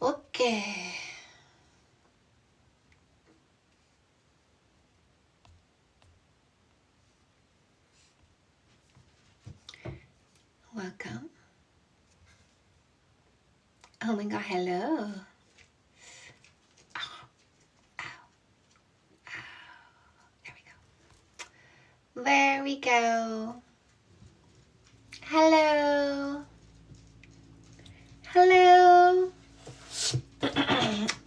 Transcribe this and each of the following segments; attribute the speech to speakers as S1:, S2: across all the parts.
S1: Okay. Welcome. Oh my God, hello. There we go. Hello. Hello.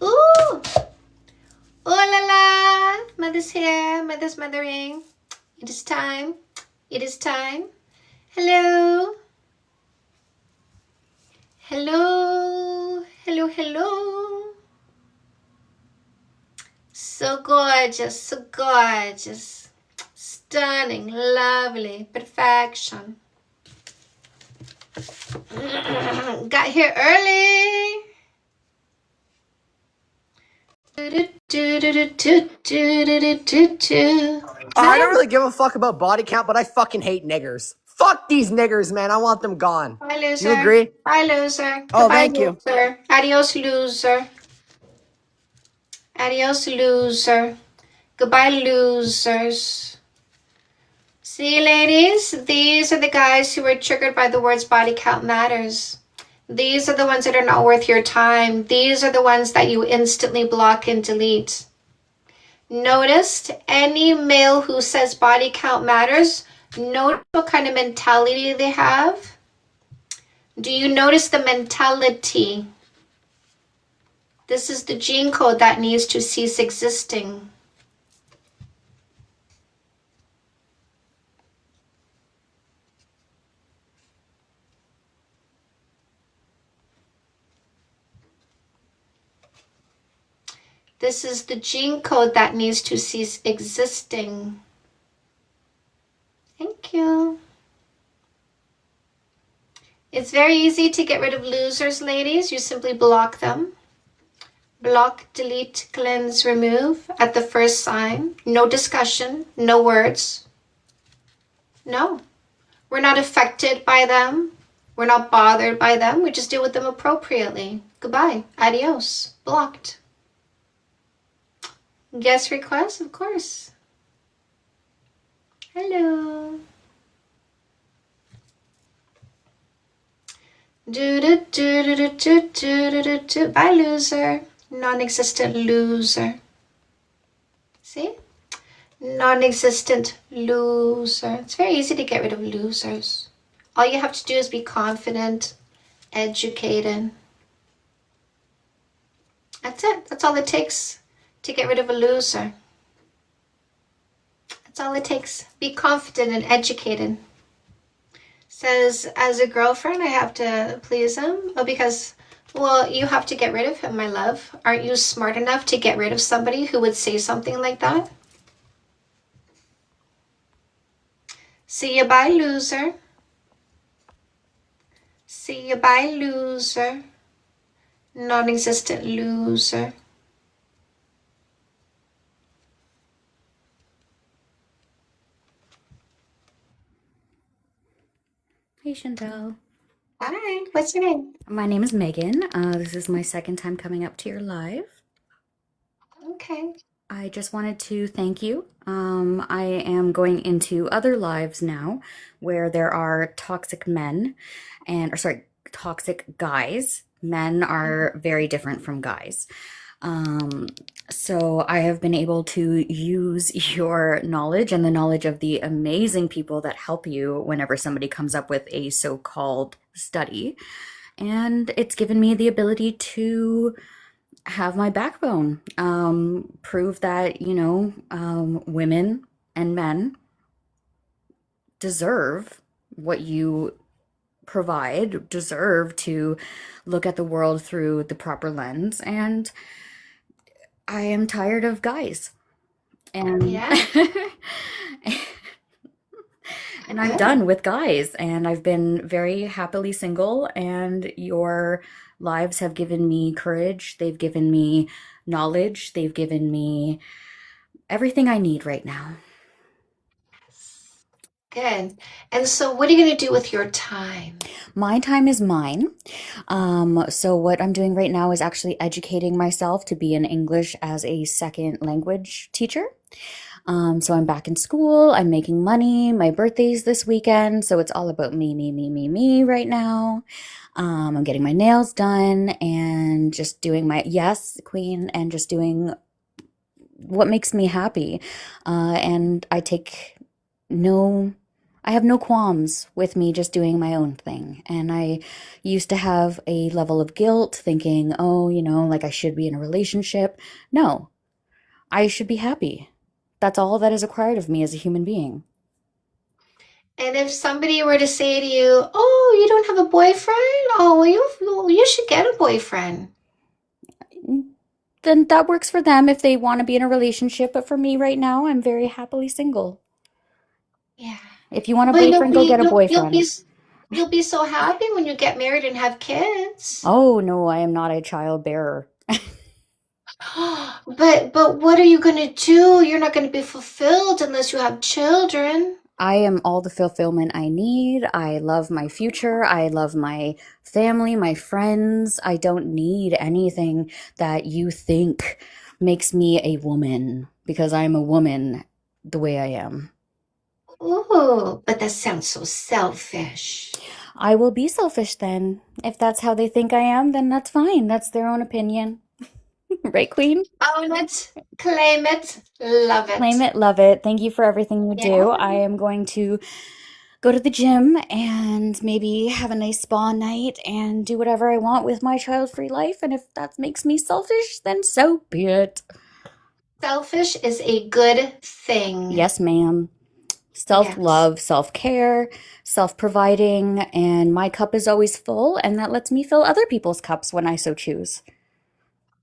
S1: Ooh. Oh la la. Mother's here. Mother's mothering. It is time. It is time. Hello. Hello. Hello, hello. So gorgeous. So gorgeous. Stunning. Lovely. Perfection. Got here early.
S2: I don't really give a fuck about body count, but I fucking hate niggers. Fuck these niggers, man. I want them gone.
S1: Bye, loser.
S2: Do you agree?
S1: Bye, loser.
S2: Oh,
S1: Goodbye,
S2: thank you.
S1: Loser. Adios, loser. Adios, loser. Goodbye, losers. See, ladies? These are the guys who were triggered by the words body count matters. These are the ones that are not worth your time. These are the ones that you instantly block and delete. Notice any male who says body count matters, notice what kind of mentality they have. Do you notice the mentality? This is the gene code that needs to cease existing. This is the gene code that needs to cease existing. Thank you. It's very easy to get rid of losers, ladies. You simply block them. Block, delete, cleanse, remove at the first sign. No discussion, no words. No. We're not affected by them. We're not bothered by them. We just deal with them appropriately. Goodbye. Adios. Blocked. Guest request, of course. Hello. Bye, loser. Non-existent loser. See? Non-existent loser. It's very easy to get rid of losers. All you have to do is be confident, educated. That's it. That's all it takes to get rid of a loser. That's all it takes. Be confident and educated. Says, as a girlfriend, I have to please him. Oh, because, well, you have to get rid of him, my love. Aren't you smart enough to get rid of somebody who would say something like that? See you, bye, loser. See you, bye, loser. Non-existent loser.
S3: Hey Chantel.
S1: Hi, what's your name?
S3: My name is Megan. This is my second time coming up to your live.
S1: Okay.
S3: I just wanted to thank you. I am going into other lives now where there are toxic men toxic guys. Men are very different from guys. So I have been able to use your knowledge and the knowledge of the amazing people that help you whenever somebody comes up with a so-called study. And it's given me the ability to have my backbone, prove that, women and men deserve what you provide, deserve to look at the world through the proper lens. And I am tired of guys. And
S1: Yeah.
S3: and I'm done with guys, and I've been very happily single, and your lives have given me courage. They've given me knowledge. They've given me everything I need right now.
S1: Good. And so what are you going to do with your time?
S3: My time is mine. So what I'm doing right now is actually educating myself to be an English as a second language teacher. So I'm back in school, I'm making money, my birthday's this weekend, so it's all about me right now. I'm getting my nails done and just doing my, yes, queen, and just doing what makes me happy. And no, I have no qualms with me just doing my own thing. And I used to have a level of guilt thinking, oh, like I should be in a relationship. No, I should be happy. That's all that is required of me as a human being.
S1: And if somebody were to say to you, "Oh, you don't have a boyfriend? Oh, well, you should get a boyfriend."
S3: Then that works for them if they want to be in a relationship. But for me right now, I'm very happily single.
S1: Yeah.
S3: If you want a
S1: But
S3: boyfriend, go get a boyfriend.
S1: you'll be so happy when you get married and have kids.
S3: Oh no, I am not a child bearer.
S1: But what are you going to do? You're not going to be fulfilled unless you have children.
S3: I am all the fulfillment I need. I love my future. I love my family, my friends. I don't need anything that you think makes me a woman because I'm a woman the way I am.
S1: Ooh, but that sounds so selfish.
S3: I will be selfish then. If that's how they think I am, then that's fine. That's their own opinion. Right, Queen?
S1: Own it, claim it, love
S3: Claim
S1: it.
S3: it, love it. Thank you for everything you do.
S1: Yeah.
S3: I am going to go to the gym and maybe have a nice spa night and do whatever I want with my child-free life. And if that makes me selfish, then so be it.
S1: Selfish is a good thing.
S3: Yes, ma'am.
S1: Yes.
S3: Self-love, self-care, self-providing, and my cup is always full, and that lets me fill other people's cups when I so choose.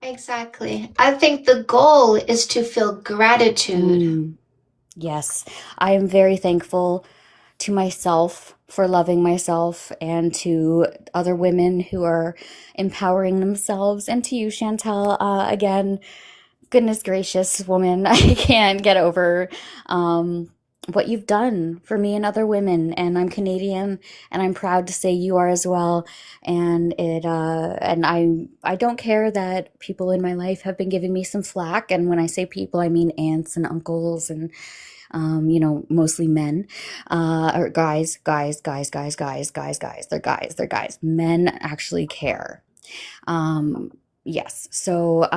S1: Exactly. I think the goal is to feel gratitude.
S3: Yes, I am very thankful to myself for loving myself and to other women who are empowering themselves, and to you, Chantel. Again, goodness gracious, woman, I can't get over what you've done for me and other women. And I'm Canadian, and I'm proud to say you are as well. And I don't care that people in my life have been giving me some flack. And when I say people, I mean aunts and uncles and mostly men, or guys. They're guys. Men actually care. Yes. So,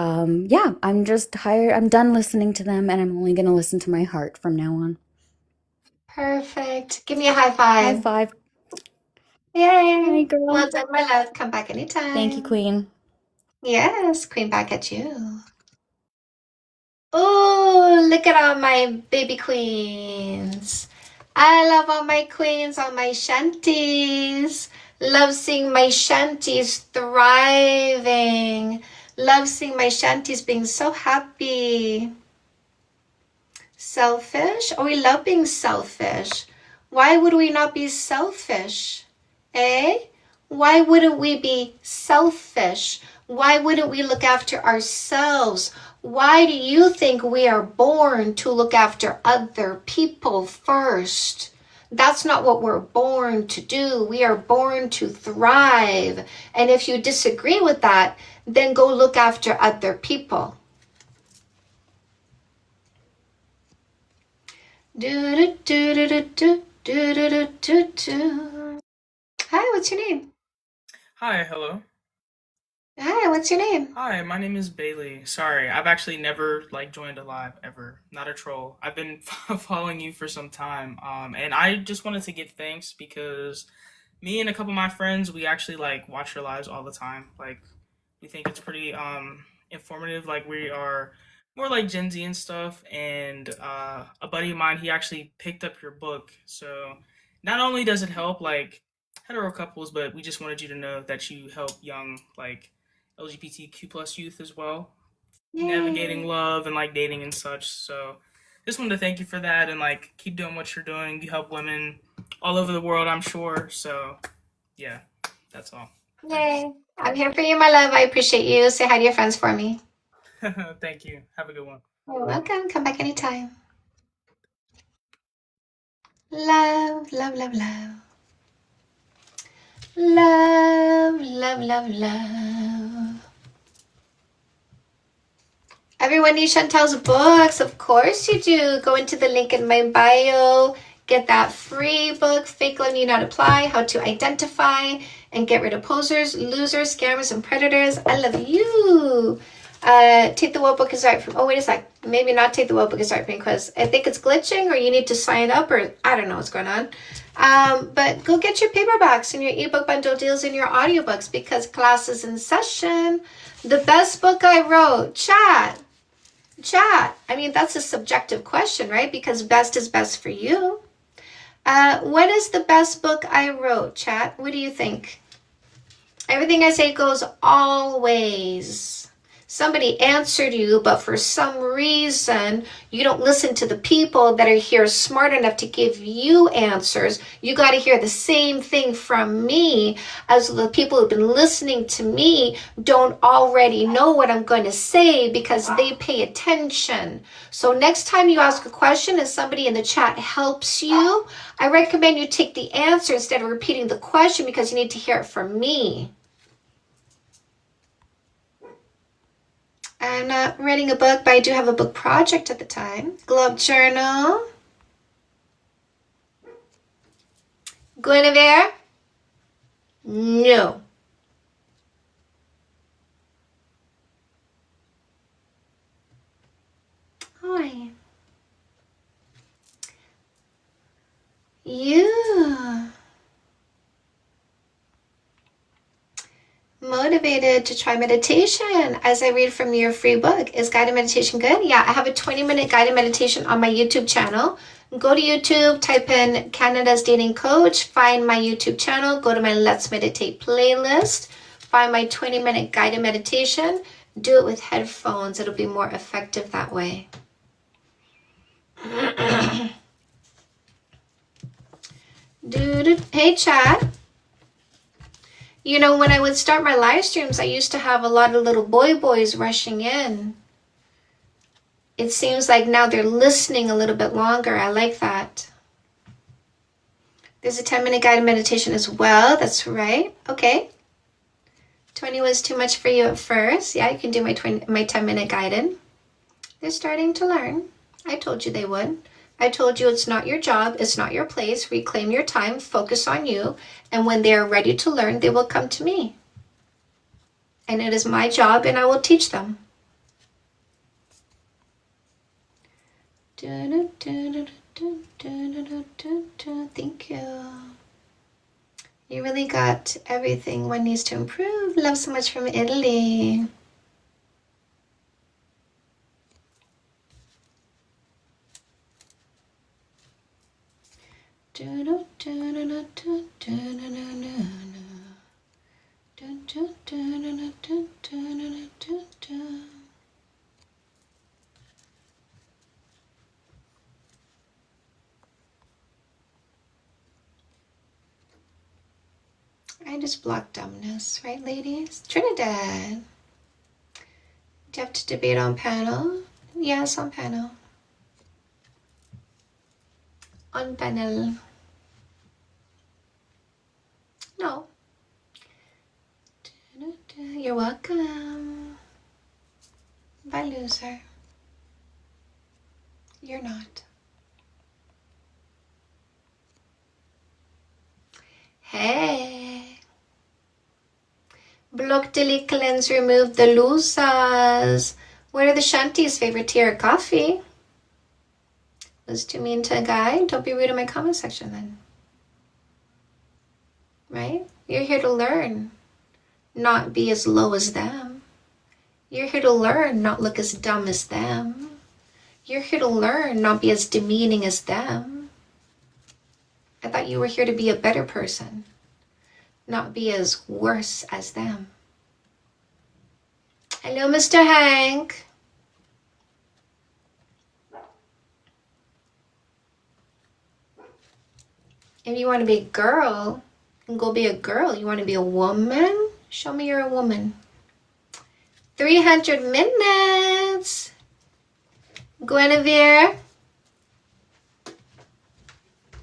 S3: yeah, I'm just tired. I'm done listening to them, and I'm only going to listen to my heart from now on.
S1: Perfect. Give me a high
S3: High
S1: five.
S3: five.
S1: Yay.
S3: Hi, girl.
S1: Well done, my love. Come back anytime.
S3: Thank you, Queen.
S1: Yes, queen back at you. Oh, look at all my baby queens. I love all my queens, all my shanties. Love seeing my shanties thriving. Love seeing my shanties being so happy. Selfish? Oh, we love being selfish. Why would we not be selfish? Eh? Why wouldn't we be selfish? Why wouldn't we look after ourselves? Why do you think we are born to look after other people first? That's not what we're born to do. We are born to thrive. And if you disagree with that, then go look after other people. Do do do do do do do do do do. Hi, what's your name?
S4: Hi, hello.
S1: Hi, what's your name?
S4: Hi, my name is Bailey. Sorry, I've actually never joined a live ever. Not a troll. I've been following you for some time. And I just wanted to give thanks because me and a couple of my friends, we actually watch your lives all the time. We think it's pretty informative. We are more like Gen Z and stuff. And a buddy of mine, he actually picked up your book. So not only does it help hetero couples, but we just wanted you to know that you help young LGBTQ plus youth as well, navigating
S1: Yay.
S4: love and dating and such. So just wanted to thank you for that, and keep doing what you're doing. You help women all over the world, I'm sure. So yeah, that's all.
S1: Yay. I'm here for you, my love. I appreciate you. Say hi to your friends for me.
S4: Thank you. Have a good one.
S1: You're welcome. Come back anytime. Love, love, love, love. Love, love, love, love. Everyone needs Chantel's books. Of course you do. Go into the link in my bio. Get that free book, Fake Love Need Not Apply, How to Identify and Get Rid of Posers, Losers, Scammers, and Predators. I love you. Take the What Book is Right from, oh, wait a sec. Maybe not Take the What Book is Right from me because I think it's glitching or you need to sign up or I don't know what's going on. But go get your paperbacks and your ebook bundle deals and your audiobooks because class is in session. The best book I wrote, chat. I mean, that's a subjective question, right? Because best is best for you. What is the best book I wrote, chat? What do you think? Everything I say goes always. Somebody answered you, but for some reason, you don't listen to the people that are here smart enough to give you answers. You got to hear the same thing from me as the people who've been listening to me don't already know what I'm going to say because they pay attention. So next time you ask a question and somebody in the chat helps you, I recommend you take the answer instead of repeating the question because you need to hear it from me. I'm not writing a book, but I do have a book project at the time. Globe Journal. Guinevere? No. Hi. You. Motivated to try meditation as I read from your free book. Is guided meditation good? Yeah, I have a 20-minute guided meditation on my YouTube channel. Go to YouTube, type in Canada's Dating Coach, find my YouTube channel, go to my Let's Meditate playlist, find my 20-minute guided meditation, do it with headphones. It'll be more effective that way. Hey, chat. You know, when I would start my live streams, I used to have a lot of little boys rushing in. It seems like now they're listening a little bit longer. I like that. There's a 10-minute guided meditation as well. That's right. Okay. 20 was too much for you at first. Yeah, you can do my 10-minute guided. They're starting to learn. I told you they would. I told you it's not your job, it's not your place. Reclaim your time, focus on you, and when they are ready to learn, they will come to me. And it is my job, and I will teach them. Thank you. You really got everything one needs to improve. Love so much from Italy. I just blocked dumbness, right, ladies? Trinidad. Do you have to debate on panel? Yes, on panel. On panel. No. You're welcome. Bye, loser. You're not. Hey. Block, delete, cleanse, remove the losers. What are the shanties' favorite tea or coffee? Was too mean to a guy? Don't be rude in my comment section then. Right? You're here to learn, not be as low as them. You're here to learn, not look as dumb as them. You're here to learn, not be as demeaning as them. I thought you were here to be a better person, not be as worse as them. Hello, Mr. Hank. If you want to be a girl, go be a girl. You want to be a woman? Show me you're a woman. 300 minutes. Guinevere.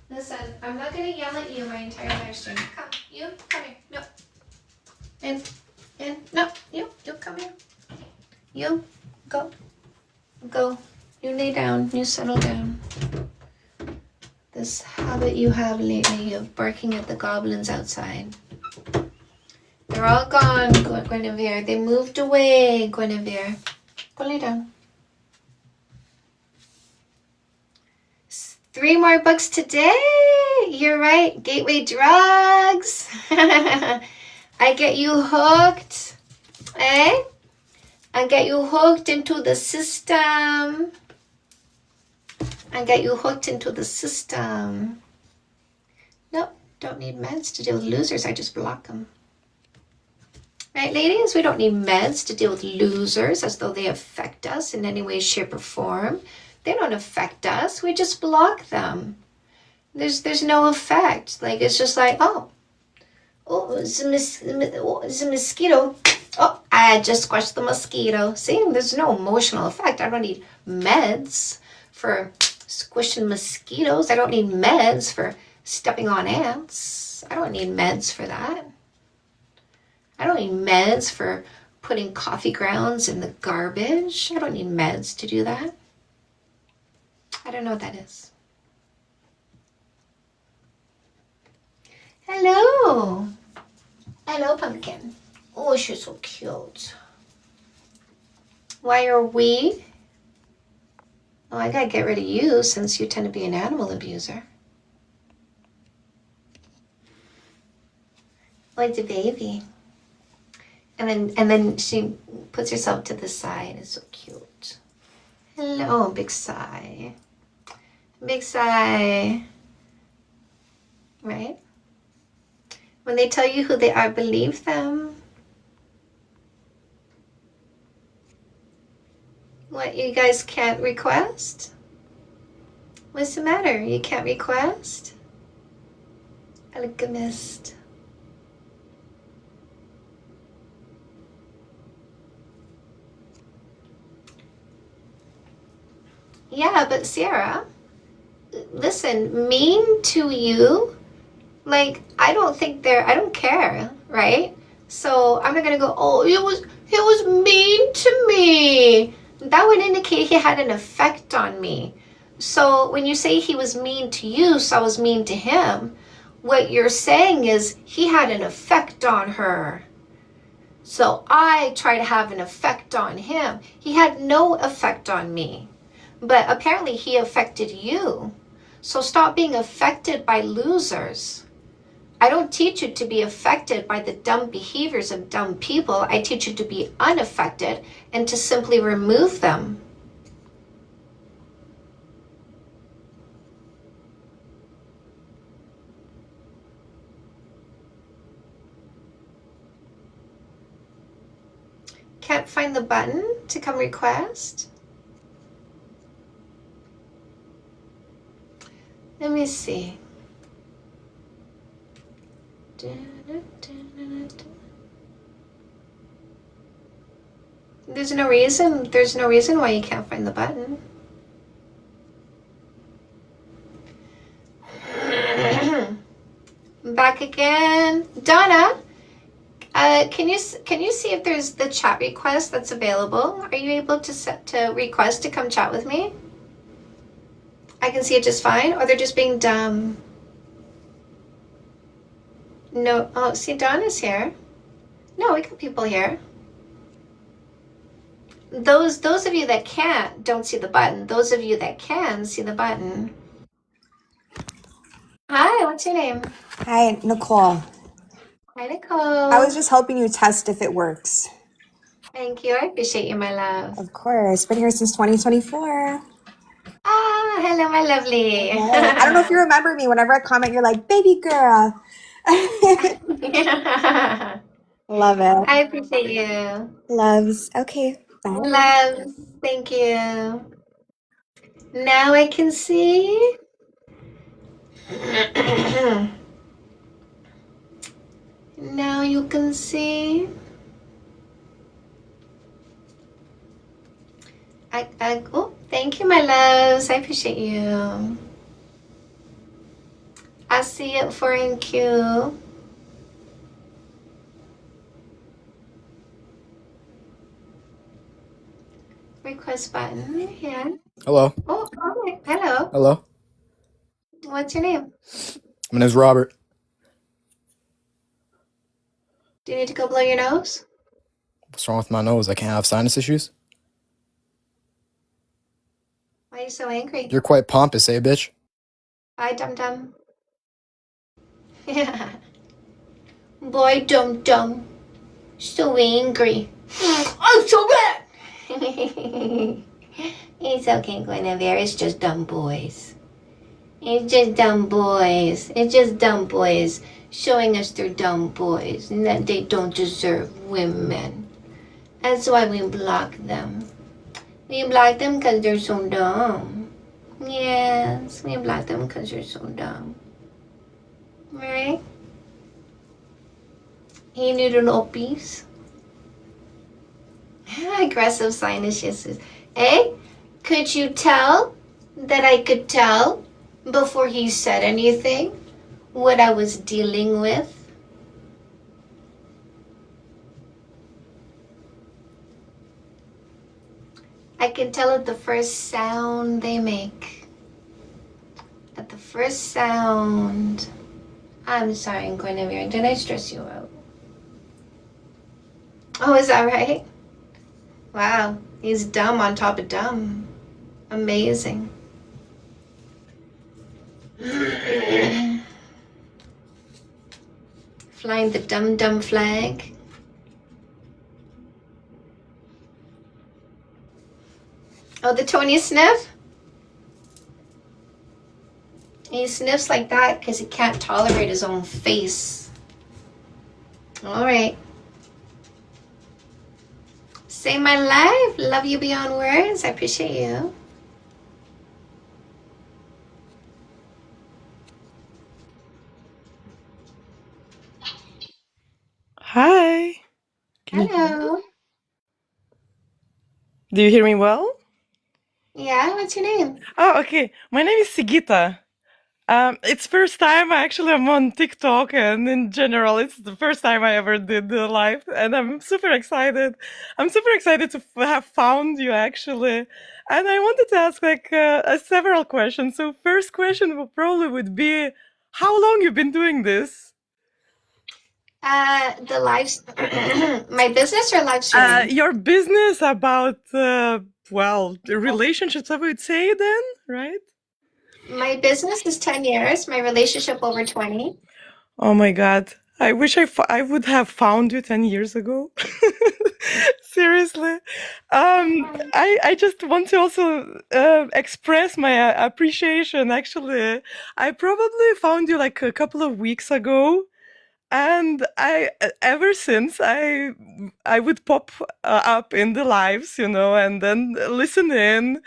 S1: Listen, I'm not going to yell at you my entire live stream. Come, you, come here. No. In. No, you come here. You, go. Go. You lay down. You settle down. This habit you have lately of barking at the goblins outside. They're all gone, Guinevere. They moved away, Guinevere. Go lay down. 3 more books today. You're right. Gateway drugs. I get you hooked. Eh? I get you hooked into the system. I get you hooked into the system. Nope. Don't need meds to deal with losers. I just block them. Right, ladies? We don't need meds to deal with losers as though they affect us in any way, shape, or form. They don't affect us. We just block them. There's no effect. Like, it's just like, oh, it's a mosquito. Oh, I just squashed the mosquito. See, there's no emotional effect. I don't need meds for squishing mosquitoes. I don't need meds for stepping on ants. I don't need meds for that. I don't need meds for putting coffee grounds in the garbage. I don't need meds to do that. I don't know what that is. Hello. Hello, pumpkin. Oh, she's so cute. Why are we? Oh, I gotta get rid of you since you tend to be an animal abuser. Like the baby. And then she puts herself to the side. It's so cute. Hello, big sigh. Big sigh. Right? When they tell you who they are, believe them. What, you guys can't request? What's the matter? You can't request? Alchemist. Yeah, but Sierra, listen, mean to you, like, I don't care, right? So I'm not gonna go, oh, it was mean to me. That would indicate he had an effect on me. So when you say he was mean to you, so I was mean to him, what you're saying is he had an effect on her. So I try to have an effect on him. He had no effect on me. But apparently he affected you. So stop being affected by losers. I don't teach you to be affected by the dumb behaviors of dumb people. I teach you to be unaffected and to simply remove them. Can't find the button to come request? Let me see. There's no reason why you can't find the button. Back again. Donna, can you see if there's the chat request that's available? Are you able to request to come chat with me? I can see it just fine, or they're just being dumb. No, oh, see, Donna's here. No, we got people here. Those of you that can't don't see the button. Those of you that can see the button. Hi, what's your name?
S5: Hi, Nicole.
S1: Hi, Nicole.
S5: I was just helping you test if it works.
S1: Thank you. I appreciate you, my love.
S5: Of course. Been here since 2024.
S1: Ah, hello, my lovely.
S5: I don't know if you remember me. Whenever I comment, you're like, baby girl. Love it.
S1: I appreciate you.
S5: Loves. Okay. Bye.
S1: Loves. Thank you. Now I can see. Now you can see. Oh, thank you, my loves. I appreciate you. I see it for in queue. Request button. Yeah.
S6: Hello.
S1: Oh, okay. Hello.
S6: Hello.
S1: What's your name?
S6: My name's Robert.
S1: Do you need to go blow your nose?
S6: What's wrong with my nose? I can't have sinus issues.
S1: Why are you so angry?
S6: You're quite pompous, eh, bitch?
S1: Bye, dum dum. Yeah. Boy, dum dum. So angry. I'm so bad. It's okay, Guinevere. It's just dumb boys. It's just dumb boys. It's just dumb boys showing us they're dumb boys and that they don't deserve women. That's why we block them. We block them because they're so dumb. Yes, we block them because they're so dumb. Right? Hey, noodle oppies. Aggressive sinuses. Eh? Could you tell that I could tell before he said anything what I was dealing with? I can tell at the first sound they make. At the first sound. I'm sorry, Guinevere. Did I stress you out? Oh, is that right? Wow, he's dumb on top of dumb. Amazing. Flying the dum-dum flag. Oh, the Tony sniff? He sniffs like that because he can't tolerate his own face. All right. Say my life. Love you beyond words. I appreciate you.
S7: Hi.
S1: Hello.
S7: Do you hear me well?
S1: Yeah, what's your name?
S7: Oh, okay. My name is Sigita. It's first time I'm on TikTok, and in general, it's the first time I ever did the live, and I'm super excited. I'm super excited to have found you actually, and I wanted to ask several questions. So first question would be, how long you been doing this?
S1: The live, my business or live streaming?
S7: Your business about the relationships, I would say then, right?
S1: My business is 10 years. My relationship over 20.
S7: Oh my God. I wish I would have found you 10 years ago. Seriously. I just want to also express my appreciation. Actually, I probably found you like a couple of weeks ago. And ever since I would pop up in the lives, and then listen in.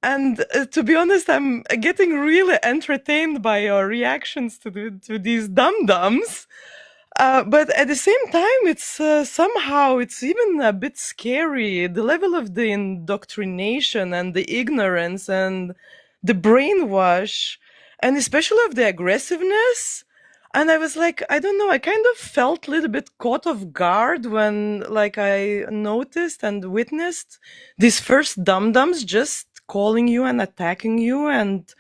S7: And to be honest, I'm getting really entertained by your reactions to these dum-dums. But at the same time, it's somehow it's even a bit scary. The level of the indoctrination and the ignorance and the brainwash, and especially of the aggressiveness. And I was like, I don't know, I kind of felt a little bit caught off guard when like I noticed and witnessed these first dum-dums just calling you and attacking you and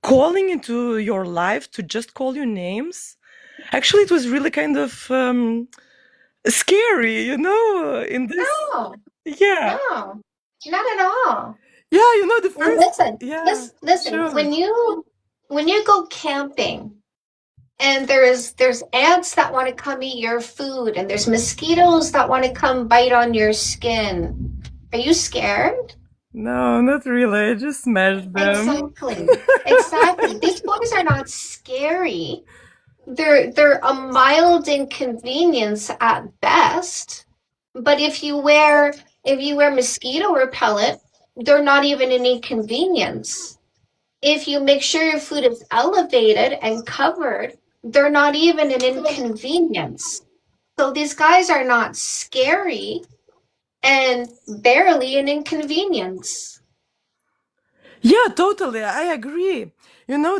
S7: calling into your life to just call you names. Actually, it was really kind of scary, in this.
S1: No,
S7: Yeah.
S1: no, not at all.
S7: Yeah, the
S1: Well,
S7: first.
S1: listen,
S7: Yeah.
S1: listen.
S7: Sure.
S1: When you go camping, and there's ants that want to come eat your food, and there's mosquitoes that want to come bite on your skin. Are you scared?
S7: No, not really. I just smashed them.
S1: Exactly. These boys are not scary. They're a mild inconvenience at best. But if you wear mosquito repellent, they're not even an inconvenience. If you make sure your food is elevated and covered, they're not even an inconvenience. So these guys are not scary. and barely an inconvenience.
S7: Yeah, totally. I agree. You know,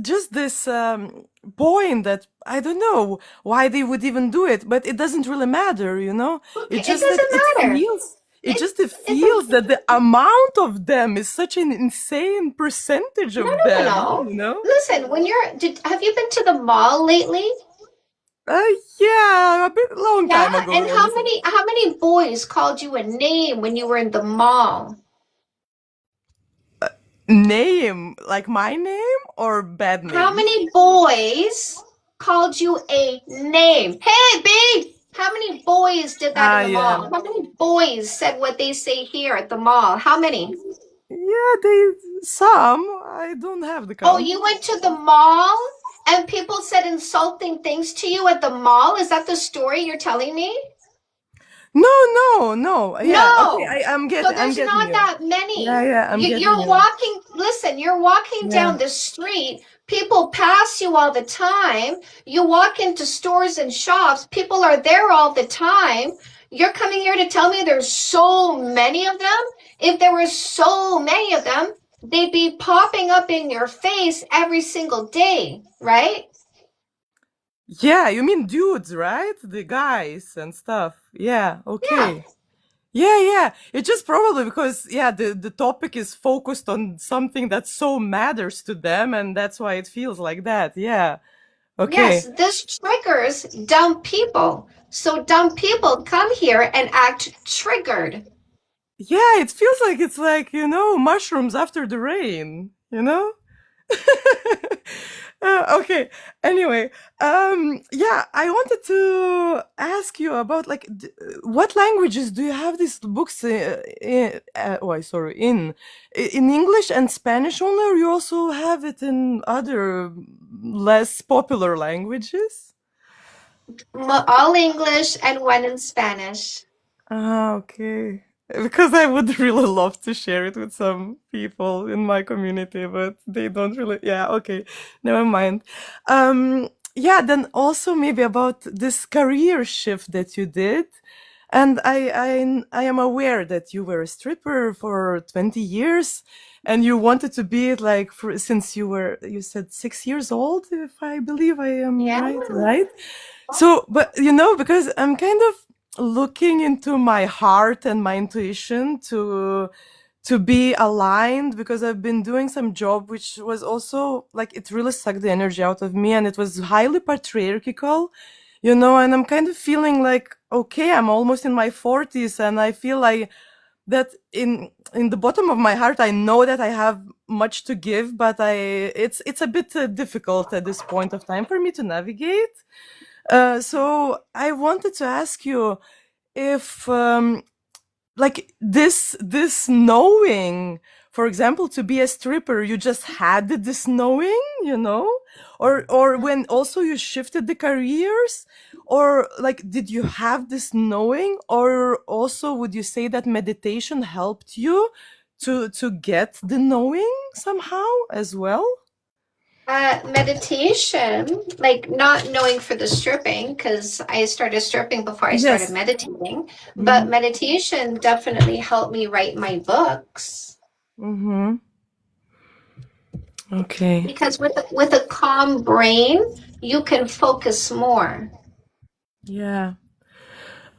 S7: just this point that I don't know why they would even do it, but it doesn't really matter, you know? It
S1: Okay, it
S7: just like
S1: doesn't matter.
S7: it
S1: It's
S7: feels that the amount of them is such an insane percentage
S1: no,
S7: of
S1: no, no,
S7: them,
S1: no.
S7: you know?
S1: Listen, have you been to the mall lately?
S7: Uh, yeah, a bit long time
S1: Yeah,
S7: ago,
S1: and
S7: honestly.
S1: how many boys called you a name when you were in the mall?
S7: Name, like my name or bad
S1: How
S7: names?
S1: many boys called you a name? Hey, big! How many boys did that in
S7: Ah,
S1: the
S7: yeah.
S1: mall? How many boys said what they say here at the mall? How many?
S7: Yeah, some. I don't have the
S1: Oh,
S7: count.
S1: you went to the mall and people said insulting things to you at the mall? Is that the story you're telling me?
S7: No, no, no. Yeah, okay.
S1: No. So
S7: I'm
S1: there's
S7: getting
S1: not
S7: you.
S1: that
S7: Yeah,
S1: many.
S7: yeah, I'm getting
S1: You're
S7: you.
S1: walking, listen, you're walking
S7: Yeah.
S1: down the street. People pass you all the time. You walk into stores and shops. People are there all the time. You're coming here to tell me there's so many of them? If there were so many of them, they'd be popping up in your face every single day, right?
S7: Yeah, you mean dudes, right? The guys and stuff. Yeah,
S1: Yeah.
S7: okay. Yeah, yeah. It's just probably because yeah, the topic is focused on something that so matters to them and that's why it feels like that. Yeah.
S1: Yes,
S7: Okay.
S1: this triggers dumb people. So dumb people come here and act triggered.
S7: Yeah, it feels like it's like, you know, mushrooms after the rain, you know? Okay. Anyway, yeah, I wanted to ask you about like what languages do you have these books in English and Spanish only, or you also have it in other less popular languages?
S1: All English and one in Spanish.
S7: Ah, okay. Because I would really love to share it with some people in my community, but they don't really. Yeah, okay. Never mind. Yeah, then also maybe about this career shift that you did. And I am aware that you were a stripper for 20 years and you wanted to be it like since you said 6 years old, if I believe I am
S1: Yeah.
S7: right, right? So, but you know, because I'm kind of looking into my heart and my intuition to be aligned because I've been doing some job which was also like it really sucked the energy out of me and it was highly patriarchal, you know, and I'm kind of feeling like okay, I'm almost in my 40s and I feel like that in the bottom of my heart I know that I have much to give, but it's a bit difficult at this point of time for me to navigate. So I wanted to ask you if like this knowing, for example, to be a stripper, you just had this knowing, you know, or when also you shifted the careers, or like did you have this knowing, or also would you say that meditation helped you to get the knowing somehow as well?
S1: Meditation, like not knowing for the stripping, because I started stripping before I started
S7: Yes.
S1: meditating, but
S7: Mm-hmm.
S1: meditation definitely helped me write my books.
S7: Mm-hmm. Okay.
S1: Because with a calm brain, you can focus more.
S7: Yeah.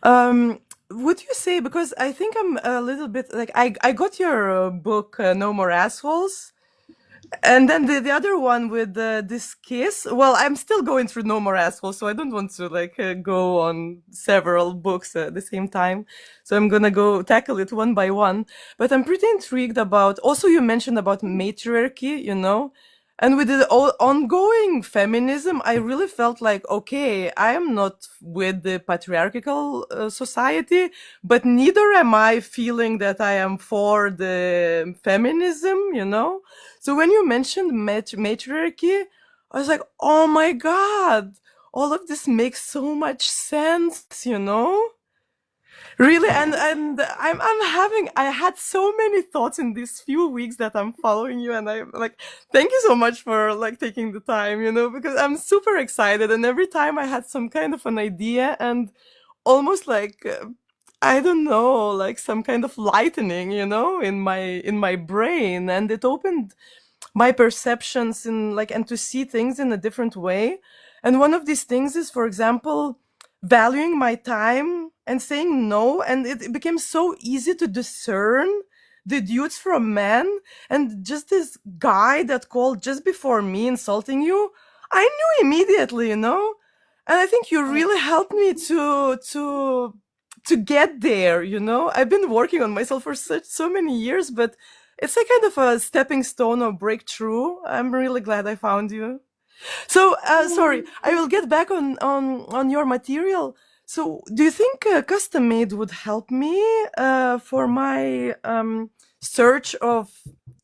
S7: Um, would you say, because I think I'm a little bit like I got your book No More Assholes, and then the other one with this kiss. Well, I'm still going through No More Assholes, so I don't want to like go on several books at the same time. So I'm gonna go tackle it one by one. But I'm pretty intrigued about. Also, you mentioned about matriarchy, you know. And with the ongoing feminism, I really felt like, okay, I am not with the patriarchal society, but neither am I feeling that I am for the feminism, you know? So when you mentioned matriarchy, I was like, oh my God, all of this makes so much sense, you know? Really, and I had so many thoughts in these few weeks that I'm following you, and I'm like, thank you so much for like taking the time, you know, because I'm super excited, and every time I had some kind of an idea, and almost like I don't know, like some kind of lightening, in my brain, and it opened my perceptions in like and to see things in a different way. And one of these things is, for example, valuing my time and saying no, and it became so easy to discern the dudes from men. And just this guy that called just before me insulting you, I knew immediately, and I think you really helped me to get there. I've been working on myself for so many years, but it's a kind of a stepping stone or breakthrough. I'm really glad I found you. So, sorry, I will get back on your material. So, do you think custom made would help me for my search of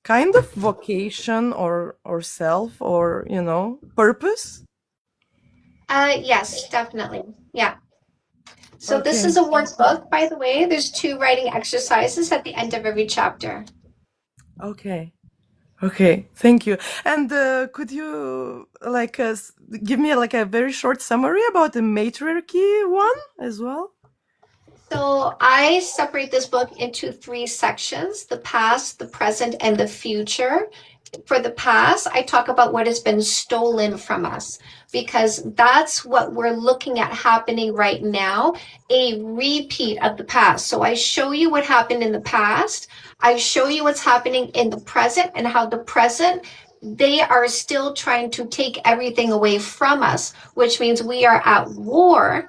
S7: kind of vocation or self or purpose?
S1: Yes, definitely. Yeah. So this
S7: Okay.
S1: is a workbook, by the way. There's 2 writing exercises at the end of every chapter.
S7: Okay. Okay, thank you. And could you give me like a very short summary about the matriarchy one as well?
S1: So I separate this book into 3 sections: the past, the present, and the future. For the past, I talk about what has been stolen from us, because that's what we're looking at happening right now, a repeat of the past. So I show you what happened in the past. I show you what's happening in the present, and how the present, they are still trying to take everything away from us, which means we are at war.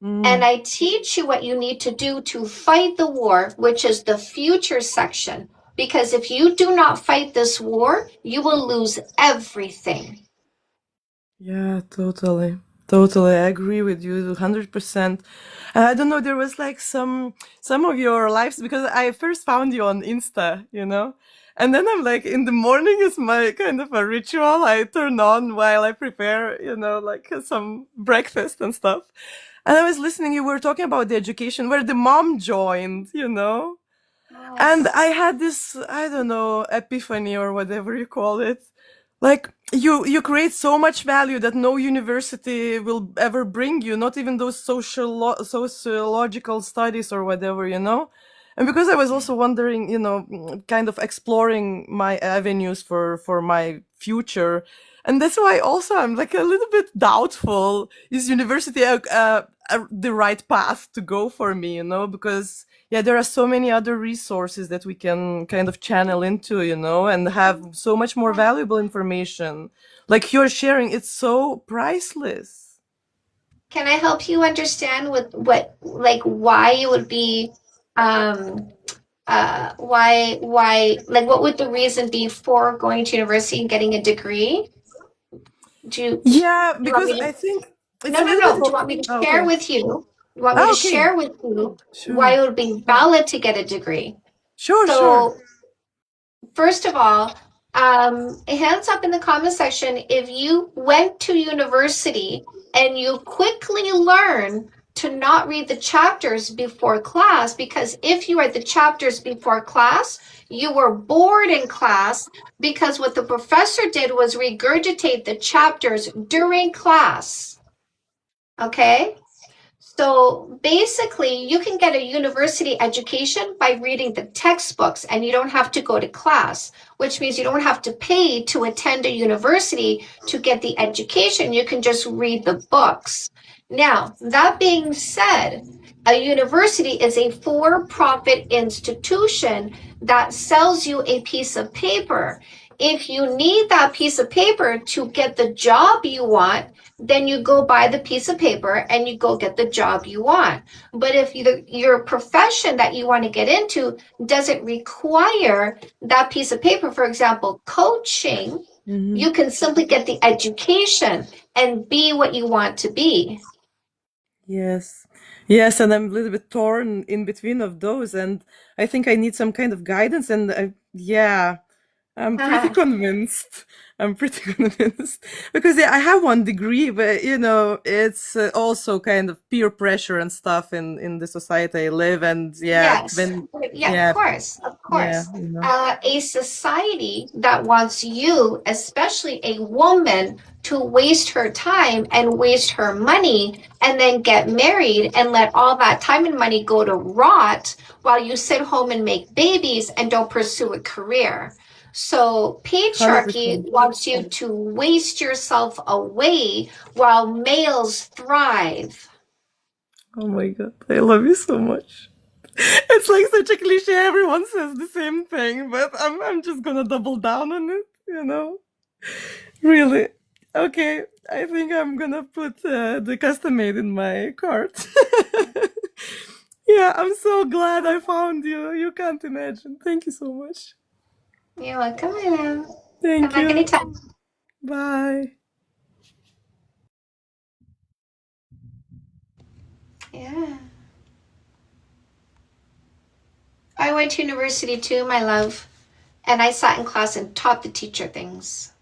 S1: And I teach you what you need to do to fight the war, which is the future section. Because if you do not fight this war, you will lose everything.
S7: Yeah, totally. Totally. I agree with you 100%. I don't know, there was like some of your lives because I first found you on Insta. And then I'm like, in the morning is my kind of a ritual I turn on while I prepare, like some breakfast and stuff. And I was listening, you were talking about the education where the mom joined. And I had this, I don't know, epiphany or whatever you call it. Like you create so much value that no university will ever bring you, not even those sociological studies or whatever. And because I was also wondering, kind of exploring my avenues for my future. And that's why also I'm like a little bit doubtful, is university the right path to go for me, because yeah, there are so many other resources that we can kind of channel into, and have so much more valuable information. Like you're sharing, it's so priceless.
S1: Can I help you understand why it would be, why, what would the reason be for going to university and getting a degree? Do you,
S7: Yeah,
S1: you want
S7: because
S1: me to?
S7: I think it's
S1: No,
S7: a
S1: no,
S7: little
S1: no.
S7: bit.
S1: Do you want me to
S7: Oh,
S1: share
S7: okay.
S1: with you? You want me
S7: Ah,
S1: to
S7: okay.
S1: share with you why
S7: Sure.
S1: it would be valid to get a degree?
S7: Sure, sure.
S1: So, first of all, hands up in the comment section if you went to university and you quickly learn to not read the chapters before class, because if you read the chapters before class, you were bored in class, because what the professor did was regurgitate the chapters during class. Okay? So basically, you can get a university education by reading the textbooks, and you don't have to go to class, which means you don't have to pay to attend a university to get the education. You can just read the books. Now, that being said, a university is a for-profit institution that sells you a piece of paper. If you need that piece of paper to get the job you want, then you go buy the piece of paper and you go get the job you want. But if your profession that you want to get into doesn't require that piece of paper, for example, coaching, you can simply get the education and be what you want to be.
S7: Yes. Yes, and I'm a little bit torn in between of those, and I think I need some kind of guidance. And yeah, I'm pretty convinced. I'm pretty convinced because I have one degree, but it's also kind of peer pressure and stuff in the society I live, and
S1: Yes.
S7: when
S1: Yeah, of course. Of course. A society that wants you, especially a woman, to waste her time and waste her money and then get married and let all that time and money go to rot while you sit home and make babies and don't pursue a career. So patriarchy
S7: 100%.
S1: wants you to waste yourself away while males thrive.
S7: Oh my god, I love you so much. It's like such a cliche. Everyone says the same thing, but I'm just gonna double down on it. Really. Okay, I think I'm gonna put the custom made in my cart. Yeah, I'm so glad I found you. You can't imagine. Thank you so much.
S1: You're welcome, my love.
S7: Thank
S1: Come back
S7: you.
S1: anytime.
S7: Bye.
S1: Yeah. I went to university too, my love, and I sat in class and taught the teacher things.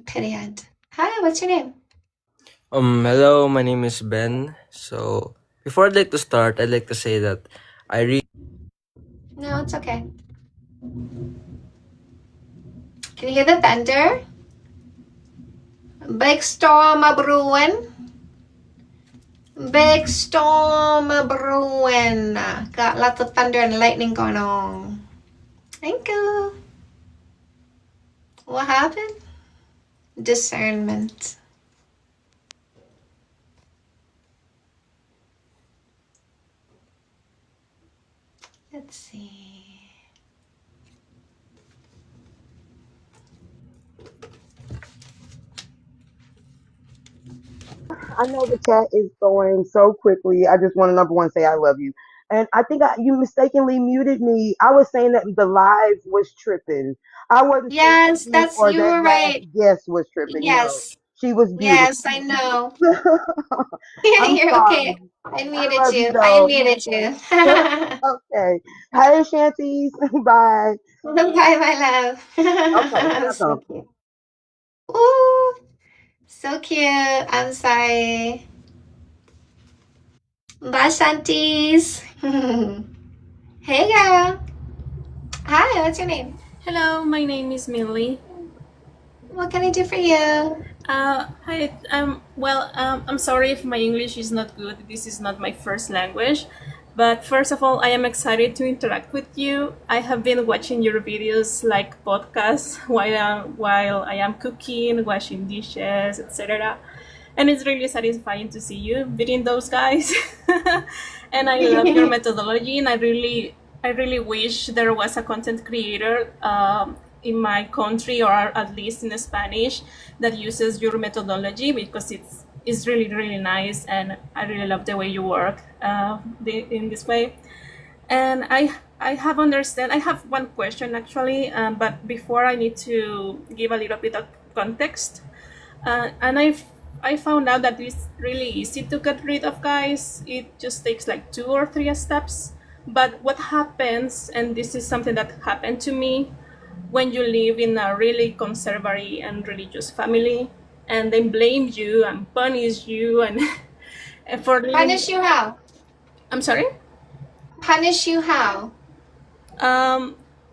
S1: Period. Hi, what's your name?
S8: Hello, my name is Ben. So, before I'd like to start, I'd like to say that I really
S1: No, it's okay. Can you hear the thunder? Big storm a brewing. Big storm a brewing. Got lots of thunder and lightning going on. Thank you. What happened? Discernment. Let's see.
S9: I know the chat is going so quickly. I just want to number one say I love you. And I think you mistakenly muted me. I was saying that the live was tripping. I wasn't saying that
S1: Yes,
S9: you
S1: that's
S9: or
S1: you
S9: that
S1: were
S9: last
S1: right.
S9: guest was tripping. No,
S1: Yes.
S9: she was
S1: Yes, I
S9: beautiful.
S1: know.
S9: I'm
S1: You're okay.
S9: sorry.
S1: I
S9: I
S1: muted
S9: love you
S1: you. I
S9: though.
S1: muted you.
S9: Okay. Hey, Shanties. Bye.
S1: Bye, my
S9: Okay, here
S1: love.
S9: I
S1: So
S9: come.
S1: cute. Ooh, so cute. I'm sorry. Bye, Shanties. Hey, girl. Hi, what's your name?
S10: Hello, my name is Millie.
S1: What can I do for you?
S10: Hi, I'm sorry if my English is not good. This is not my first language. But first of all, I am excited to interact with you. I have been watching your videos like podcasts while I am cooking, washing dishes, etc. And it's really satisfying to see you beating those guys. And I love your methodology, and I really wish there was a content creator in my country, or at least in Spanish, that uses your methodology, because it's really, really nice, and I really love the way you work in this way. And I have one question actually, but before, I need to give a little bit of context. And I found out that it's really easy to get rid of guys. It just takes like 2 or 3 steps. But what happens, and this is something that happened to me, when you live in a really conservative and religious family, and they blame you and punish you and for living.
S1: Punish you how?
S10: I'm sorry?
S1: Punish you how?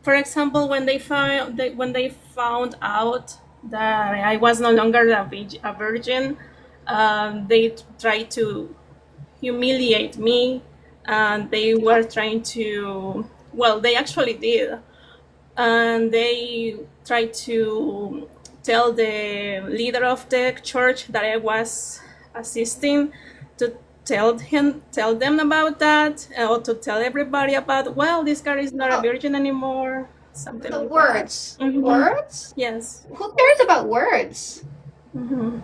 S10: For example, when they found out that I was no longer a virgin, they tried to humiliate me, and they were trying to. Well, they actually did, and they tried to tell the leader of the church that I was assisting to tell them about that, or to tell everybody about, well, this girl is not a virgin anymore, something
S1: The
S10: like
S1: words.
S10: that. Mhm.
S1: Words?
S10: Yes.
S1: Who cares about words?
S10: Mm-hmm.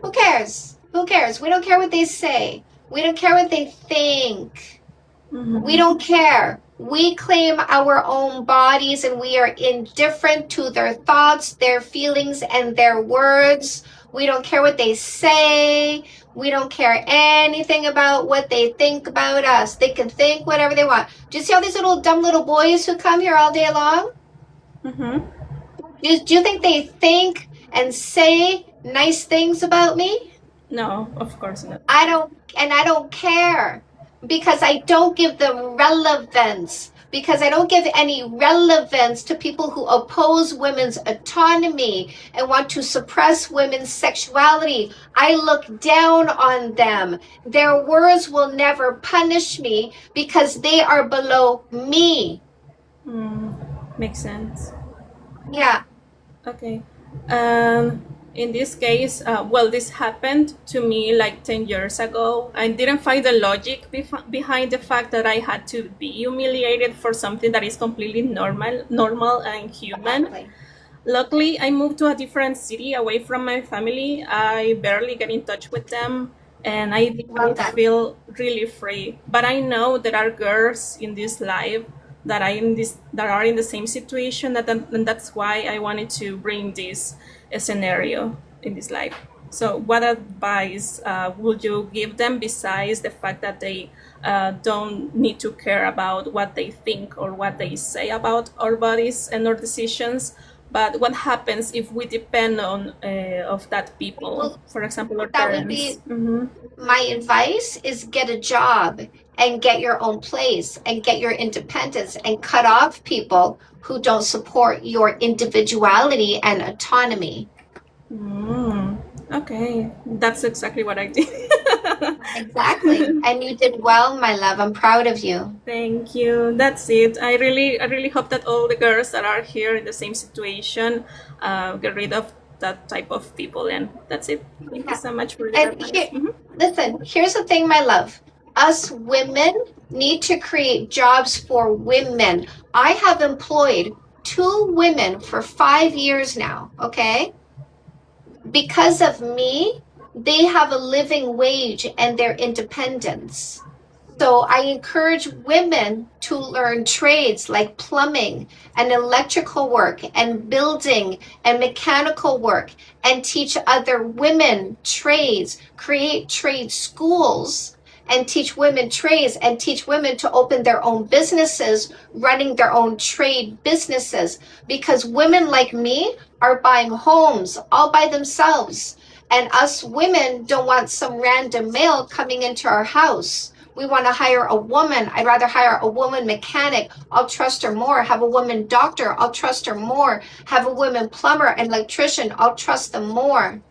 S1: Who cares? Who cares? We don't care what they say. We don't care what they think.
S10: Mm-hmm.
S1: We don't care. We claim our own bodies and we are indifferent to their thoughts, their feelings, and their words. We don't care what they say. We don't care anything about what they think about us. They can think whatever they want. Do you see all these little dumb little boys who come here all day long?
S10: Mm-hmm.
S1: Do you think they think and say nice things about me?
S10: No, of course not.
S1: I don't care because I don't give them relevance, because I don't give any relevance to people who oppose women's autonomy and want to suppress women's sexuality. I look down on them. Their words will never punish me because they are below me.
S10: Makes sense.
S1: Yeah.
S10: Okay. In this case, this happened to me like 10 years ago. I didn't find the logic behind the fact that I had to be humiliated for something that is completely normal and human.
S1: Exactly.
S10: Luckily, I moved to a different city away from my family. I barely get in touch with them, and I feel really free. But I know there are girls in this life that are in the same situation, and that's why I wanted to bring this scenario in this life. So what advice would you give them besides the fact that they don't need to care about what they think or what they say about our bodies and our decisions? But what happens if we depend on of that people?
S1: Well,
S10: for example, our
S1: that
S10: parents.
S1: would be my advice is get a job and get your own place and get your independence and cut off people who don't support your individuality and autonomy.
S10: Okay, that's exactly what I did.
S1: Exactly. And you did well, my love. I'm proud of you.
S10: Thank you. That's it. I really hope that all the girls that are here in the same situation get rid of that type of people. And that's it. Thank you so much for your advice.
S1: Listen, here's the thing, my love. Us women need to create jobs for women. I have employed 2 women for 5 years now, okay? Because of me, they have a living wage and their independence. So I encourage women to learn trades like plumbing and electrical work and building and mechanical work and teach other women trades, create trade schools and teach women trades and teach women to open their own businesses, running their own trade businesses, because women like me are buying homes all by themselves. And us women don't want some random male coming into our house. We want to hire a woman. I'd rather hire a woman mechanic. I'll trust her more. Have a woman doctor. I'll trust her more. Have a woman plumber and electrician. I'll trust them more.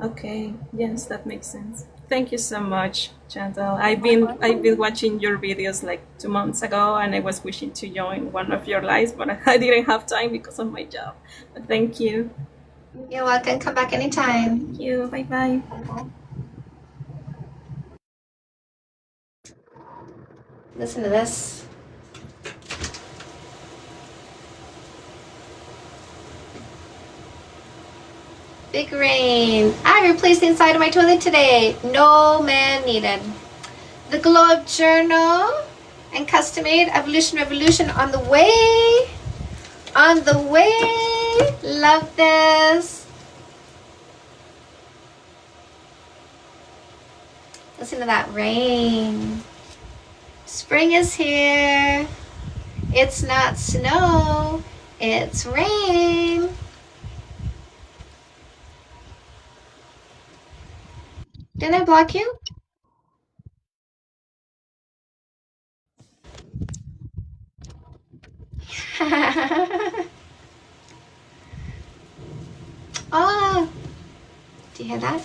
S10: Okay. Yes, that makes sense. Thank you so much, Chantal. I've been watching your videos like 2 months ago, and I was wishing to join one of your lives, but I didn't have time because of my job. But thank you.
S1: You're welcome. Come back anytime.
S10: Thank you. Bye bye.
S1: Listen to this. Big rain. I replaced the inside of my toilet today. No man needed. The Glow Up Journal and Custom Made Evolution Revolution on the way. On the way. Love this. Listen to that rain. Spring is here. It's not snow. It's rain. Didn't I block you? Oh, do you hear that?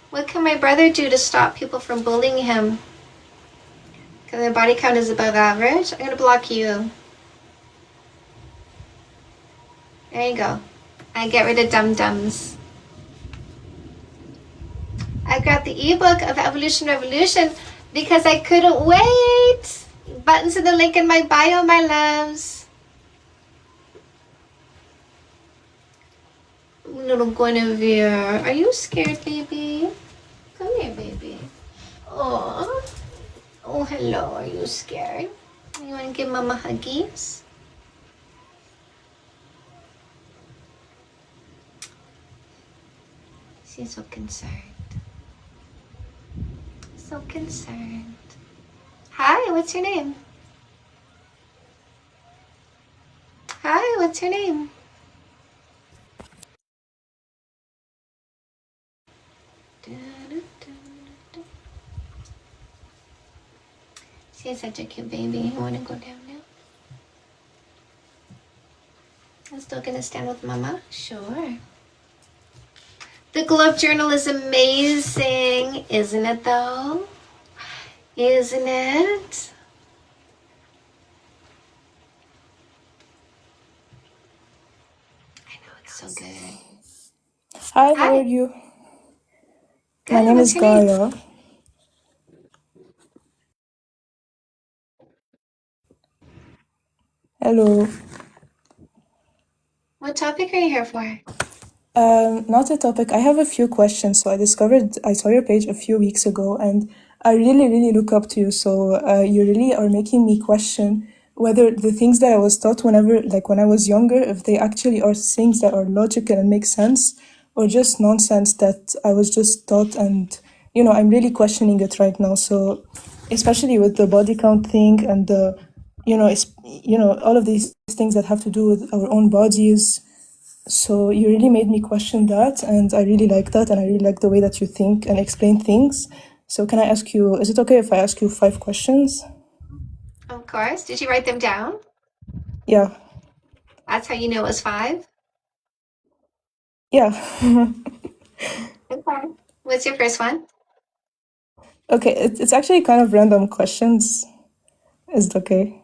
S1: What can my brother do to stop people from bullying him? Because their body count is above average. I'm going to block you. There you go. I get rid of dum-dums. I grabbed the ebook of Evolution Revolution because I couldn't wait. Buttons in the link in my bio, my loves. Little Guinevere. Are you scared, baby? Come here, baby. Oh, Hello, are you scared? You want to give Mama huggies? She's so concerned. So concerned. Hi, what's your name? Hi, what's your name? She's such a cute baby. You want to go down now? I'm still gonna stand with Mama? Sure. The glove journal is amazing, isn't it though? Isn't it? I know, it's so good.
S11: Hi, how
S1: Hi.
S11: are you?
S1: Good.
S11: My name
S1: What's
S11: is
S1: your name?
S11: Gaia. Hello.
S1: What topic are you here for?
S11: Not a topic. I have a few questions. So I saw your page a few weeks ago, and I really, really look up to you. So you really are making me question whether the things that I was taught when I was younger, if they actually are things that are logical and make sense, or just nonsense that I was just taught. And I'm really questioning it right now. So especially with the body count thing and all of these things that have to do with our own bodies. So you really made me question that, and I really like that, and I really like the way that you think and explain things. So can I ask you, is it okay if I ask you 5 questions?
S1: Of course. Did you write them down?
S11: Yeah.
S1: That's how you know it was 5?
S11: Yeah.
S1: Okay. What's your first one?
S11: Okay, it's actually kind of random questions. Is it okay?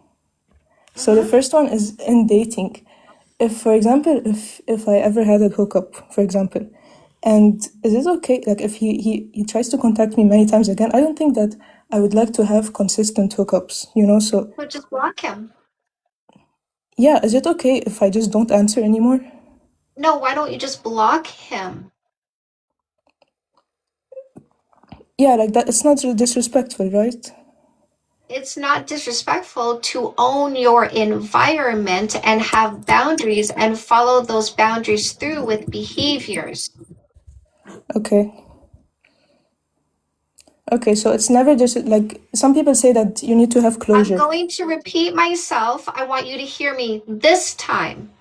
S11: So the first one is in dating. If, for example, if I ever had a hookup, for example, and is it okay, like if he tries to contact me many times again, I don't think that I would like to have consistent hookups, so
S1: Well, just block him.
S11: yeah, is it okay if I just don't answer anymore?
S1: No, why don't you just block him?
S11: Yeah, like that, it's not really disrespectful, right?
S1: It's not disrespectful to own your environment and have boundaries and follow those boundaries through with behaviors.
S11: Okay. Okay, so it's never just like some people say that you need to have
S1: I'm
S11: closure.
S1: going to repeat myself. I want you to hear me this time.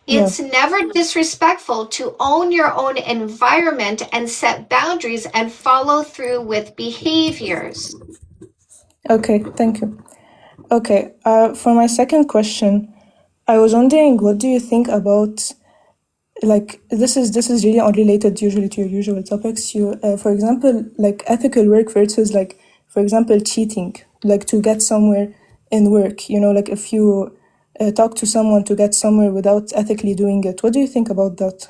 S11: Yeah.
S1: It's never disrespectful to own your own environment and set boundaries and follow through with behaviors.
S11: Okay, thank you. Okay, for my second question, I was wondering, what do you think about, like, this is really unrelated usually to your usual topics. For example, like ethical work versus, like, for example, cheating, like to get somewhere in work. Like if you talk to someone to get somewhere without ethically doing it. What do you think about that?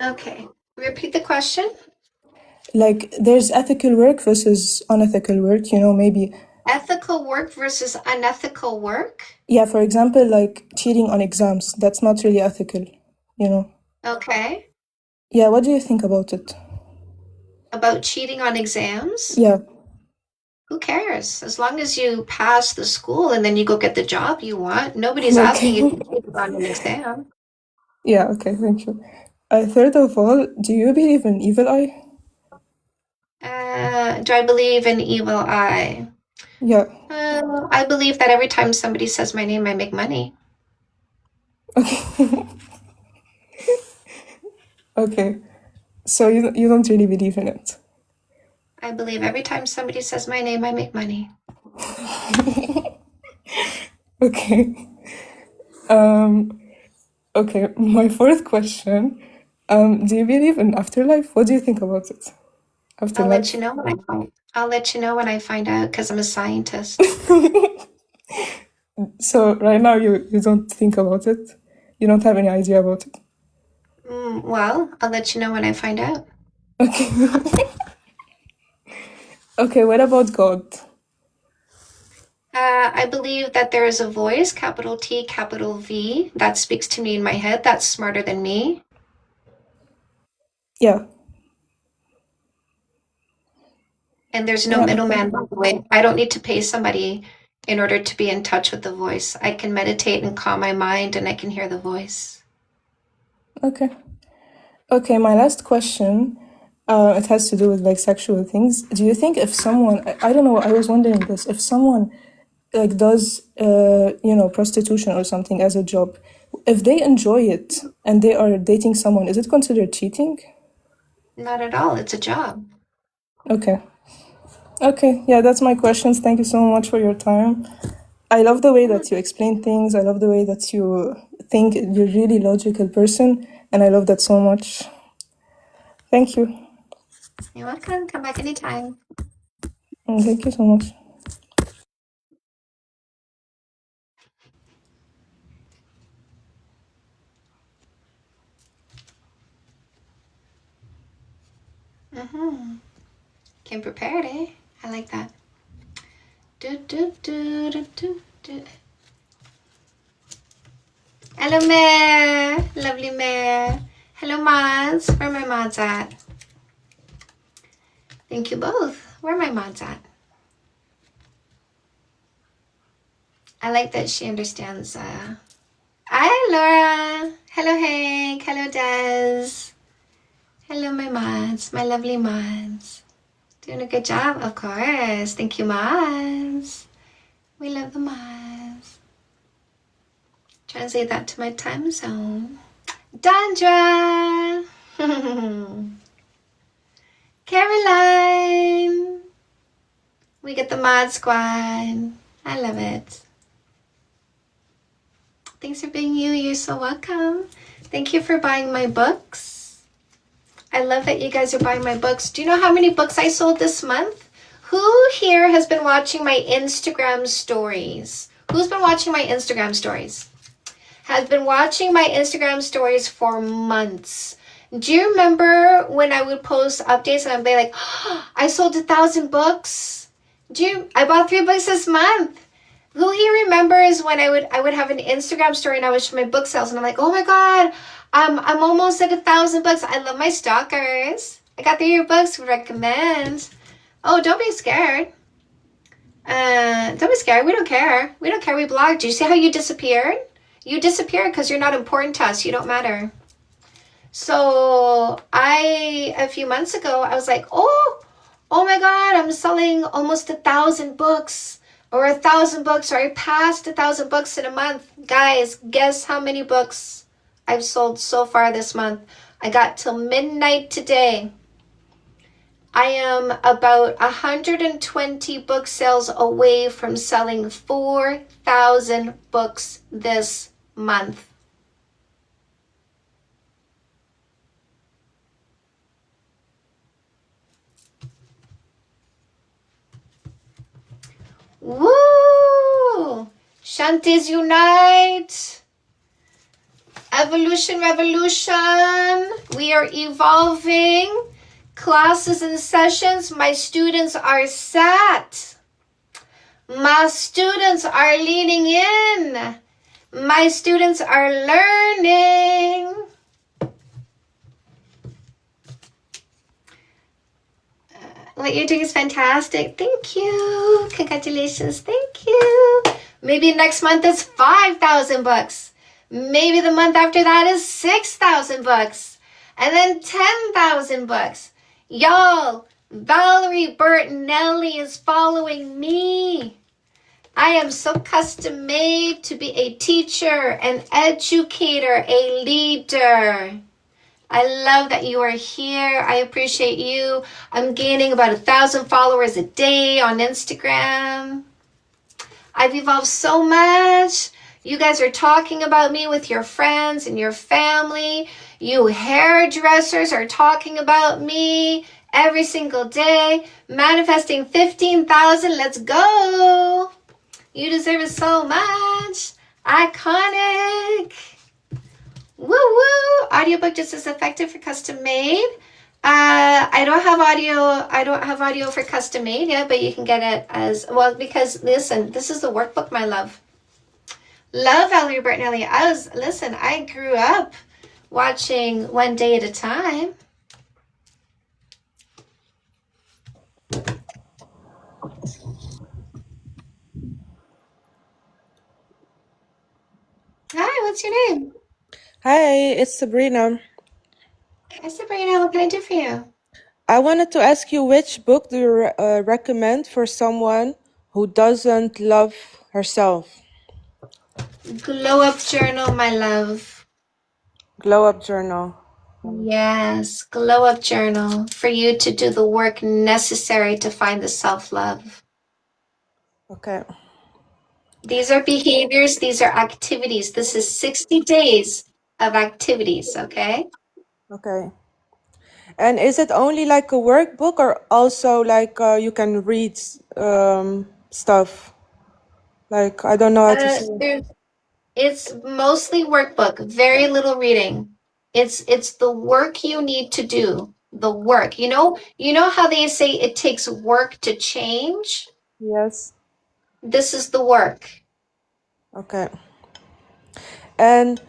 S1: Okay, repeat the question.
S11: Like there's ethical work versus unethical work. Maybe.
S1: Ethical work versus unethical work.
S11: Yeah, for example, like cheating on exams. That's not really ethical.
S1: Okay.
S11: Yeah, what do you think about it?
S1: About cheating on exams?
S11: Yeah.
S1: Who cares? As long as you pass the school and then you go get the job you want. Nobody's asking if you cheated on an exam.
S11: Yeah, okay, thank you. Third of all, do you believe in evil eye?
S1: Do I believe in evil eye?
S11: Yeah.
S1: I believe that every time somebody says my name, I make money.
S11: Okay. Okay. So you don't really believe in it.
S1: I believe every time somebody says my name, I make money.
S11: Okay. Okay, my fourth question. Do you believe in afterlife? What do you think about it?
S1: I'll let
S11: Afterlife?
S1: you know when I find. I'll let you know when I find out because I'm a scientist.
S11: So right now you don't think about it? You don't have any idea about it?
S1: Well, I'll let you know when I find out.
S11: Okay. Okay, what about God?
S1: I believe that there is a voice, capital T, capital V, that speaks to me in my head that's smarter than me.
S11: Yeah.
S1: And there's no
S11: Yeah.
S1: middleman, by the way. I don't need to pay somebody in order to be in touch with the voice. I can meditate and calm my mind and I can hear the voice.
S11: Okay. Okay, my last question, it has to do with like sexual things. Do you think if someone, I don't know, I was wondering this, if someone like does, prostitution or something as a job, if they enjoy it and they are dating someone, is it considered cheating?
S1: Not at all. It's a job.
S11: Okay. Okay, yeah, that's my questions. Thank you so much for your time. I love the way that you explain things. I love the way that you think. You're a really logical person, and I love that so much. Thank you.
S1: You're welcome. Come back anytime.
S11: Thank you so much.
S1: Came prepared, eh? I like that. Do, do, do, do, do, do. Hello, Mare. Lovely Mare. Hello, mods. Where are my mods at? Thank you both. Where are my mods at? I like that she understands. Hi, Laura. Hello, Hank. Hello, Des. Hello, my mods. My lovely mods. Doing a good job, of course. Thank you, mods. We love the mods. Translate that to my time zone. Dandra. Caroline. We get the mod squad. I love it. Thanks for being you. You're so welcome. Thank you for buying my books. I love that you guys are buying my books. Do you know how many books I sold this month? Who here has been watching my Instagram stories? Who's been watching my Instagram stories? Has been watching my Instagram stories for months. Do you remember when I would post updates and I'd be like, oh, I sold 1,000 books? I bought 3 books this month. Who here remembers when I would have an Instagram story and I would show my book sales and I'm like, oh my God, I'm almost at 1,000 books. I love my stalkers. I got 3 books to recommend. Oh, don't be scared. Don't be scared. We don't care. We don't care. We blocked you. You see how you disappeared? You disappeared because you're not important to us. You don't matter. So a few months ago, I was like, oh my God, I'm selling almost 1,000 books or 1,000 books, or I passed 1,000 books in a month. Guys, guess how many books I've sold so far this month? I got till midnight today. I am about 120 book sales away from selling 4,000 books this month. Woo! Shanties unite! Evolution, revolution! We are evolving. Classes and sessions, my students are sat. My students are leaning in. My students are learning. What you're doing is fantastic. Thank you. Congratulations. Thank you. Maybe next month is 5,000 books. Maybe the month after that is 6,000 books. And then 10,000 books. Y'all, Valerie Bertinelli is following me. I am so custom made to be a teacher, an educator, a leader. I love that you are here. I appreciate you. I'm gaining about 1,000 followers a day on Instagram. I've evolved so much. You guys are talking about me with your friends and your family. You hairdressers are talking about me every single day. Manifesting 15,000. Let's go. You deserve it so much. Iconic. Woo woo! Audiobook just as effective for custom made. I don't have audio for custom made yet, but you can get it as well because listen, this is the workbook, my love. Love Valerie Bertinelli. I grew up watching One Day at a Time. what's your name?
S7: Hi, it's Sabrina.
S1: Hi, Sabrina. What can I do for you?
S7: I wanted to ask you, which book do you recommend for someone who doesn't love herself?
S1: Glow Up Journal, my love.
S7: Glow Up Journal.
S1: Yes, Glow Up Journal for you to do the work necessary to find the self-love.
S7: Okay.
S1: These are behaviors, these are activities. This is 60 days of activities, okay?
S7: Okay. And is it only like a workbook, or also like you can read stuff? Like, I don't know how to say.
S1: It's mostly workbook, very little reading. It's the work you need to do. The work. You know how they say it takes work to change?
S7: Yes.
S1: This is the work.
S7: Okay. And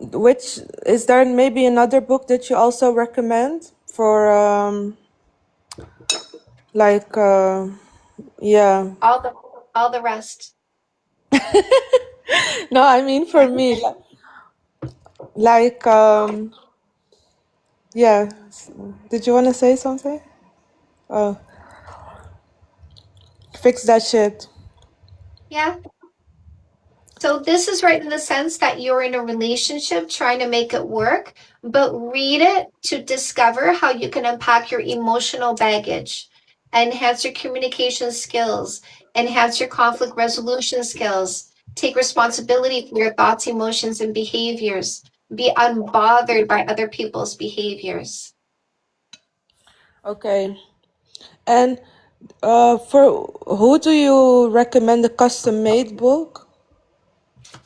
S7: which is there maybe another book that you also recommend for like yeah.
S1: All the rest.
S7: No, I mean for me like yeah. Did you want to say something? Oh, fix that shit.
S1: Yeah. So this is right in the sense that you're in a relationship trying to make it work, but read it to discover how you can unpack your emotional baggage, enhance your communication skills, enhance your conflict resolution skills, take responsibility for your thoughts, emotions, and behaviors. Be unbothered by other people's behaviors.
S7: Okay. And for who do you recommend a custom-made book?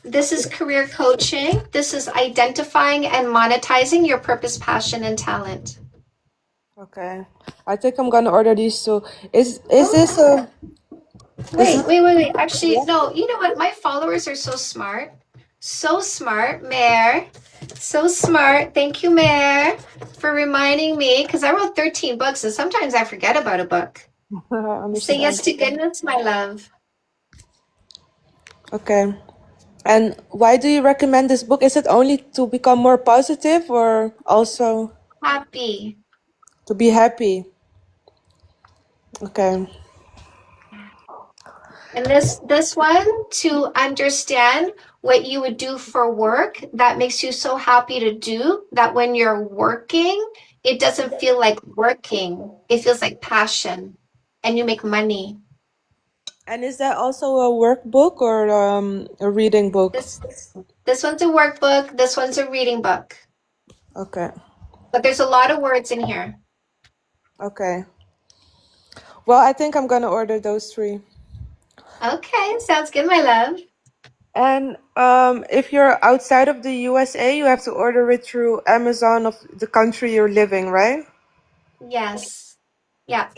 S1: This is career coaching. This is identifying and monetizing your purpose, passion, and talent.
S7: Okay. I think I'm gonna order these two. Is this a
S1: Wait. Actually, no, you know what? My followers are so smart. So smart, Mare. So smart. Thank you, Mare, for reminding me, because I wrote 13 books and sometimes I forget about a book. Say yes to goodness, my love.
S7: Okay. And why do you recommend this book? Is it only to become more positive, or also
S1: Happy.
S7: to be happy? Okay.
S1: And this one, to understand what you would do for work that makes you so happy to do that when you're working, it doesn't feel like working. It feels like passion and you make money.
S7: And is that also a workbook or a reading book?
S1: This one's a workbook, this one's a reading book.
S7: Okay.
S1: But there's a lot of words in here.
S7: Okay. Well, I think I'm gonna order those three.
S1: Okay, sounds good, my love.
S7: And if you're outside of the USA, you have to order it through Amazon of the country you're living, right?
S1: Yes. Yeah.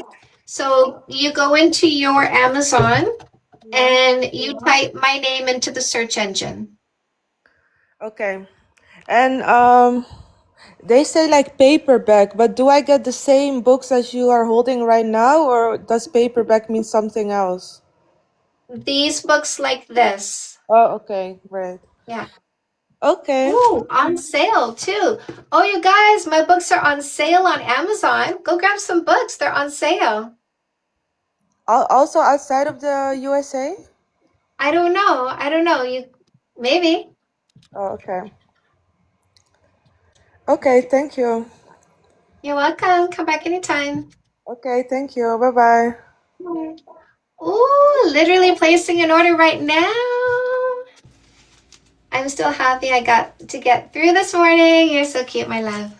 S1: So you go into your Amazon and you type my name into the search engine.
S7: Okay. And they say like paperback, but do I get the same books as you are holding right now, or does paperback mean something else?
S1: These books like this.
S7: Oh, okay, right.
S1: Yeah.
S7: Okay.
S1: Ooh, on sale too. Oh, you guys, my books are on sale on Amazon. Go grab some books. They're on sale.
S7: Also outside of the USA?
S1: I don't know. You maybe.
S7: Oh, okay. Okay, thank you.
S1: You're welcome. Come back anytime.
S7: Okay, thank you. Bye-bye.
S1: Ooh, literally placing an order right now. I'm still happy I got to get through this morning. You're so cute, my love.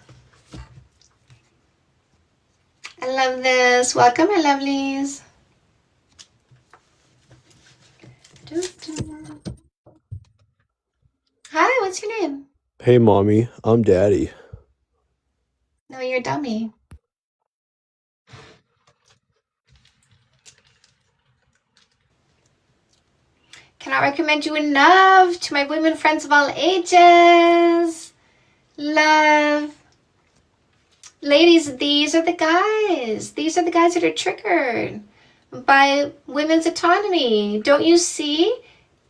S1: I love this. Welcome, my lovelies. Hi, what's your name?
S12: Hey, mommy, I'm daddy.
S1: No, you're dummy. Cannot recommend you enough to my women friends of all ages. Love. Ladies, these are the guys. These are the guys that are triggered by women's autonomy. Don't you see?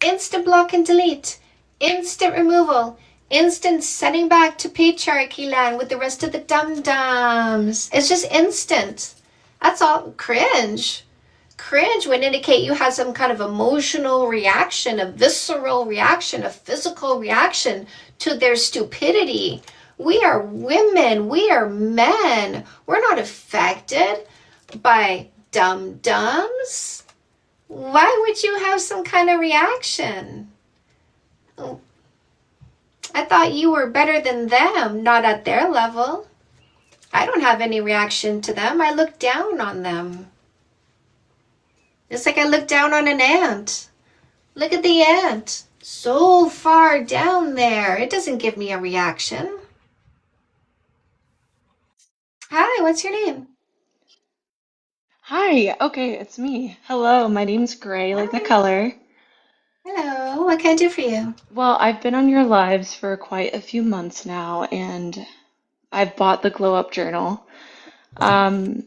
S1: Insta block and delete. Instant removal. Instant sending back to patriarchy land with the rest of the dum-dums. It's just instant. That's all. Cringe. Cringe would indicate you had some kind of emotional reaction, a visceral reaction, a physical reaction to their stupidity. We are women. We are men. We're not affected by dum-dums. Why would you have some kind of reaction? I thought you were better than them, not at their level. I don't have any reaction to them. I look down on them. It's like I look down on an ant. Look at the ant. So far down there. It doesn't give me a reaction. Hi, what's your name?
S13: Hi, okay, it's me. Hello, my name's Gray, like the
S1: Hi.
S13: color.
S1: Hello, what can I do for you?
S13: Well, I've been on your lives for quite a few months now, and I've bought the Glow Up Journal. Um,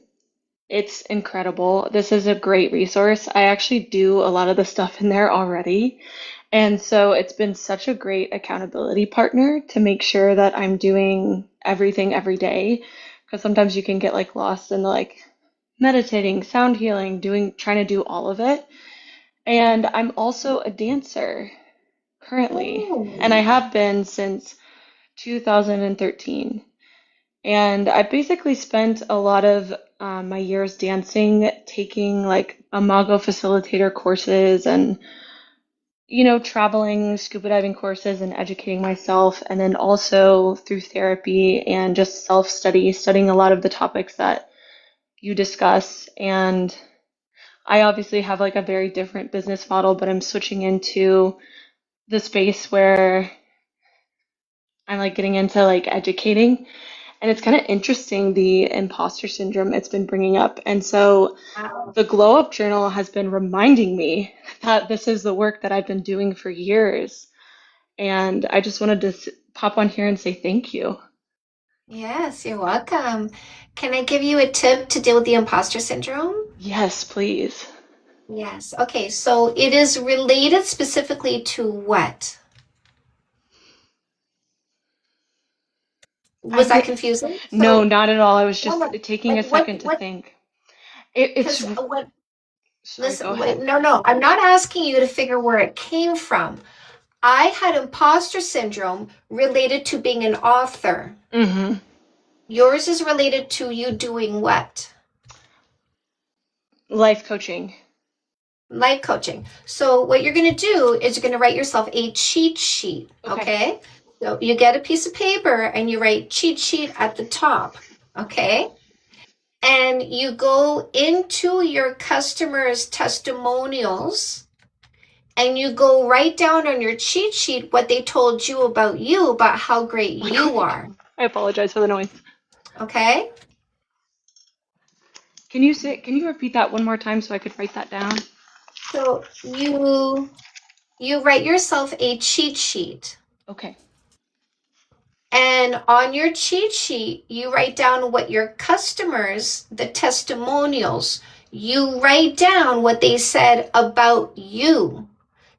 S13: it's incredible. This is a great resource. I actually do a lot of the stuff in there already, and so it's been such a great accountability partner to make sure that I'm doing everything every day, because sometimes you can get like lost in like meditating, sound healing, trying to do all of it. And I'm also a dancer currently, and I
S1: Oh,
S13: have been since 2013. And I basically spent a lot of my years dancing, taking like Imago facilitator courses and, traveling, scuba diving courses and educating myself. And then also through therapy and just self-study, studying a lot of the topics that you discuss. And I obviously have like a very different business model, but I'm switching into the space where I'm like getting into like educating. And it's kind of interesting the imposter syndrome it's been bringing up. And so
S1: wow.
S13: the Glow Up Journal has been reminding me that this is the work that I've been doing for years. And I just wanted to pop on here and say thank you.
S1: Yes, you're welcome. Can I give you a tip to deal with the imposter syndrome?
S13: Yes, please.
S1: Yes. Okay, so it is related specifically to what? Was
S13: I've
S1: that
S13: been,
S1: confusing?
S13: no,
S1: So,
S13: not at all. I was
S1: no,
S13: just
S1: no.
S13: taking
S1: Like
S13: a second to
S1: what,
S13: think. It's,
S1: because what,
S13: sorry, go
S1: listen, wait,
S13: ahead.
S1: no, no, I'm not asking you to figure where it came from. I had imposter syndrome related to being an author.
S13: Mm-hmm.
S1: Yours is related to you doing what?
S13: Life coaching.
S1: Life coaching. So what you're going to do is you're going to write yourself a cheat sheet,
S13: Okay.
S1: okay? So you get a piece of paper and you write cheat sheet at the top, okay? And you go into your customers' testimonials and you go write down on your cheat sheet what they told you, about how great
S13: Oh my
S1: you
S13: God.
S1: are,
S13: I apologize for the noise.
S1: okay?
S13: Can you repeat that one more time so I could write that down?
S1: So you write yourself a cheat sheet.
S13: Okay.
S1: And on your cheat sheet, you write down what your customers, the testimonials, you write down what they said about you.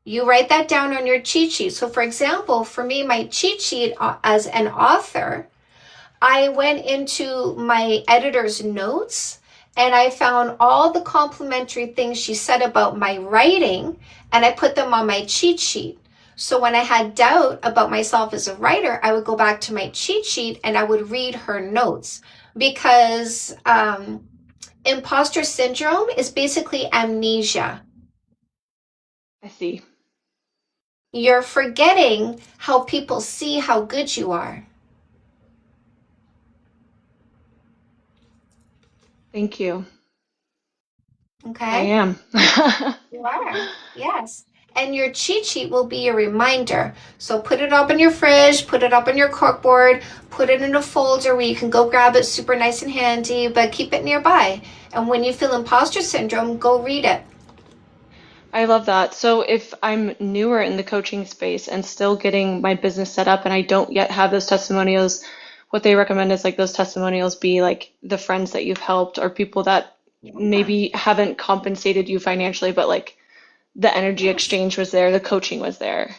S1: You write that down on your cheat sheet. So, for example, for me, my cheat sheet as an author, I went into my editor's notes and I found all the complimentary things she said about my writing and I put them on my cheat sheet. So when I had doubt about myself as a writer, I would go back to my cheat sheet and I would read her notes because imposter syndrome is basically amnesia.
S13: I see.
S1: You're forgetting how people see how good you are.
S13: Thank you. I
S1: Okay?
S13: am.
S1: You are, yes. And your cheat sheet will be a reminder. So put it up in your fridge, put it up on your corkboard, put it in a folder where you can go grab it super nice and handy, but keep it nearby. And when you feel imposter syndrome, go read it.
S13: I love that. So if I'm newer in the coaching space and still getting my business set up and I don't yet have those testimonials, what they recommend is like those testimonials be like the friends that you've helped or people that
S1: Yeah.
S13: maybe haven't compensated you financially, but like the energy
S1: Yes.
S13: exchange was there, the coaching was there.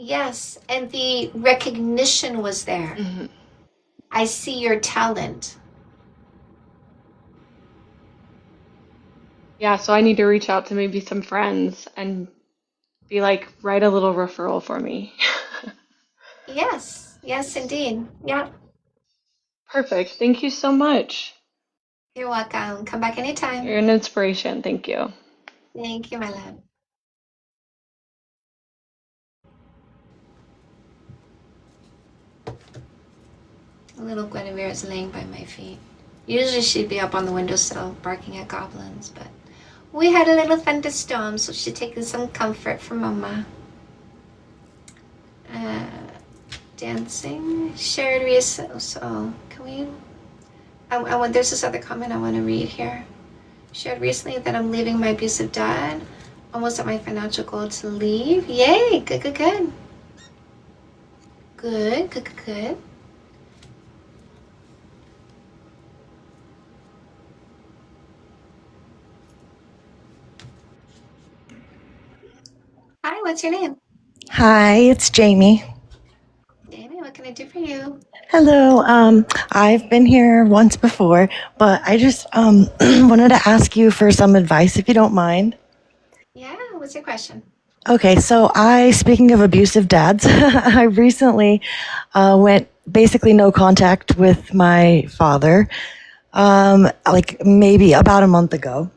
S1: Yes, and the recognition was there.
S13: Mhm.
S1: I see your talent.
S13: Yeah, so I need to reach out to maybe some friends and be like, write a little referral for me.
S1: Yes, yes, indeed. Yeah,
S13: Perfect. Thank you so much.
S1: you're welcome. Come back
S13: You're
S1: anytime.
S13: an inspiration. Thank you.
S1: Thank you, my love. Little Guinevere is laying by my feet. Usually she'd be up on the windowsill barking at goblins, but we had a little thunderstorm, so she's taking some comfort from Mama. Dancing, shared research. So, can we? I want. There's this other comment I want to read here. Shared recently that I'm leaving my abusive dad. Almost at my financial goal to leave. Yay! Good, good, good. Good, good, good, good. Hi, what's your name?
S14: Hi, it's Jamie.
S1: Jamie, what can I do for you?
S14: Hello. I've been here once before, but I just wanted to ask you for some advice if you don't mind.
S1: Yeah, what's your question?
S14: Okay, so speaking of abusive dads, I recently went basically no contact with my father, like maybe about a month ago.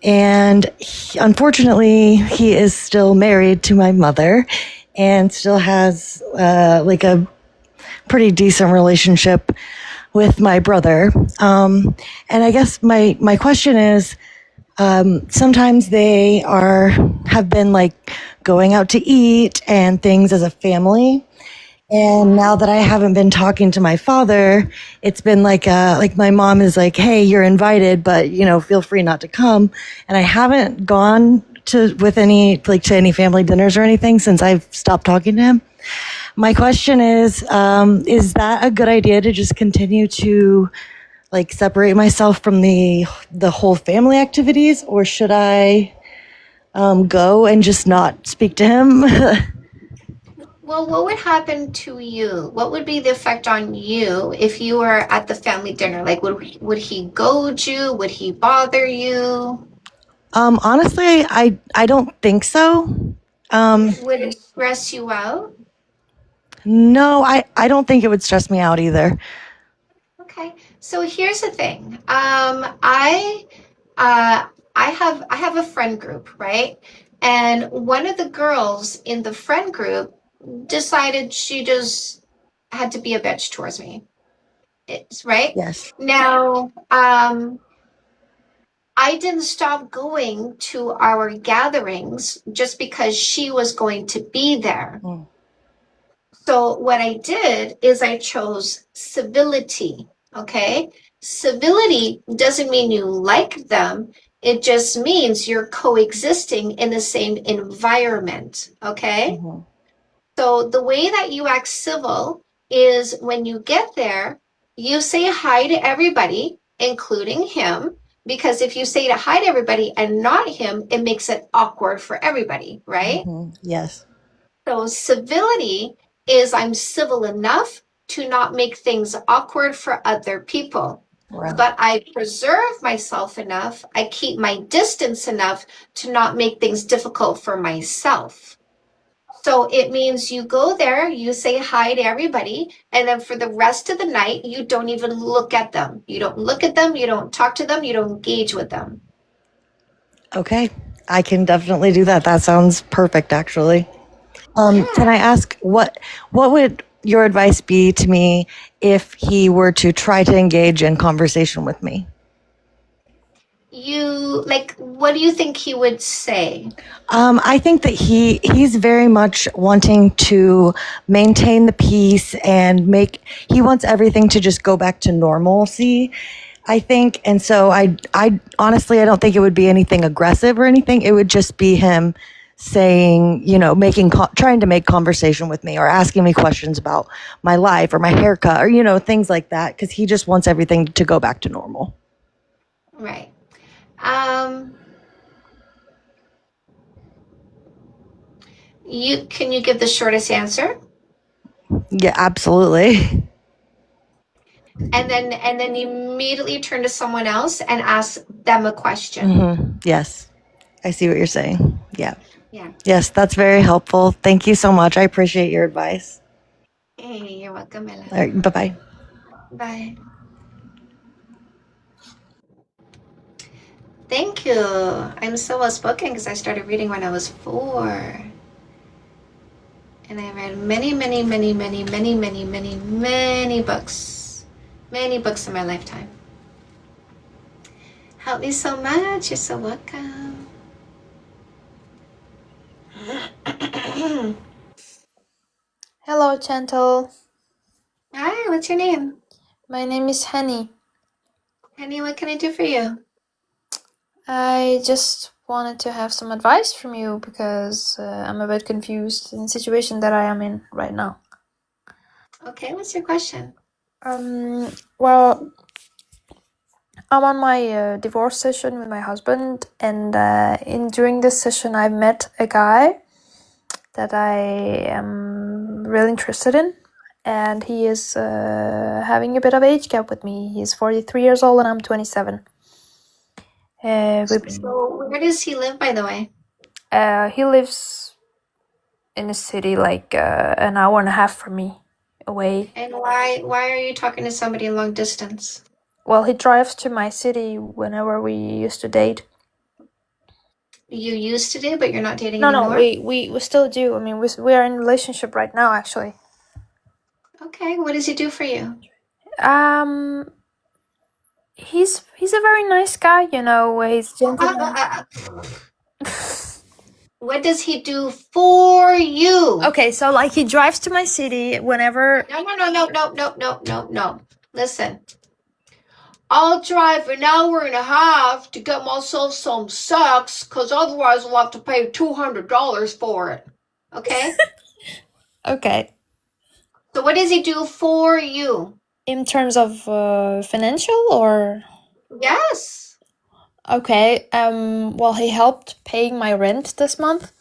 S14: And unfortunately, he is still married to my mother and still has like a pretty decent relationship with my brother. And I guess my question is, sometimes they have been like going out to eat and things as a family. And now that I haven't been talking to my father, it's been like my mom is like, "Hey, you're invited, but feel free not to come." And I haven't gone to any family dinners or anything since I've stopped talking to him. My question is that a good idea to just continue to like separate myself from the whole family activities, or should I go and just not speak to him?
S1: Well, what would happen to you? What would be the effect on you if you were at the family dinner? Like, would he goad you? Would he bother you?
S14: Honestly, I don't think so.
S1: Would it stress you out?
S14: No, I don't think it would stress me out either.
S1: Okay, so here's the thing. Uh, I have a friend group, right? And one of the girls in the friend group decided she just had to be a bitch towards me. It's right
S14: Yes.
S1: now. I didn't stop going to our gatherings just because she was going to be there.
S14: Mm.
S1: So what I did is I chose civility. Okay. Civility doesn't mean you like them. It just means you're coexisting in the same environment. Okay.
S14: Mm-hmm.
S1: So the way that you act civil is when you get there, you say hi to everybody, including him, because if you say to hi to everybody and not him, it makes it awkward for everybody, right?
S14: Mm-hmm. Yes.
S1: So civility is I'm civil enough to not make things awkward for other people.
S14: Right.
S1: But I preserve myself enough, I keep my distance enough to not make things difficult for myself. So it means you go there, you say hi to everybody, and then for the rest of the night, you don't even look at them. You don't look at them, you don't talk to them, you don't engage with them.
S14: Okay. I can definitely do that. That sounds perfect, actually.
S1: Yeah.
S14: Can I ask what would your advice be to me if he were to try to engage in conversation with me?
S1: What do you think he would say?
S14: I think that he's very much wanting to maintain the peace and he wants everything to just go back to normalcy, I think. And so I honestly, I don't think it would be anything aggressive or anything. It would just be him saying, trying to make conversation with me or asking me questions about my life or my haircut or, things like that. 'Cause he just wants everything to go back to normal.
S1: Right. Can you give the shortest answer?
S14: Yeah, absolutely.
S1: And then you immediately turn to someone else and ask them a question.
S14: Yes, I see what you're saying. Yeah.
S1: Yeah.
S14: Yes, that's very helpful. Thank you so much. I appreciate your advice.
S1: Hey, you're welcome, Ella.
S14: All right, bye-bye.
S1: Bye. Thank you. I'm so well spoken because I started reading when I was 4. And I read many, many, many, many, many, many, many, many books. Many books in my lifetime. Help me so much. You're so welcome.
S15: Hello, Chantal.
S1: Hi, what's your name?
S15: My name is Henny.
S1: Henny, what can I do for you?
S15: I just wanted to have some advice from you because I'm a bit confused in the situation that I am in right now.
S1: Okay, what's your question?
S15: Well, I'm on my divorce session with my husband, and during this session, I met a guy that I am really interested in, and he is having a bit of age gap with me. He's 43 years old, and I'm 27.
S1: So where does he live, by the way?
S15: He lives in a city like an hour and a half from me away.
S1: And why are you talking to somebody long distance?
S15: Well, he drives to my city whenever we used to date.
S1: You used to do, but you're not dating
S15: No,
S1: anymore?
S15: we still do. I mean, we are in a relationship right now, actually.
S1: Okay, what does he do for you?
S15: He's a very nice guy, you know. He's gentleman.
S1: What does he do for you?
S15: Okay, so like he drives to my city whenever.
S1: No. Listen. I'll drive an hour and a half to get myself some sex, because otherwise I'll have to pay $200 for it. Okay?
S15: Okay.
S1: So what does he do for you?
S15: In terms of financial or?
S1: Yes.
S15: Okay. Well, he helped paying my rent this month.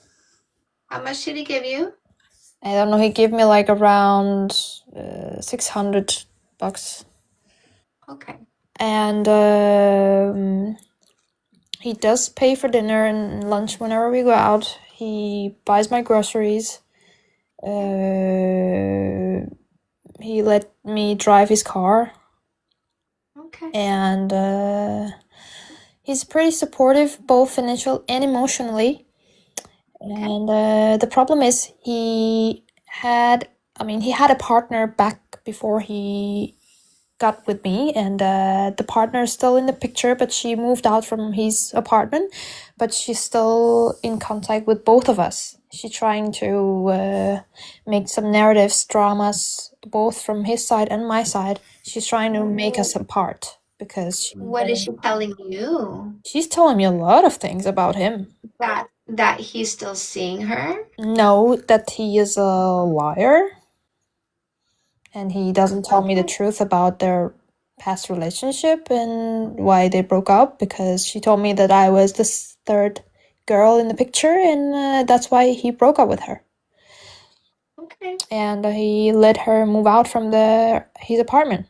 S1: How much did he give you?
S15: I don't know. He gave me like around $600.
S1: Okay.
S15: And he does pay for dinner and lunch whenever we go out. He buys my groceries. He let me drive his car.
S1: Okay.
S15: And he's pretty supportive, both financial and emotionally. Okay. And the problem is he had a partner back before he got with me, and the partner is still in the picture, but she moved out from his apartment, but she's still in contact with both of us. She's trying to make some narratives, dramas, both from his side and my side. She's trying to make us apart because
S1: What is she telling you?
S15: She's telling me a lot of things about him.
S1: That he's still seeing her?
S15: No, that he is a liar. And he doesn't tell me the truth about their past relationship and why they broke up, because she told me that I was the third girl in the picture, and that's why he broke up with her.
S1: Okay.
S15: And he let her move out from his apartment.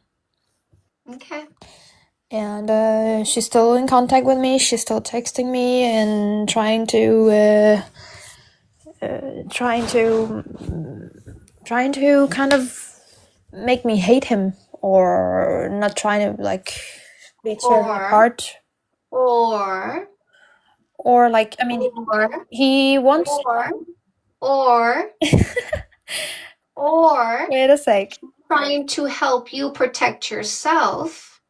S1: Okay.
S15: And she's still in contact with me. She's still texting me and trying to kind of make me hate him, or not trying to like tear me apart.
S1: Or
S15: like, I mean, he wants.
S1: Or
S15: wait a sec.
S1: Trying to help you protect yourself.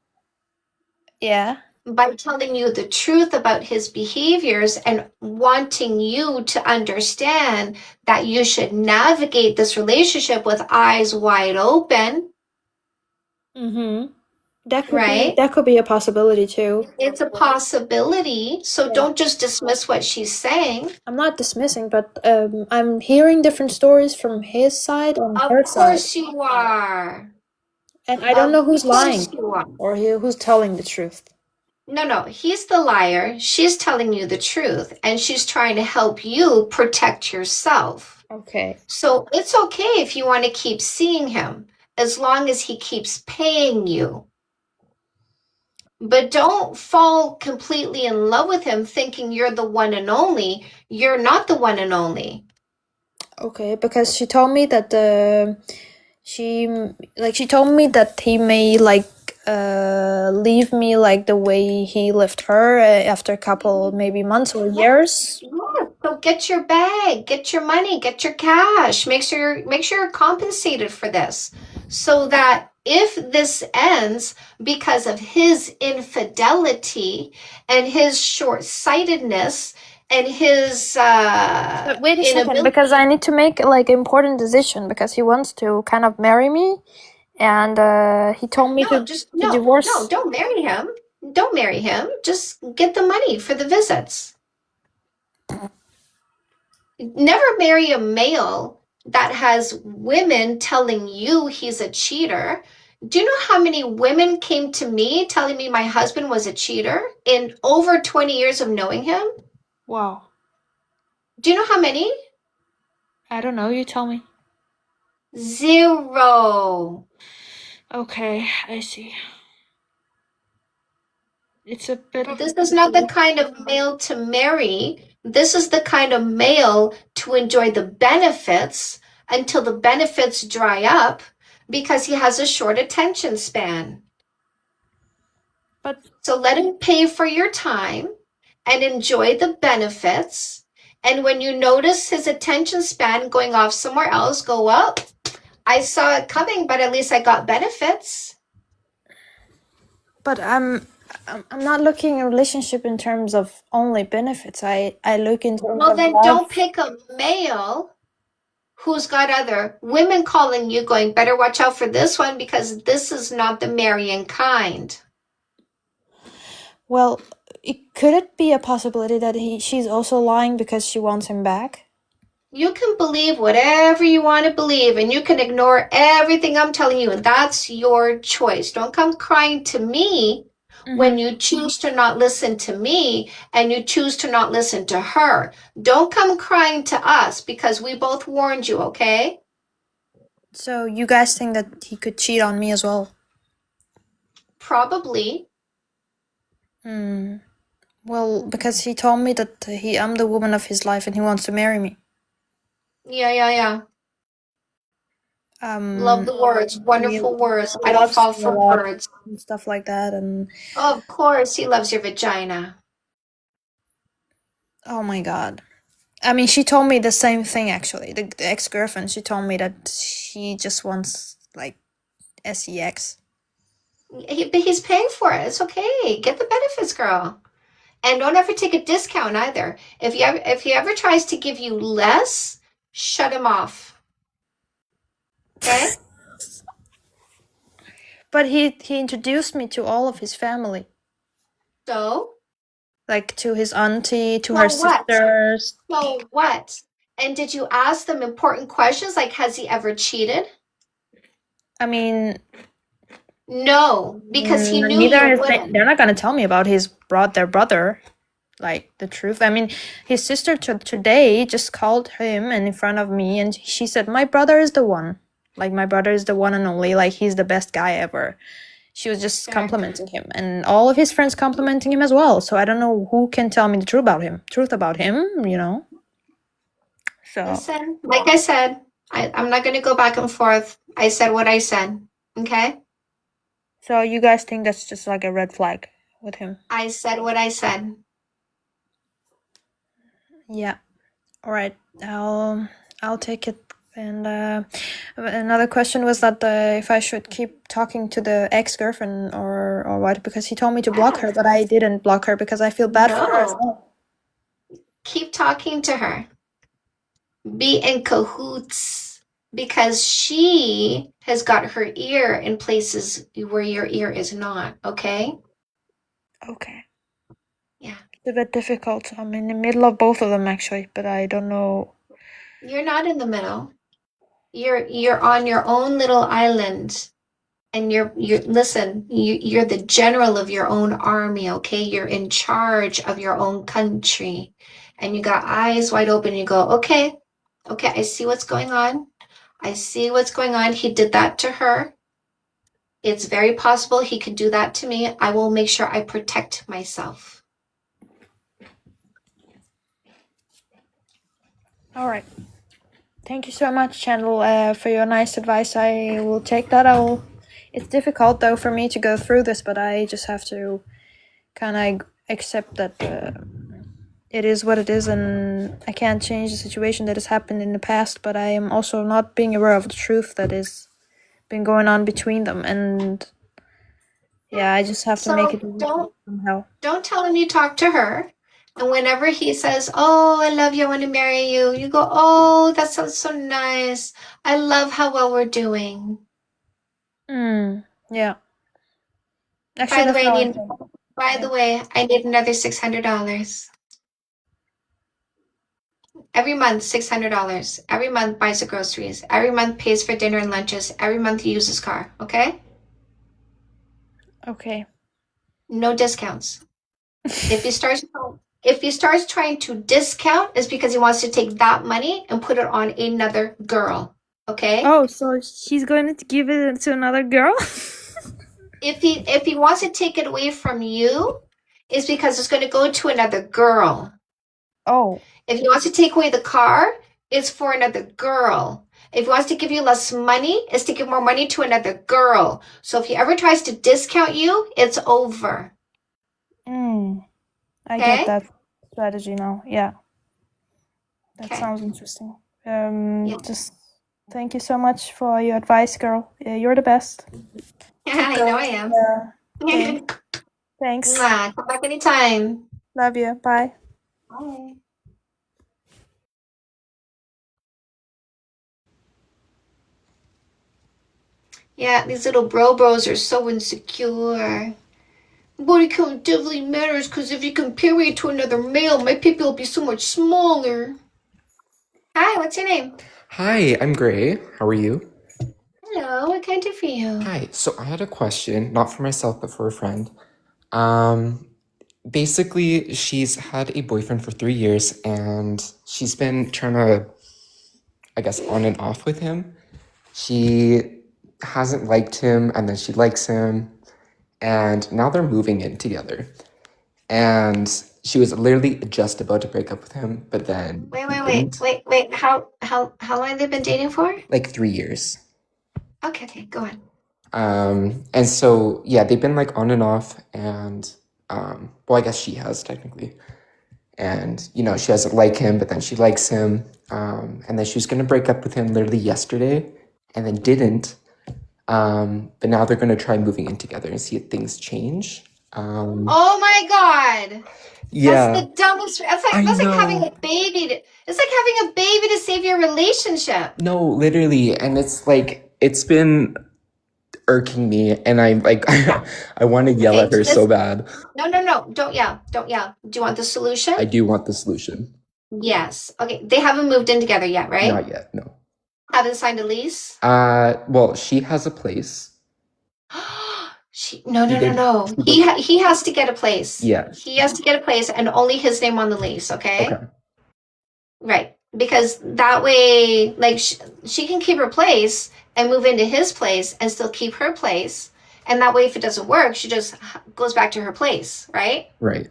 S15: Yeah.
S1: By telling you the truth about his behaviors and wanting you to understand that you should navigate this relationship with eyes wide open.
S15: Mm-hmm. That could be a possibility too.
S1: It's a possibility, so don't just dismiss what she's saying.
S15: I'm not dismissing, but I'm hearing different stories from his side and her side.
S1: Of course you are.
S15: And I don't know who's lying or who's telling the truth.
S1: No, he's the liar. She's telling you the truth, and she's trying to help you protect yourself.
S15: Okay.
S1: So it's okay if you want to keep seeing him, as long as he keeps paying you. But don't fall completely in love with him thinking you're the one and only. You're not the one and only.
S15: Okay, because she told me that she told me that he may leave me like the way he left her after a couple maybe months or years.
S1: Yeah, so get your bag, get your money, get your cash. Make sure you're compensated for this, so that if this ends because of his infidelity and his short-sightedness and his
S15: But wait a second,
S1: inability.
S15: because I need to make like important decision because he wants to kind of marry me, and he told me to divorce.
S1: No, don't marry him. Don't marry him. Just get the money for the visits. Never marry a male that has women telling you he's a cheater. Do you know how many women came to me telling me my husband was a cheater in over 20 years of knowing him?
S15: Wow.
S1: Do you know how many?
S15: I don't know, you tell me.
S1: 0.
S15: Okay, I see. It's a bit.
S1: This is not the kind of male to marry. This is the kind of male to enjoy the benefits until the benefits dry up because he has a short attention span. So let him pay for your time and enjoy the benefits. And when you notice his attention span going off somewhere else, go, well, I saw it coming, but at least I got benefits.
S15: But I'm not looking at a relationship in terms of only benefits. I look in terms
S1: Well,
S15: of
S1: then
S15: love.
S1: don't pick a male who's got other women calling you going, better watch out for this one because this is not the marrying kind.
S15: Well, could it be a possibility that she's also lying because she wants him back?
S1: You can believe whatever you want to believe and you can ignore everything I'm telling you, and that's your choice. Don't come crying to me when you choose to not listen to me and you choose to not listen to her. Don't come crying to us because we both warned you, okay?
S15: So you guys think that he could cheat on me as well?
S1: Probably.
S15: Well, because he told me that I'm the woman of his life and he wants to marry me.
S1: Yeah. Love the words, wonderful words. I don't fall for words.
S15: And stuff like that, and
S1: of course he loves your vagina.
S15: Oh my god. I mean, she told me the same thing actually. The ex-girlfriend, she told me that she just wants like sex.
S1: But he's paying for it. It's okay. Get the benefits, girl. And don't ever take a discount either. If he ever tries to give you less, shut him off. Okay?
S15: But he introduced me to all of his family.
S1: So?
S15: Like to his auntie, to her sisters.
S1: So what? And did you ask them important questions like, has he ever cheated?
S15: I mean,
S1: no, because he knew you wouldn't.
S15: They're not gonna tell me about their brother, like the truth. I mean, his sister today just called him and in front of me, and she said, "My brother is the one. Like my brother is the one and only. Like he's the best guy ever." She was just complimenting him, and all of his friends complimenting him as well. So I don't know who can tell me the truth about him, you know. So
S1: listen, like I said, I'm not gonna go back and forth. I said what I said. Okay.
S15: So you guys think that's just like a red flag with him?
S1: I said what I said.
S15: Yeah. All right. I'll take it. And another question was that if I should keep talking to the ex-girlfriend or what, because he told me to block her, but I didn't block her because I feel bad for her as well.
S1: Keep talking to her. Be in cahoots because she has got her ear in places where your ear is not, okay?
S15: Okay.
S1: Yeah.
S15: It's a bit difficult. I'm in the middle of both of them actually, but I don't know.
S1: You're not in the middle. You're on your own little island, and you're listen. You're the general of your own army, okay? You're in charge of your own country, and you got eyes wide open. You go, okay, Okay, I see what's going on. I see what's going on. He did that to her. It's very possible he could do that to me. I will make sure I protect myself.
S15: All right. Thank you so much, Chandel, for your nice advice. I will take that. It's difficult though for me to go through this, but I just have to kind of accept that it is what it is, and I can't change the situation that has happened in the past. But I am also not being aware of the truth that has been going on between them, and yeah, I just have to make it
S1: So
S15: somehow.
S1: don't tell him you talk to her. And whenever he says, "Oh, I love you, I want to marry you," you go, "Oh, that sounds so nice. I love how well we're doing."
S15: Yeah.
S1: By
S15: Actually,
S1: the
S15: that's
S1: way,
S15: how I think.
S1: I need another $600. Every month, $600. Every month buys the groceries. Every month pays for dinner and lunches. Every month he uses car. Okay?
S15: Okay.
S1: No discounts. If he starts trying to discount, it's because he wants to take that money and put it on another girl. Okay?
S15: Oh, so she's going to give it to another girl?
S1: If he wants to take it away from you, it's because it's going to go to another girl.
S15: Oh.
S1: If he wants to take away the car, it's for another girl. If he wants to give you less money, it's to give more money to another girl. So if he ever tries to discount you, it's over.
S15: I
S1: Okay?
S15: get that strategy now. Yeah. That
S1: Okay.
S15: sounds interesting. Just thank you so much for your advice, girl. Yeah, you're the best.
S1: I know I am.
S15: Okay. Thanks.
S1: Mwah. Come back anytime.
S15: Love you. Bye.
S1: Bye. Yeah, these little bros are so insecure. Body count definitely matters because if you compare me to another male, my pee will be so much smaller. Hi, what's your name?
S16: Hi, I'm Gray. How are you?
S1: Hello, what can I do for you?
S16: Hi. So I had a question, not for myself, but for a friend. Basically, she's had a boyfriend for 3 years, and she's been trying to, I guess, on and off with him. She hasn't liked him, and then she likes him, and now they're moving in together. And she was literally just about to break up with him, but then
S1: Wait. How long have they been dating for?
S16: like 3 years.
S1: Okay, go on.
S16: And so, yeah, they've been like on and off, and well, I guess she has technically. And, you know, she doesn't like him, but then she likes him. And then she was going to break up with him literally yesterday, and then didn't. But now they're going to try moving in together and see if things change.
S1: Oh my god!
S16: Yeah.
S1: That's the dumbest. That's like having a baby. It's like having a baby to save your relationship.
S16: No, literally. And it's like, it's been irking me, and I'm like, I want to yell at her so bad.
S1: No. Don't yell. Don't yell. Do you want the solution?
S16: I do want the solution.
S1: Yes. Okay. They haven't moved in together yet, right?
S16: Not yet, no.
S1: Haven't signed a lease?
S16: Well, she has a place.
S1: No. He has to get a place.
S16: Yeah.
S1: He has to get a place and only his name on the lease, okay? Right. Because that way, like, she can keep her place and move into his place and still keep her place. And that way, if it doesn't work, she just goes back to her place, right?
S16: Right.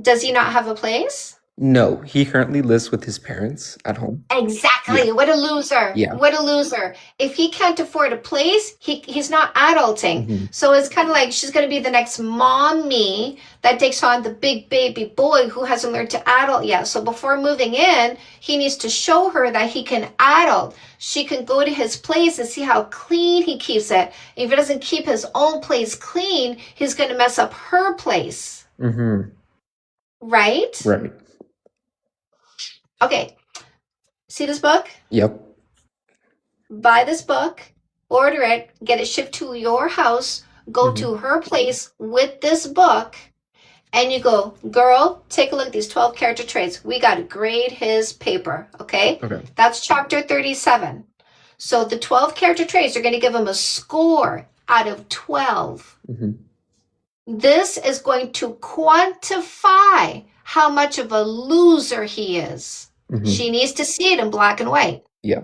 S1: Does he not have a place?
S16: No, he currently lives with his parents at home.
S1: Exactly.
S16: Yeah.
S1: What a loser.
S16: Yeah.
S1: What a loser. If he can't afford a place, he's not adulting.
S16: Mm-hmm.
S1: So it's kind of like she's going to be the next mommy that takes on the big baby boy who hasn't learned to adult yet. So before moving in, he needs to show her that he can adult. She can go to his place and see how clean he keeps it. If he doesn't keep his own place clean, he's going to mess up her place.
S16: Mm-hmm.
S1: Right?
S16: Right.
S1: Okay. See this book?
S16: Yep.
S1: Buy this book, order it, get it shipped to your house, go to her place with this book, and you go, girl, take a look at these 12 character traits. We got to grade his paper, okay?
S16: Okay.
S1: That's chapter 37. So the 12 character traits are going to give him a score out of 12.
S16: Mm-hmm.
S1: This is going to quantify how much of a loser he is. She needs to see it in black and white.
S16: Yeah,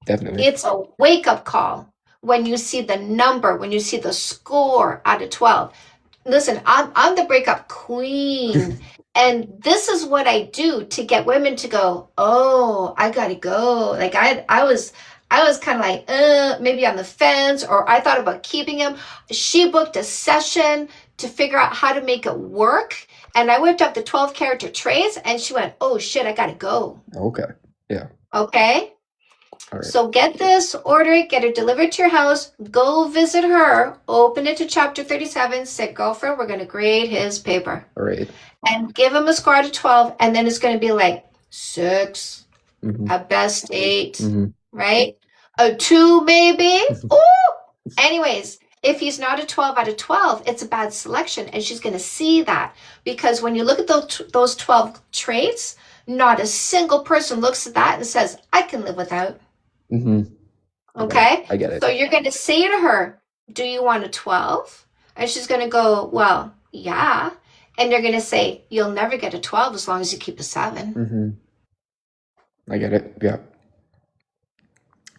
S16: definitely.
S1: It's a wake-up call when you see the number, when you see the score out of 12. Listen, I'm the breakup queen. And this is what I do to get women to go, oh, I gotta go. Like I was kind of like, maybe on the fence, or I thought about keeping him. She booked a session to figure out how to make it work. And I whipped up the 12 character traits and she went, oh shit, I gotta go.
S16: Okay. Yeah.
S1: Okay.
S16: All right.
S1: So get this, order it, get it delivered to your house, go visit her, open it to chapter 37, say, girlfriend, we're going to grade his paper.
S16: All right.
S1: And give him a score out of 12, and then it's going to be like 6, a best 8, right? A 2 maybe. Ooh! Anyways, if he's not a 12 out of 12, it's a bad selection, and she's going to see that. Because when you look at those 12 traits, not a single person looks at that and says, I can live without. Okay?
S16: I get it.
S1: So you're going to say to her, do you want a 12? And she's going to go, well, yeah. And you're going to say, you'll never get a 12 as long as you keep a 7.
S16: I get it. Yeah.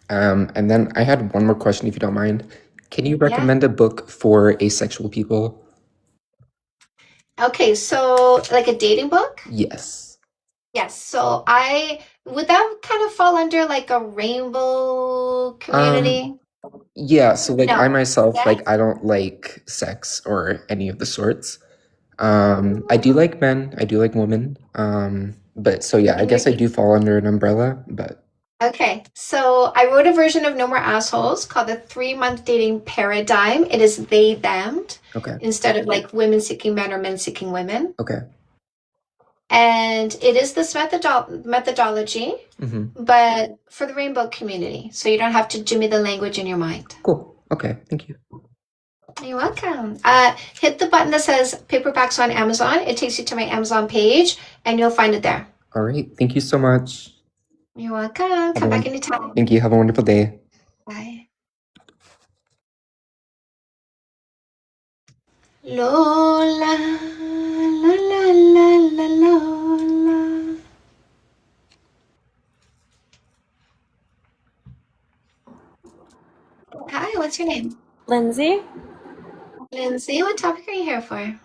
S16: And then I had one more question, if you don't mind. Can you recommend a book for asexual people?
S1: Okay, so like a dating book?
S16: Yes.
S1: Yes. So would that kind of fall under like a rainbow community?
S16: Yeah, so like
S1: No.
S16: I myself,
S1: Yes?
S16: like I don't like sex or any of the sorts. I do like men, I do like women. But so yeah, I guess I do fall under an umbrella, but
S1: Okay, so I wrote a version of No More Assholes called the 3-month dating paradigm. It is they them'd
S16: okay.
S1: instead of like women seeking men or men seeking women.
S16: Okay.
S1: And it is this methodology, but for the rainbow community. So you don't have to jimmy the language in your mind.
S16: Cool. Okay, thank you.
S1: You're welcome. Hit the button that says paperbacks on Amazon. It takes you to my Amazon page and you'll find it there.
S16: All right, thank you so much.
S1: You're welcome. Come back anytime.
S16: Thank you. Have a wonderful day.
S1: Bye. Lola, la la la la Lola. Hi, what's your name?
S17: Lindsay?
S1: Lindsay, what topic are you here for?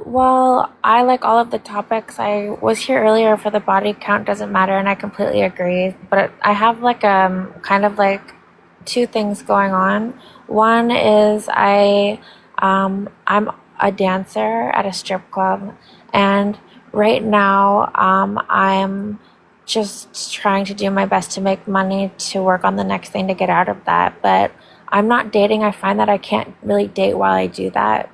S17: Well, I like all of the topics. I was here earlier for the body count doesn't matter, and I completely agree. But I have like kind of like two things going on. One is I'm a dancer at a strip club, and right now I'm just trying to do my best to make money to work on the next thing to get out of that. But I'm not dating. I find that I can't really date while I do that.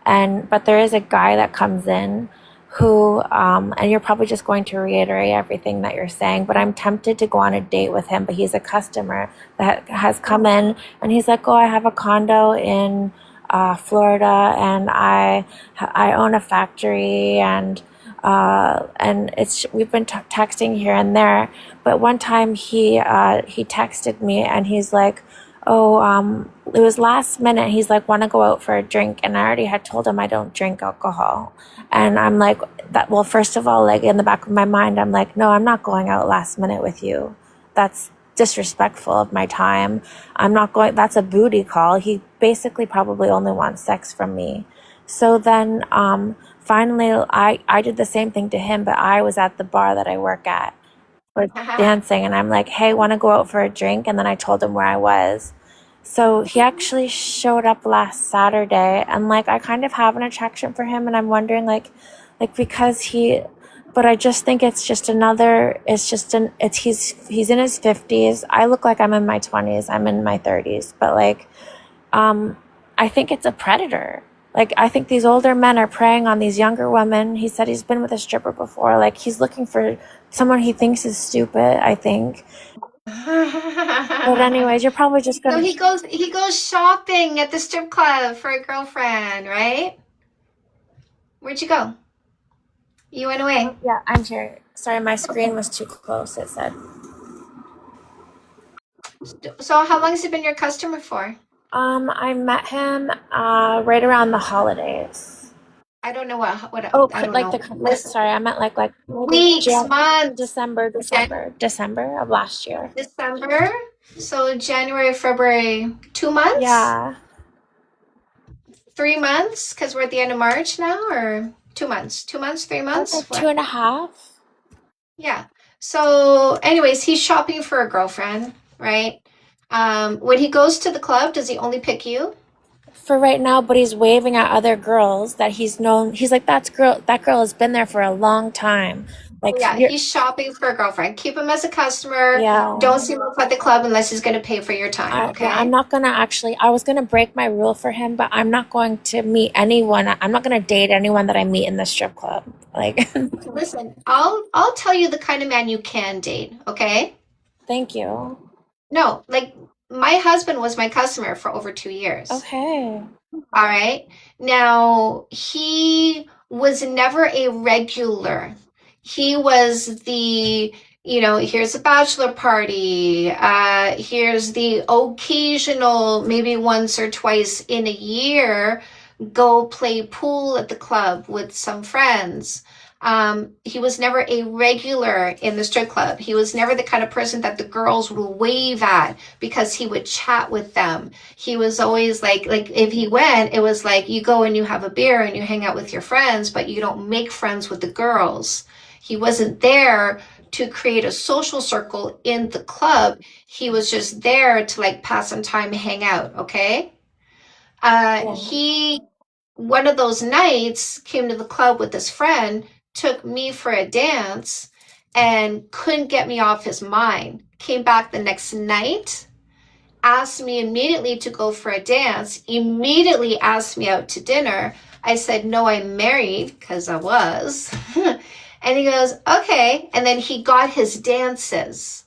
S17: But there is a guy that comes in who, and you're probably just going to reiterate everything that you're saying, but I'm tempted to go on a date with him, but he's a customer that has come in and he's like, oh, I have a condo in Florida and I own a factory and we've been texting here and there. But one time he texted me and he's like, oh, it was last minute. He's like, want to go out for a drink? And I already had told him I don't drink alcohol. And I'm like, well, first of all, like in the back of my mind, I'm like, no, I'm not going out last minute with you. That's disrespectful of my time. I'm not going, that's a booty call. He basically probably only wants sex from me. So then, finally, I did the same thing to him, but I was at the bar that I work at. We're dancing and I'm like, hey, want to go out for a drink? And then I told him where I was. So he actually showed up last Saturday and like I kind of have an attraction for him and I'm wondering like because but I just think it's just another he's in his 50s. I look like I'm in my 20s. I'm in my 30s. But like I think it's a predator. Like, I think these older men are preying on these younger women. He said he's been with a stripper before. Like, he's looking for someone he thinks is stupid, I think. But anyways, you're probably just
S1: So
S17: gonna...
S1: he goes shopping at the strip club for a girlfriend, right? Where'd you go? You went away.
S17: Oh, yeah, I'm here. Sorry, my screen was too close, it said.
S1: So how long has he been your customer for?
S17: I met him right around the holidays.
S1: I don't know what
S17: Oh,
S1: I don't
S17: like
S1: know.
S17: sorry, I meant like maybe
S1: Weeks, months.
S17: December of last year.
S1: December. So January, February, 2 months,
S17: Yeah,
S1: 3 months, because we're at the end of March now, or 2 months, 2 months, three
S17: I was like
S1: months.
S17: two
S1: What?
S17: and a half.
S1: Yeah. So, anyways, he's shopping for a girlfriend, right? When he goes to the club, does he only pick you?
S17: For right now, but he's waving at other girls that he's known. He's like, that girl has been there for a long time. Like
S1: Yeah,
S17: you're,
S1: he's shopping for a girlfriend. Keep him as a customer.
S17: yeah.
S1: Don't see him at the club unless he's going to pay for your time,
S17: I'm
S1: okay?
S17: not gonna actually. I was gonna break my rule for him, but I'm not going to meet anyone. I'm not gonna date anyone that I meet in the strip club. Like,
S1: Listen, I'll tell you the kind of man you can date, okay?
S17: thank you.
S1: No, like my husband was my customer for over 2 years.
S17: Okay.
S1: All right. Now, he was never a regular. He was here's a bachelor party. Here's the occasional, maybe once or twice in a year, go play pool at the club with some friends. He was never a regular in the strip club. He was never the kind of person that the girls would wave at because he would chat with them. He was always like if he went, it was like you go and you have a beer and you hang out with your friends, but you don't make friends with the girls. He wasn't there to create a social circle in the club. He was just there to like pass some time, hang out, okay? He one of those nights came to the club with his friend, took me for a dance, and couldn't get me off his mind. Came back the next night, asked me immediately to go for a dance, immediately asked me out to dinner. I said, no, I'm married, because I was. And he goes, okay. And then he got his dances.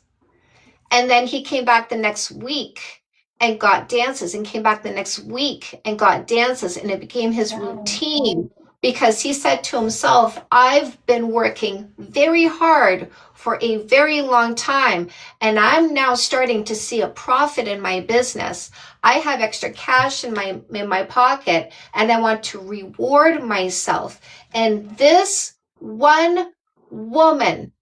S1: And then he came back the next week and got dances, and came back the next week and got dances. And it became his routine because he said to himself, I've been working very hard for a very long time, and I'm now starting to see a profit in my business. I have extra cash in my pocket, and I want to reward myself. And this one woman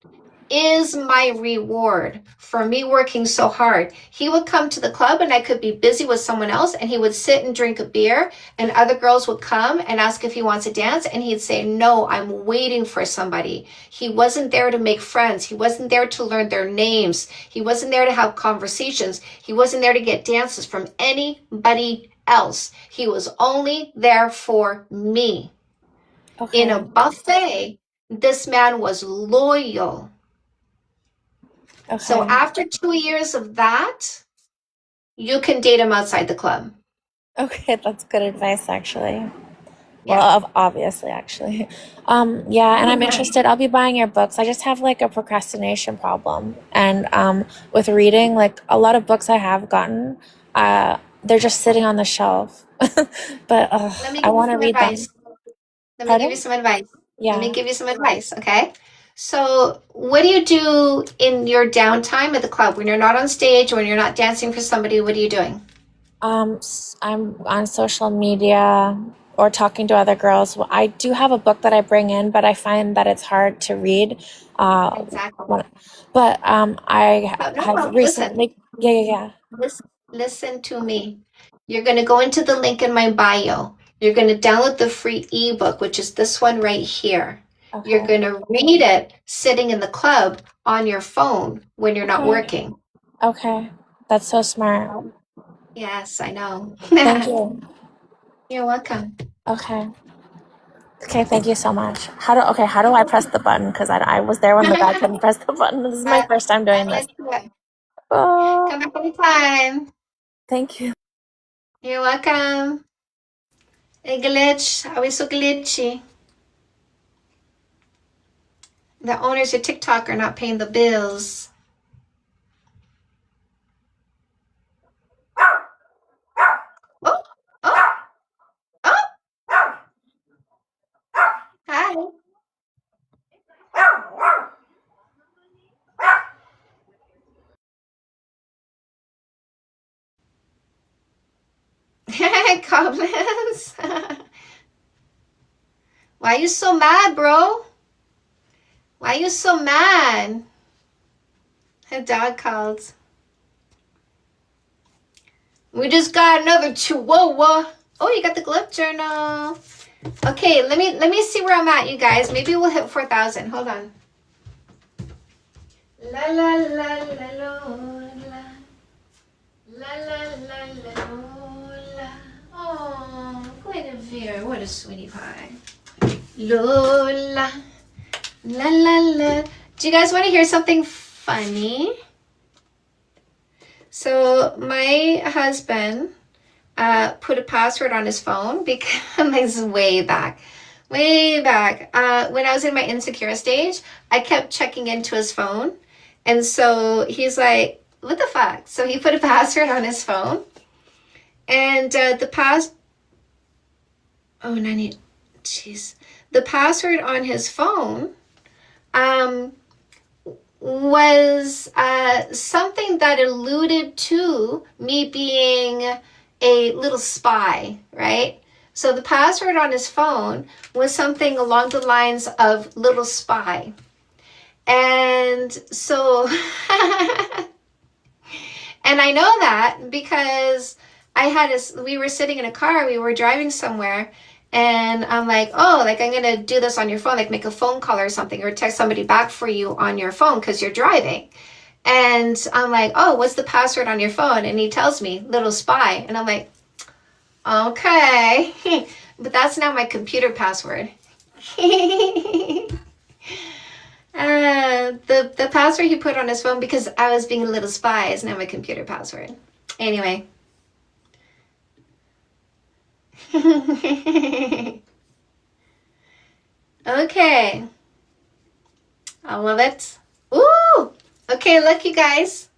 S1: is my reward for me working so hard. He would come to the club and I could be busy with someone else, and he would sit and drink a beer, and other girls would come and ask if he wants to dance, and he'd say, no, I'm waiting for somebody. He wasn't there to make friends. He wasn't there to learn their names. He wasn't there to have conversations. He wasn't there to get dances from anybody else. He was only there for me.
S17: Okay.
S1: In a buffet, this man was loyal.
S17: Okay.
S1: So after 2 years of that, you can date him outside the club.
S17: Okay, that's good advice, actually.
S1: Yeah.
S17: Well, obviously, actually. Yeah, and I'm interested. I'll be buying your books. I just have like a procrastination problem, and with reading, like a lot of books I have gotten, they're just sitting on the shelf. But
S1: Let me
S17: I
S1: give you
S17: want to
S1: some
S17: read them.
S1: advice. Let me give you
S17: Pardon?
S1: some advice. Let me
S17: Yeah.
S1: give you some advice, okay? So, what do you do in your downtime at the club when you're not on stage, when you're not dancing for somebody? What are you doing?
S17: I'm on social media or talking to other girls. Well, I do have a book that I bring in, but I find that it's hard to read.
S1: Exactly.
S17: But I
S1: No,
S17: have
S1: listen.
S17: recently, yeah.
S1: Listen to me. You're going to go into the link in my bio. You're going to download the free ebook, which is this one right here. You're
S17: Okay.
S1: going to read it sitting in the club on your phone when you're not
S17: Okay.
S1: working.
S17: Okay. That's so smart.
S1: Yes, I know.
S17: Thank you.
S1: You're welcome.
S17: Okay. Okay, thank you so much. How do I press the button? Because I was there when the guy couldn't press the button. This is my first time doing this. Oh,
S1: Come back anytime.
S17: thank you.
S1: You're welcome. A glitch. Always so glitchy. The owners of TikTok are not paying the bills. Oh, oh, oh. Hi. Goblins. Why you so mad, bro? Why you so mad? Her dog called. We just got another chihuahua. Oh, you got the glove journal. Okay, let me see where I'm at, you guys. Maybe we'll hit 4,000. Hold on. La la la la la la la la la. Oh, Guinevere, what a sweetie pie. Lola, la la la. Do you guys want to hear something funny? So my husband put a password on his phone because this is way back. When I was in my insecure stage, I kept checking into his phone. And so he's like, what the fuck? So he put a password on his phone. And the password on his phone was something that alluded to me being a little spy, right? So the password on his phone was something along the lines of little spy. And so, and I know that because we were sitting in a car, we were driving somewhere, and I'm like, oh, like I'm going to do this on your phone, like make a phone call or something, or text somebody back for you on your phone because you're driving. And I'm like, oh, what's the password on your phone? And he tells me, little spy. And I'm like, okay, but that's now my computer password. The password he put on his phone because I was being a little spy is now my computer password. Anyway. Okay. I love it. Ooh! Okay, look, you guys.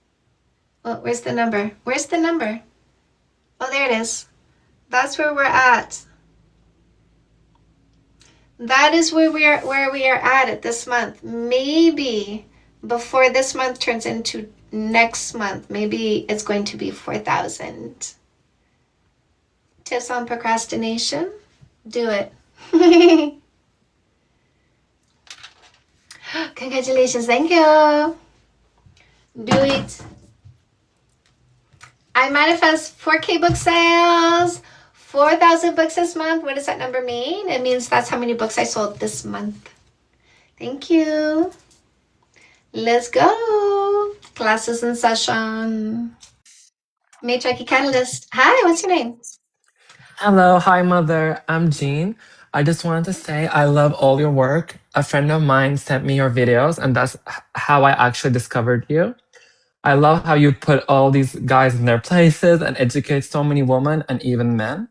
S1: Oh, where's the number? Where's the number? Oh, there it is. That's where we're at. That is where we are at this month. Maybe before this month turns into next month, maybe it's going to be 4,000. Tips on procrastination? Do it. Congratulations. Thank you. Do it. I manifest 4K book sales, 4,000 books this month. What does that number mean? It means that's how many books I sold this month. Thank you. Let's go. Classes in session. Matriarchy Catalyst. Hi, what's your name?
S18: Hello, hi mother. I'm Jean. I just wanted to say I love all your work. A friend of mine sent me your videos, and that's how I actually discovered you. I love how you put all these guys in their places and educate so many women and even men.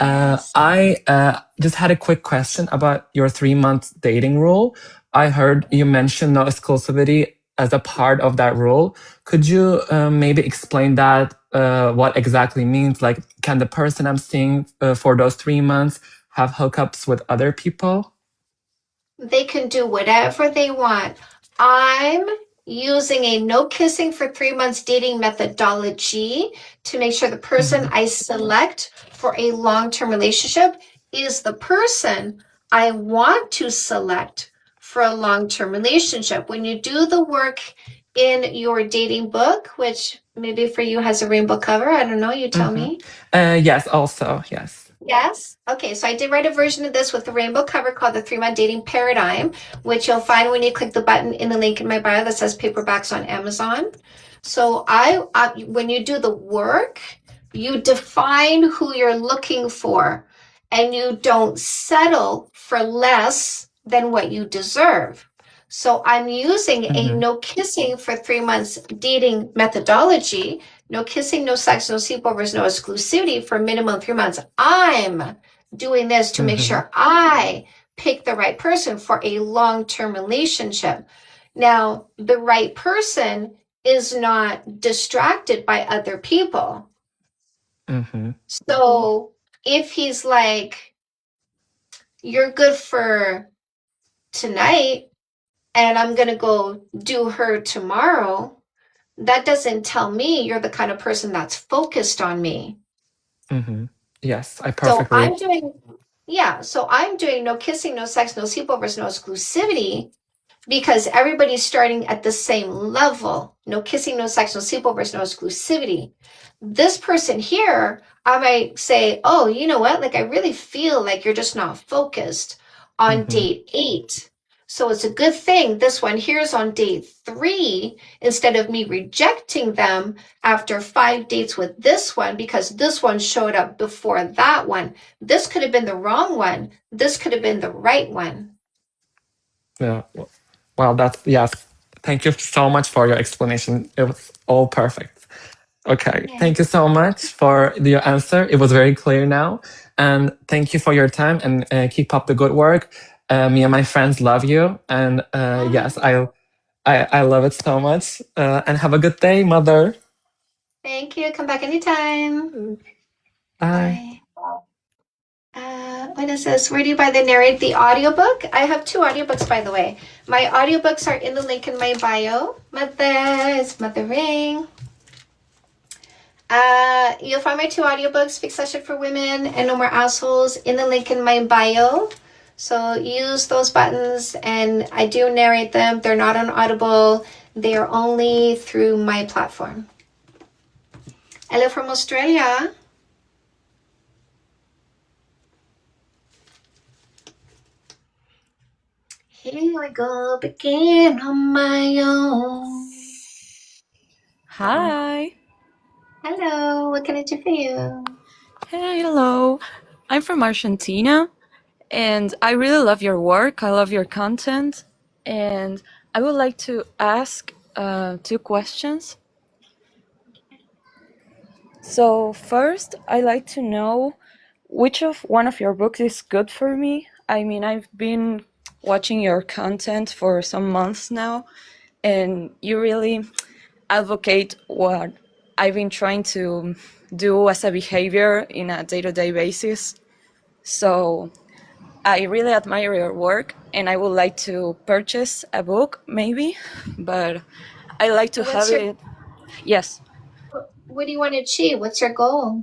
S18: I just had a quick question about your 3-month dating rule. I heard you mention no exclusivity as a part of that rule. Could you maybe explain that, what exactly means? Like, can the person I'm seeing for those 3 months have hookups with other people?
S1: They can do whatever they want. I'm using a no kissing for 3 months dating methodology to make sure the person I select for a long-term relationship is the person I want to select for a long-term relationship. When you do the work in your dating book, which maybe for you has a rainbow cover, I don't know, you tell me.
S18: Yes, also, yes.
S1: Yes. Okay, so I did write a version of this with the rainbow cover called the 3-month dating paradigm, which you'll find when you click the button in the link in my bio that says paperbacks on Amazon. So when you do the work, you define who you're looking for, and you don't settle for less than what you deserve. So I'm using a no kissing for 3 months dating methodology. No kissing, no sex, no sleepovers, no exclusivity for minimum 3 months. I'm doing this to make sure I pick the right person for a long-term relationship. Now, the right person is not distracted by other people. So if he's like, you're good for tonight, and I'm going to go do her tomorrow, that doesn't tell me you're the kind of person that's focused on me.
S18: Yes, I
S1: So
S18: perfectly.
S1: Yeah, so I'm doing no kissing, no sex, no sleepovers, no exclusivity, because everybody's starting at the same level. No kissing, no sex, no sleepovers, no exclusivity. This person here, I might say, oh, you know what? Like, I really feel like you're just not focused on date 8. So it's a good thing this one here's on date 3 instead of me rejecting them after 5 dates with this one because this one showed up before that one. This could have been the wrong one. This could have been the right one.
S18: Yeah. Well, that's, yes. Thank you so much for your explanation. It was all perfect. Okay.
S1: Yeah.
S18: Thank you so much for your answer. It was very clear now. And thank you for your time and keep up the good work. Me and my friends love you. And yes, I love it so much. And have a good day, mother.
S1: Thank you. Come back anytime.
S18: Bye.
S1: What is this? Where do you buy the audiobook? I have 2 audiobooks, by the way. My audiobooks are in the link in my bio. Mother's mothering. You'll find my 2 audiobooks, Fix That Shit for Women and No More Assholes, in the link in my bio. So use those buttons, and I do narrate them. They're not on Audible. They are only through my platform. Hello from Australia. Here we go, begin on my own.
S19: Hi.
S1: Hello, what can I do for you?
S19: Hey, hello. I'm from Argentina, and I really love your work. I love your content, and I would like to ask 2 questions. So first, I'd like to know which of one of your books is good for me. I mean, I've been watching your content for some months now, and you really advocate what I've been trying to do as a behavior in a day-to-day basis. So I really admire your work, and I would like to purchase a book, maybe, but I like to have it. Yes.
S1: What do you want to achieve? What's your goal?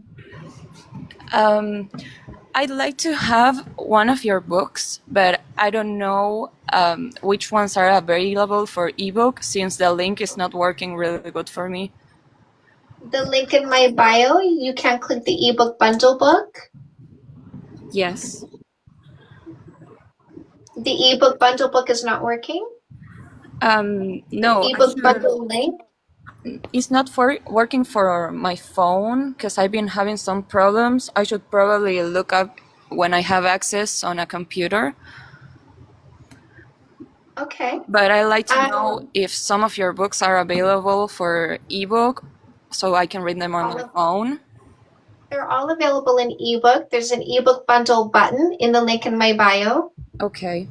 S19: I'd like to have one of your books, but I don't know which ones are available for ebook since the link is not working really good for me.
S1: The link in my bio, you can click the ebook bundle book.
S19: Yes.
S1: The ebook bundle book is not working?
S19: No,
S1: Ebook bundle link?
S19: it's not working for my phone because I've been having some problems. I should probably look up when I have access on a computer.
S1: Okay.
S19: But I like to know if some of your books are available for ebook so I can read them on my phone.
S1: They're all available in ebook. There's an ebook bundle button in the link in my bio.
S19: Okay.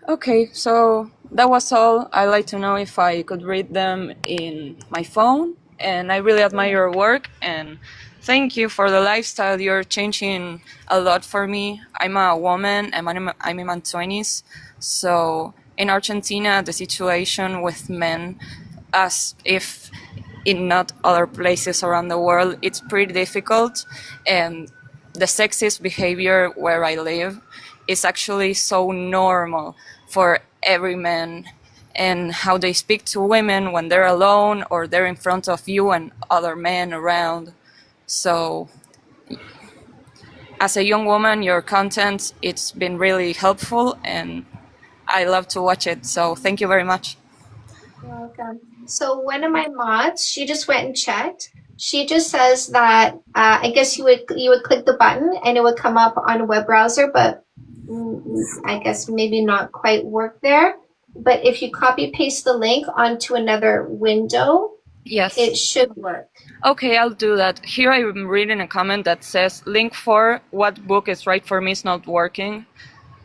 S19: Okay, so that was all. I'd like to know if I could read them in my phone, and I really admire your work, and thank you for the lifestyle. You're changing a lot for me. I'm a woman, I'm in my 20s, so in Argentina, the situation with men, as if in not other places around the world, it's pretty difficult, and the sexist behavior where I live is actually so normal for every man, and how they speak to women when they're alone or they're in front of you and other men around. So as a young woman, your content, it's been really helpful and I love to watch it. So thank you very much.
S1: You're welcome. So one of my mods, she just went and checked. She just says that I guess you would click the button and it would come up on a web browser, but I guess maybe not quite work there. But if you copy paste the link onto another window,
S19: yes,
S1: it should work.
S19: Okay, I'll do that. Here I'm reading a comment that says link for what book is right for me is not working.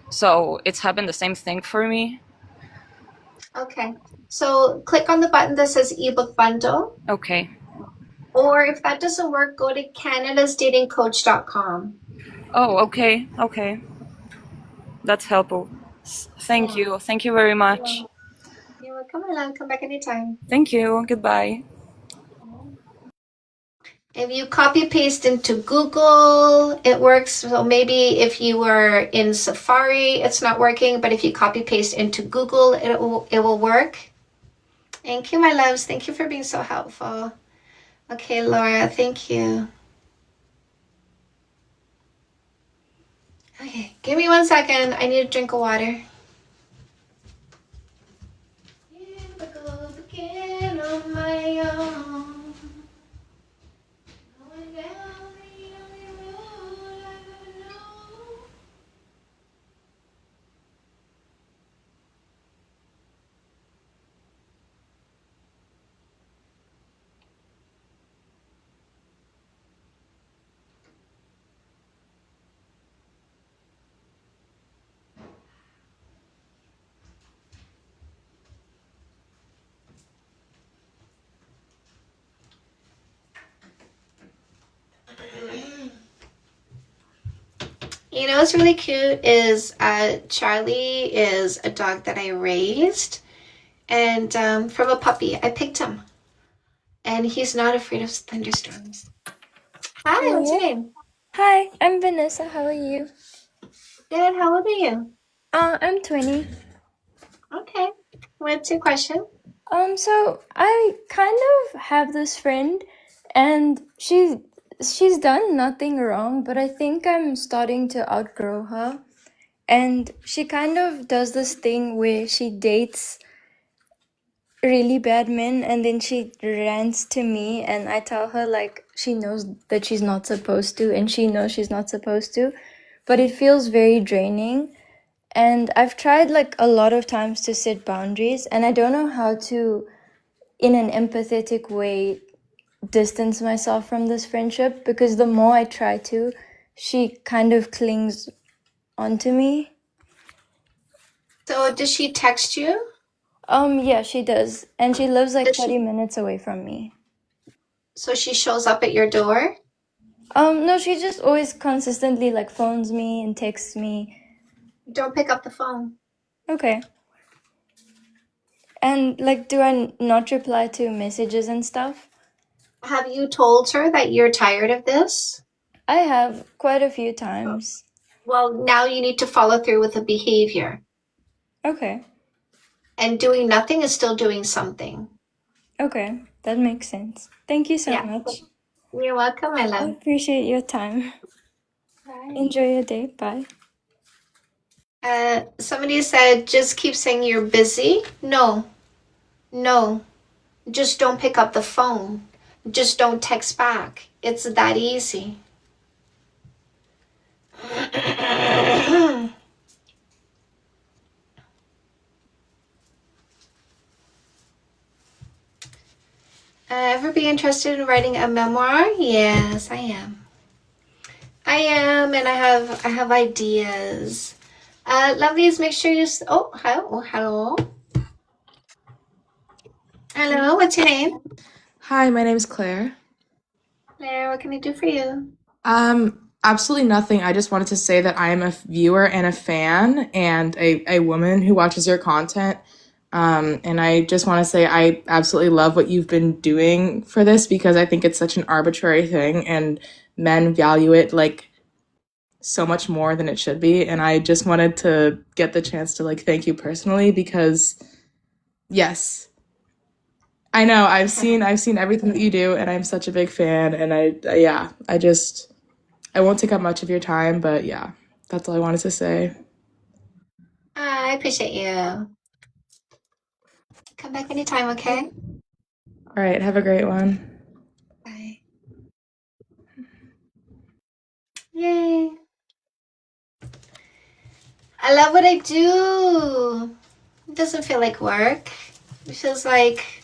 S19: So it's happened the same thing for me.
S1: Okay. So click on the button that says ebook bundle.
S19: Okay.
S1: Or if that doesn't work, go to canadasdatingcoach.com.
S19: Oh, okay. Okay. That's helpful. Thank you. Thank you very much.
S1: You're welcome. Come back anytime.
S19: Thank you. Goodbye.
S1: If you copy paste into Google, it works. So maybe if you were in Safari, it's not working, but if you copy paste into Google, it will work. Thank you, my loves. Thank you for being so helpful. Okay, Laura, thank you. Okay, give me 1 second. I need a drink of water. Begin on my own. Going down the only road I've ever known. You know what's really cute is Charlie is a dog that I raised, and from a puppy. I picked him, and he's not afraid of thunderstorms. Hi, what's your name?
S20: Hi, I'm Vanessa. How are you?
S1: Good. How old are you?
S20: I'm 20.
S1: Okay. What's your question?
S20: So I kind of have this friend, and she's done nothing wrong, but I think I'm starting to outgrow her. And she kind of does this thing where she dates really bad men, and then she rants to me, and I tell her like she knows that she's not supposed to, and she knows she's not supposed to, but it feels very draining. And I've tried like a lot of times to set boundaries, and I don't know how to, in an empathetic way, distance myself from this friendship, because the more I try to, she kind of clings onto me.
S1: So does she text you?
S20: Yeah, she does. And she lives like
S1: Does
S20: 30
S1: she?
S20: minutes away from me.
S1: So she shows up at your door?
S20: No, she just always consistently like phones me and texts me.
S1: Don't pick up the phone.
S20: Okay. And like, do I not reply to messages and stuff?
S1: Have you told her that you're tired of this?
S20: I have quite a few times.
S1: Well, now you need to follow through with the behavior.
S20: Okay.
S1: And doing nothing is still doing something.
S20: Okay, that makes sense. Thank you so
S1: Yeah.
S20: much.
S1: You're welcome, my
S20: I
S1: love.
S20: appreciate your time.
S1: Bye.
S20: Enjoy your day. Bye.
S1: Somebody said, just keep saying you're busy. No. Just don't pick up the phone. Just don't text back. It's that easy. Ever be interested in writing a memoir? Yes, I am. And I have ideas. Lovelies, make sure you. Hello. Hello. What's your name?
S21: Hi, my name is Claire.
S1: Claire, what can I do for you?
S21: Absolutely nothing. I just wanted to say that I am a viewer and a fan and a woman who watches your content. And I just want to say I absolutely love what you've been doing for this, because I think it's such an arbitrary thing and men value it like so much more than it should be. And I just wanted to get the chance to like thank you personally, because yes, I know I've seen everything that you do, and I'm such a big fan. And I won't take up much of your time, but yeah, that's all I wanted to say.
S1: I appreciate you. Come back anytime, okay?
S21: All right, have a great one.
S1: Bye. Yay. I love what I do. It doesn't feel like work. It feels like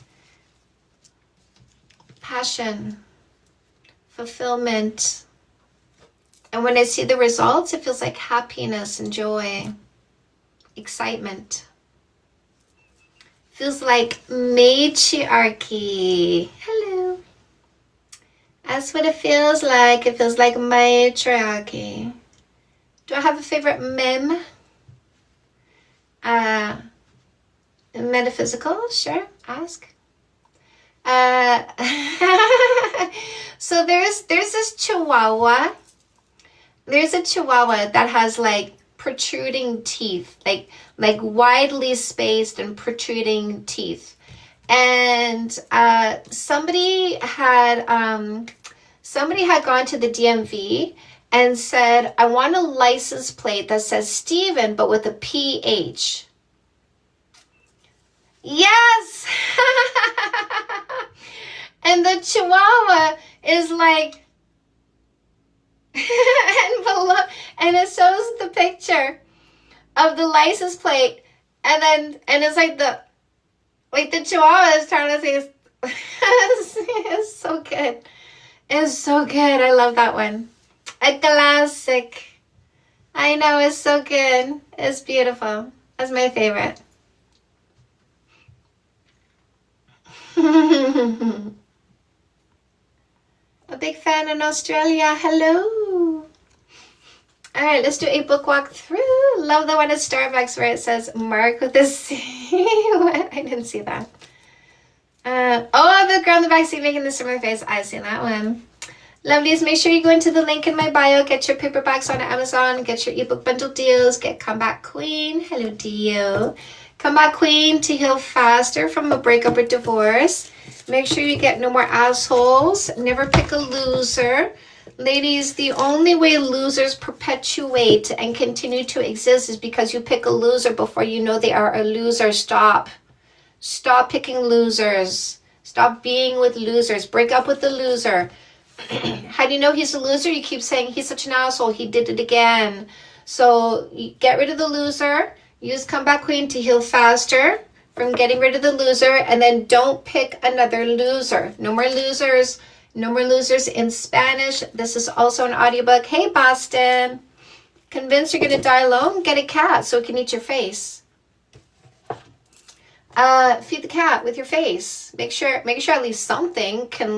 S1: passion, fulfillment. And when I see the results, it feels like happiness and joy, excitement. Feels like matriarchy. Hello. That's what it feels like. It feels like matriarchy. Do I have a favorite meme? Metaphysical? Sure, ask. So there's this chihuahua. There's a chihuahua that has like protruding teeth, like widely spaced and protruding teeth. And somebody had gone to the DMV and said, I want a license plate that says Steven, but with a PH. Yes! And the chihuahua is like, and it shows the picture of the license plate, and it's like the chihuahua is trying to say, it's so good. It's so good. I love that one. A classic. I know, it's so good. It's beautiful. That's my favorite. A big fan in Australia. Hello. All right, let's do a book walkthrough. Love the one at Starbucks where it says Mark with a C. What? I didn't see that. The girl in the backseat making the similar face. I've seen that one. Lovelies, make sure you go into the link in my bio. Get your paperbacks on Amazon. Get your ebook bundle deals. Get Comeback Queen. Hello, Dio. Comeback Queen to heal faster from a breakup or divorce. Make sure you get No More Assholes. Never pick a loser. Ladies, the only way losers perpetuate and continue to exist is because you pick a loser before you know they are a loser. Stop. Stop picking losers. Stop being with losers. Break up with the loser. How do you know he's a loser? You keep saying he's such an asshole. He did it again. So get rid of the loser. Use Comeback Queen to heal faster from getting rid of the loser. And then don't pick another loser. No more losers. No more losers in Spanish. This is also an audiobook. Hey, Boston. Convinced you're going to die alone? Get a cat so it can eat your face. Feed the cat with your face. Make sure at least something can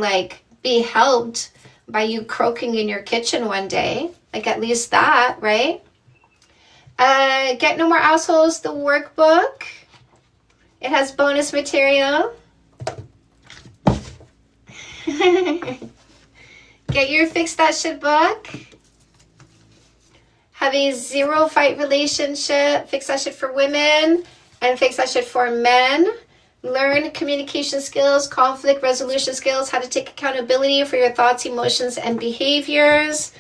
S1: be helped by you croaking in your kitchen one day. At least that, right? Get No More Assholes, the workbook. It has bonus material. Get your Fix That Shit book. Have a zero fight relationship. Fix That Shit for women and Fix That Shit for men. Learn communication skills, conflict resolution skills, how to take accountability for your thoughts, emotions, and behaviors.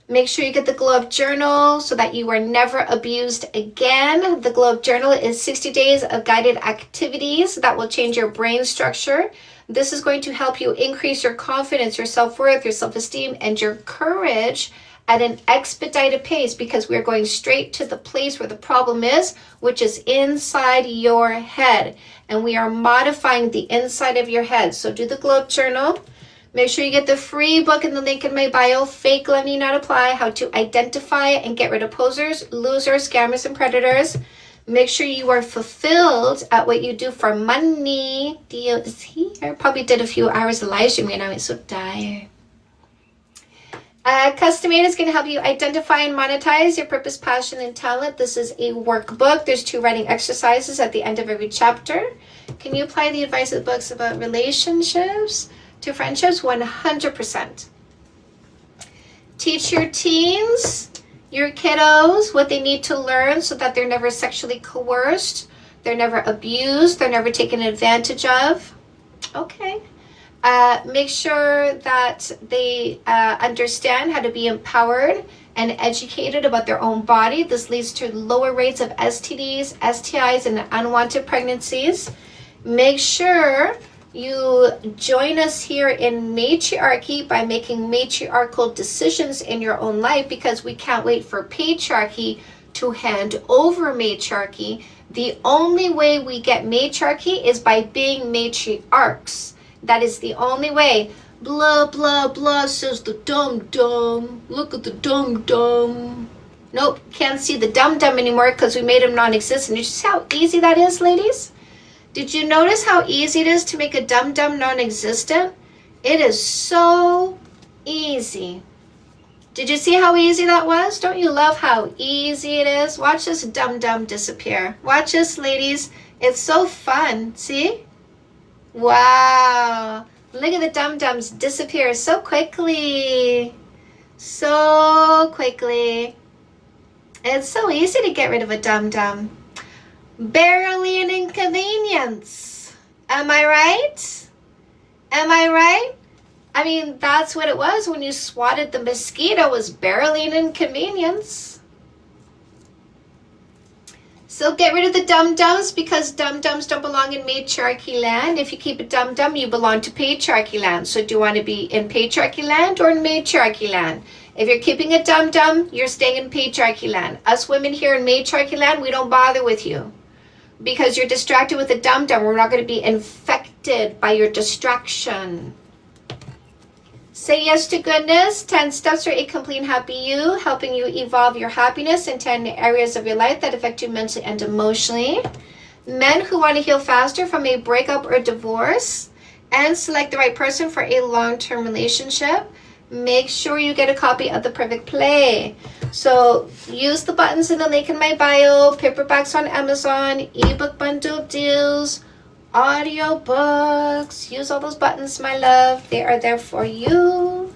S1: Make sure you get the Glow Up Journal so that you are never abused again. The Glow Up Journal is 60 days of guided activities that will change your brain structure. This is going to help you increase your confidence, your self-worth, your self-esteem, and your courage at an expedited pace because we're going straight to the place where the problem is, which is inside your head. And we are modifying the inside of your head. So do the Glow Up Journal. Make sure you get the free book in the link in my bio, Fake Love Need Not Apply, How to Identify and Get Rid of Posers, Losers, Scammers, and Predators. Make sure you are fulfilled at what you do for money. Dio is here. Probably did a few hours of live streaming and I was so tired. Custom Made is going to help you identify and monetize your purpose, passion, and talent. This is a workbook. There's 2 writing exercises at the end of every chapter. Can you apply the advice of the books about relationships to friendships? 100%. Teach your teens, your kiddos, what they need to learn so that they're never sexually coerced, they're never abused, they're never taken advantage of. Okay. Make sure that they understand how to be empowered and educated about their own body. This leads to lower rates of STDs, STIs, and unwanted pregnancies. Make sure you join us here in Matriarchy by making matriarchal decisions in your own life because we can't wait for patriarchy to hand over matriarchy. The only way we get matriarchy is by being matriarchs. That is the only way. Blah, blah, blah, says the dum-dum. Look at the dum-dum. Nope, can't see the dum-dum anymore because we made him non-existent. You see how easy that is, ladies? Did you notice how easy it is to make a dum-dum non-existent? It is so easy. Did you see how easy that was? Don't you love how easy it is? Watch this dum-dum disappear. Watch this, ladies. It's so fun. See? Wow. Look Look at the dum-dums disappear so quickly. So quickly. It's so easy to get rid of a dum-dum. Barely an inconvenience. Am I right? Am I right? I mean, that's what it was when you swatted the mosquito, was barely an inconvenience. So get rid of the dum-dums, because dum-dums don't belong in matriarchy land. If you keep a dum-dum, you belong to patriarchy land. So do you want to be in patriarchy land or in matriarchy land? If you're keeping a dum-dum, you're staying in patriarchy land. Us women here in matriarchy land, we don't bother with you, because you're distracted with a dum-dum. We're not going to be infected by your distraction. Say yes to goodness. 10 steps for a complete and happy you, helping you evolve your happiness in 10 areas of your life that affect you mentally and emotionally. Men who want to heal faster from a breakup or divorce and select the right person for a long-term relationship, make sure you get a copy of The Perfect Play. So use the buttons in the link in my bio, paperbacks on Amazon, ebook bundle deals, audiobooks. Use all those buttons, my love. They are there for you.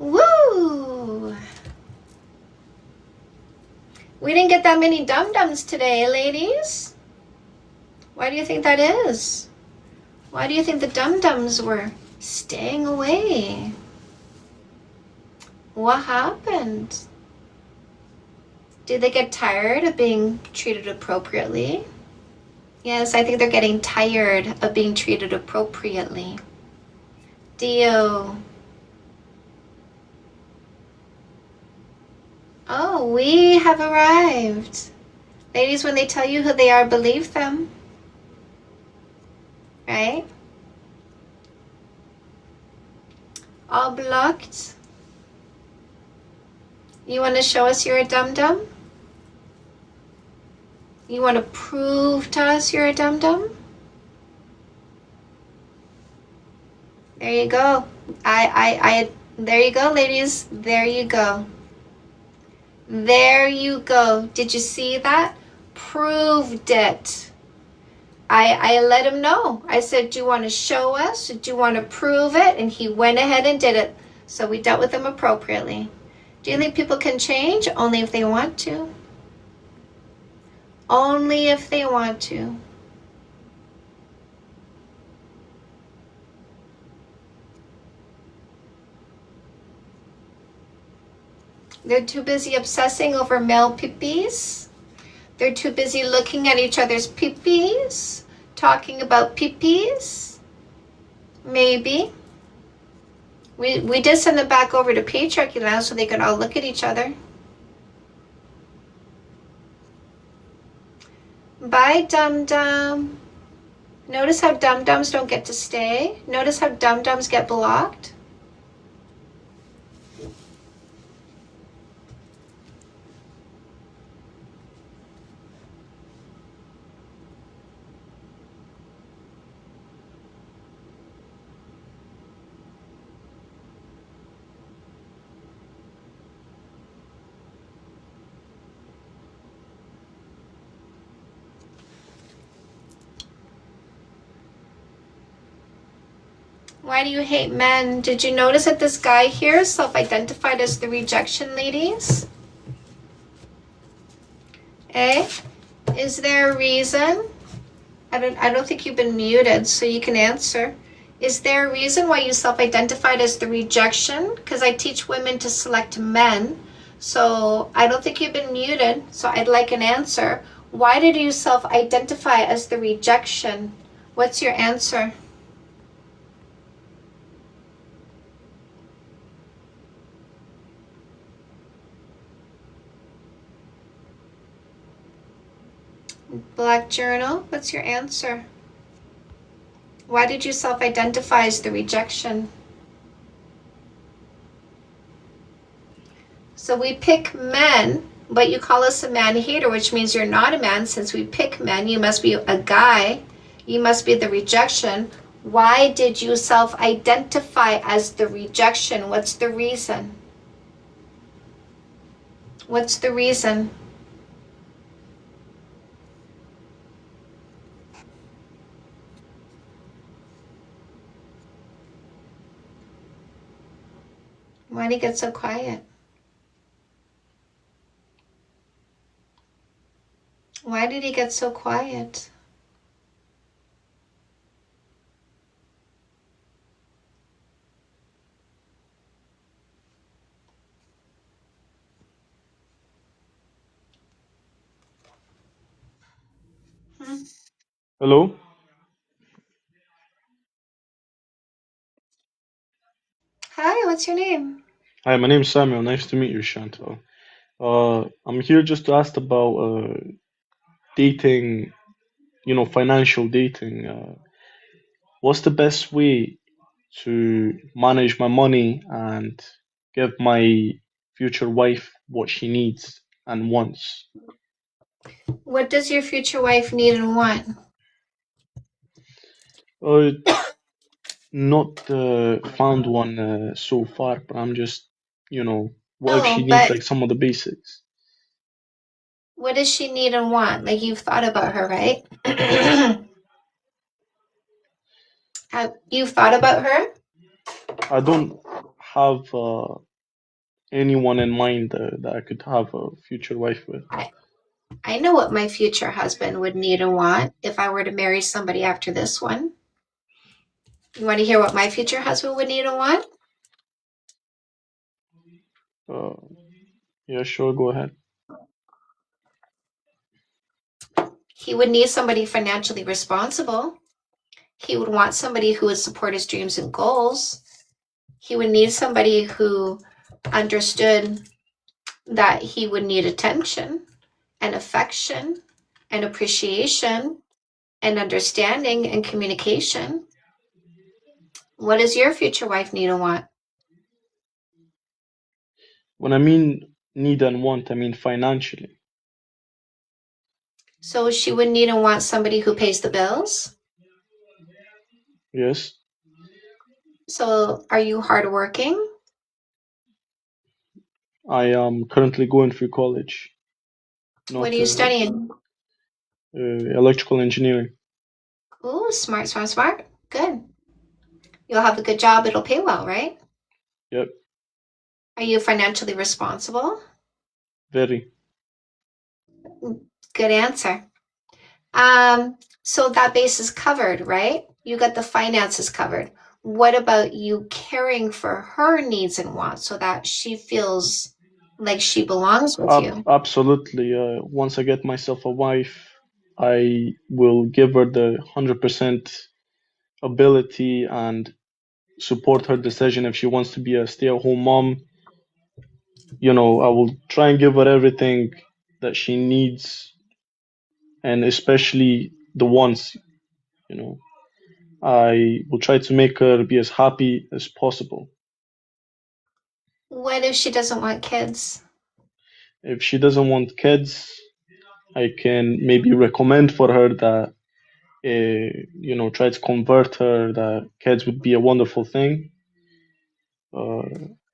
S1: Woo! We didn't get that many dum-dums today, ladies. Why do you think that is? Why do you think the dum-dums were staying away? What happened? Did they get tired of being treated appropriately? Yes, I think they're getting tired of being treated appropriately. Dio. Oh, we have arrived. Ladies, when they tell you who they are, believe them. Right? All blocked. You want to show us you're a dum-dum? You want to prove to us you're a dum-dum? There you go. There you go, ladies. There you go. There you go. Did you see that? Proved it. I let him know. I said, do you want to show us? Do you want to prove it? And he went ahead and did it. So we dealt with him appropriately. Do you think people can change? Only if they want to. Only if they want to. They're too busy obsessing over male pippies. They're too busy looking at each other's pippies, talking about pippies. Maybe. We did send them back over to patriarchy now so they could all look at each other. Bye, dum-dum. Notice how dum-dums don't get to stay? Notice how dum-dums get blocked? Why do you hate men? Did you notice that this guy here self-identified as the rejection, ladies? Eh? Is there a reason? I don't think you've been muted, so you can answer. Is there a reason why you self-identified as the rejection? Because I teach women to select men. So I don't think you've been muted, so I'd like an answer. Why did you self-identify as the rejection? What's your answer? Black Journal, what's your answer? Why did you self-identify as the rejection? So we pick men, but you call us a man hater, which means you're not a man. Since we pick men, you must be a guy. You must be the rejection. Why did you self-identify as the rejection? What's the reason? What's the reason? Why did he get so quiet? Why did he get so quiet?
S2: Hello.
S1: Hi, what's your name?
S2: Hi, my name is Samuel. Nice to meet you, Chantal. I'm here just to ask about dating, financial dating. What's the best way to manage my money and give my future wife what she needs and wants?
S1: What does your future wife need and want?
S2: Uh, Not found one so far, but I'm just, what if
S1: No,
S2: she needs
S1: but
S2: like some of the basics?
S1: what does she need and want? Like, you've thought about her, right? You've thought about her?
S2: I don't have anyone in mind that I could have a future wife with.
S1: I know what my future husband would need and want if I were to marry somebody after this one. You want to hear what my future husband would need and want?
S2: Uh, yeah, sure, go ahead.
S1: He would need somebody financially responsible. He would want somebody who would support his dreams and goals. He would need somebody who understood that he would need attention and affection and appreciation and understanding and communication. What does your future wife need and want?
S2: When I mean need and want, I mean financially.
S1: So she would need and want somebody who pays the bills.
S2: Yes,
S1: So are you hardworking?
S2: I am currently going through college,
S1: What
S2: not
S1: are you studying?
S2: electrical engineering.
S1: Ooh, smart, smart, smart. Good. You'll have a good job. It'll pay well, right?
S2: Yep,
S1: Are you financially responsible?
S2: very.
S1: Good answer. So that base is covered, right? You got the finances covered. What about you caring for her needs and wants so that she feels like she belongs with you?
S2: Absolutely. Once I get myself a wife, I will give her the 100% ability and support her decision if she wants to be a stay-at-home mom. I will try and give her everything that she needs, and especially the wants. You know, I will try to make her be as happy as possible.
S1: What if she doesn't want kids?
S2: If she doesn't want kids, I can maybe recommend for her that, try to convert her that kids would be a wonderful thing.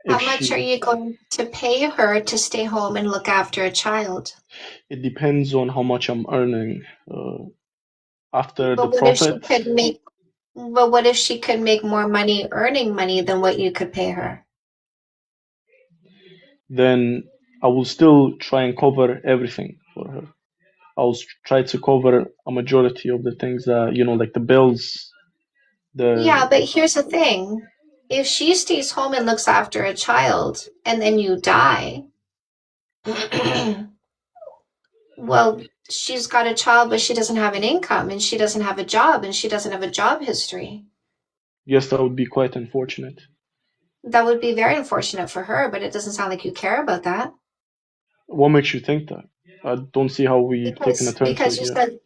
S1: How
S2: If
S1: much are
S2: she,
S1: you going to pay her to stay home and look after a child?
S2: it depends on how much I'm earning. After the
S1: But what if she
S2: profit,
S1: could make but what if she could make more money earning money than what you could pay her?
S2: then I will still try and cover everything for her. I'll try to cover a majority of the things that, like the bills,
S1: Yeah,
S2: the
S1: but here's the thing. If she stays home and looks after a child and then you die, well, she's got a child, but she doesn't have an income and she doesn't have a job and she doesn't have a job history.
S2: yes, that would be quite unfortunate.
S1: That would be very unfortunate for her, but it doesn't sound like you care about that.
S2: What makes you think that? I don't see how we taken a
S1: Because
S2: turn to
S1: because
S2: it
S1: you
S2: yet.
S1: said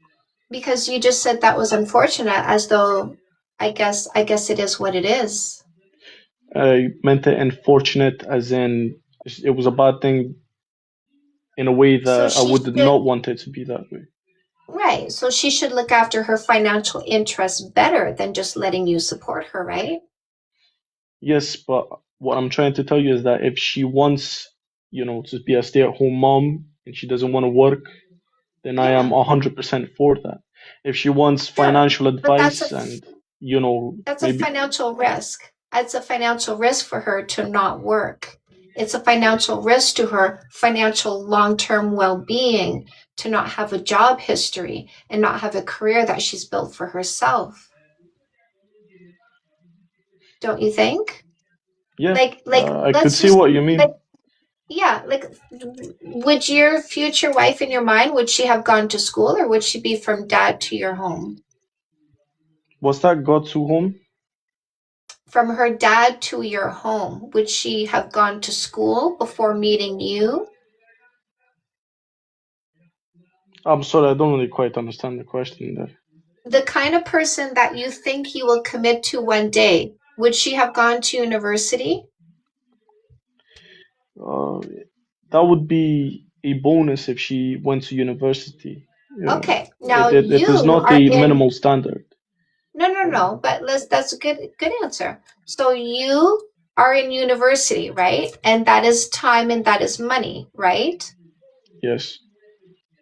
S1: because you just said that was unfortunate as though I guess it is what it is.
S2: I meant it unfortunate as in it was a bad thing in a way
S1: So
S2: that I
S1: she
S2: would not
S1: should
S2: want it to be that way.
S1: right. So she should look after her financial interests better than just letting you support her, right?
S2: Yes, but what I'm trying to tell you is that if she wants, to be a stay-at-home mom and she doesn't want to work, then I am
S1: Yeah.
S2: 100% for that. If she wants
S1: Yeah.
S2: financial
S1: But that's a
S2: advice and,
S1: that's a
S2: maybe,
S1: financial risk. It's a financial risk for her to not work. It's a financial risk to her financial long-term well-being to not have a job history and not have a career that she's built for herself. Don't you think?
S2: Yeah,
S1: Like
S2: I could
S1: let's
S2: see
S1: just
S2: what you mean.
S1: would your future wife in your mind, would she have gone to school or would she be from dad to your home?
S2: Was that God to home?
S1: From her dad to your home, would she have gone to school before meeting you?
S2: I'm sorry, I don't really quite understand the question there.
S1: The kind of person that you think you will commit to one day, would she have gone to university?
S2: That would be a bonus if she went to university.
S1: Okay, now
S2: It is
S1: you
S2: not
S1: are
S2: a
S1: in.
S2: minimal standard.
S1: No, but that's a good answer. So you are in university, right? And that is time and that is money, right?
S2: Yes.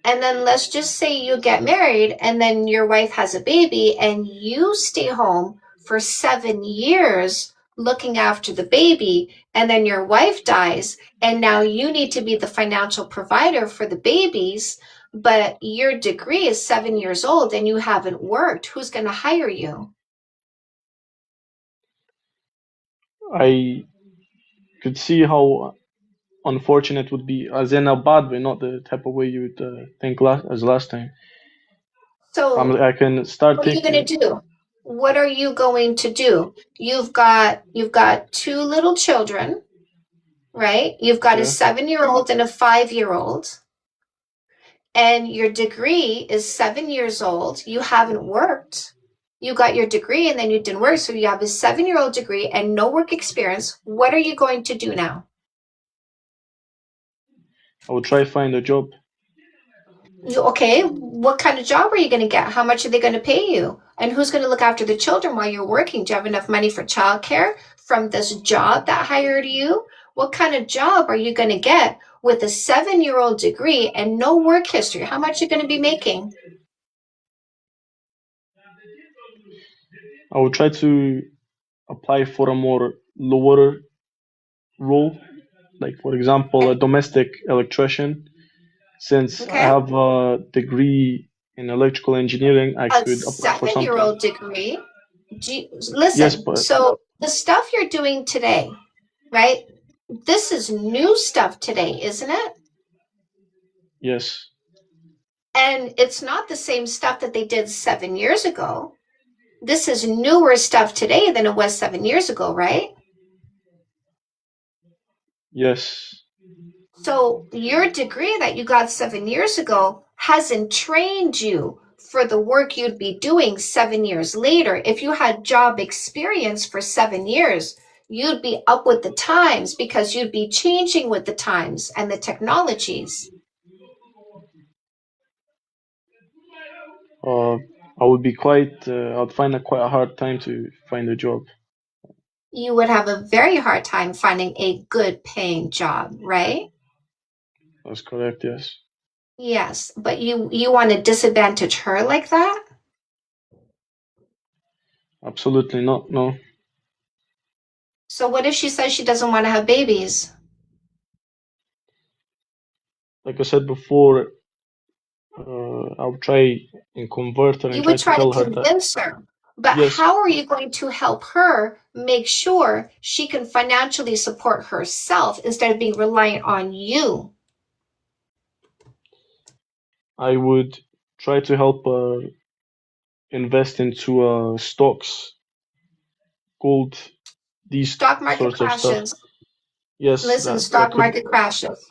S1: And then let's just say you get married and then your wife has a baby and you stay home for 7 years looking after the baby, and then your wife dies and now you need to be the financial provider for the babies, but your degree is 7 years old and you haven't worked. Who's going to hire you?
S2: I could see how unfortunate it would be, as in a bad way, not the type of way you would think as last time.
S1: So
S2: I can start
S1: what are you
S2: thinking.
S1: going to do? What are you going to do? You've got 2 little children, right? You've got a
S2: Yeah.
S1: 7-year-old and a 5-year-old, and your degree is 7 years old. You haven't worked. You got your degree and then you didn't work. So you have a 7-year-old degree and no work experience. What are you going to do now?
S2: I will try find a job.
S1: Okay, what kind of job are you going to get? How much are they going to pay you? And who's going to look after the children while you're working? Do you have enough money for childcare from this job that hired you? What kind of job are you going to get with a 7-year-old degree and no work history? How much are you going to be making?
S2: I will try to apply for a more lower role, like for example, a domestic electrician. Since I have a degree in electrical engineering, I
S1: A
S2: could apply for something.
S1: 7-year-old degree. Listen,
S2: Yes, but
S1: so the stuff you're doing today, right? This is new stuff today, isn't it?
S2: yes,
S1: And it's not the same stuff that they did 7 years ago. This is newer stuff today than it was 7 years ago, right?
S2: yes,
S1: So your degree that you got 7 years ago hasn't trained you for the work you'd be doing 7 years later. If you had job experience for 7 years, you'd be up with the times because you'd be changing with the times and the technologies.
S2: I would be quite. I'd find it quite a hard time to find a job.
S1: You would have a very hard time finding a good paying job, right?
S2: That's correct. Yes.
S1: Yes, but you want to disadvantage her like that?
S2: Absolutely not. No.
S1: So what if she says she doesn't want to have babies?
S2: Like I said before, I'll try and convert her and
S1: You
S2: try
S1: would
S2: to
S1: try to
S2: tell her that.
S1: convince her. But
S2: Yes,
S1: how are you going to help her make sure she can financially support herself instead of being reliant on you?
S2: I would try to help her invest into stocks, gold, these
S1: Stock market
S2: sorts of stuff.
S1: crashes.
S2: Yes,
S1: Listen,
S2: that
S1: stock
S2: could.
S1: market crashes.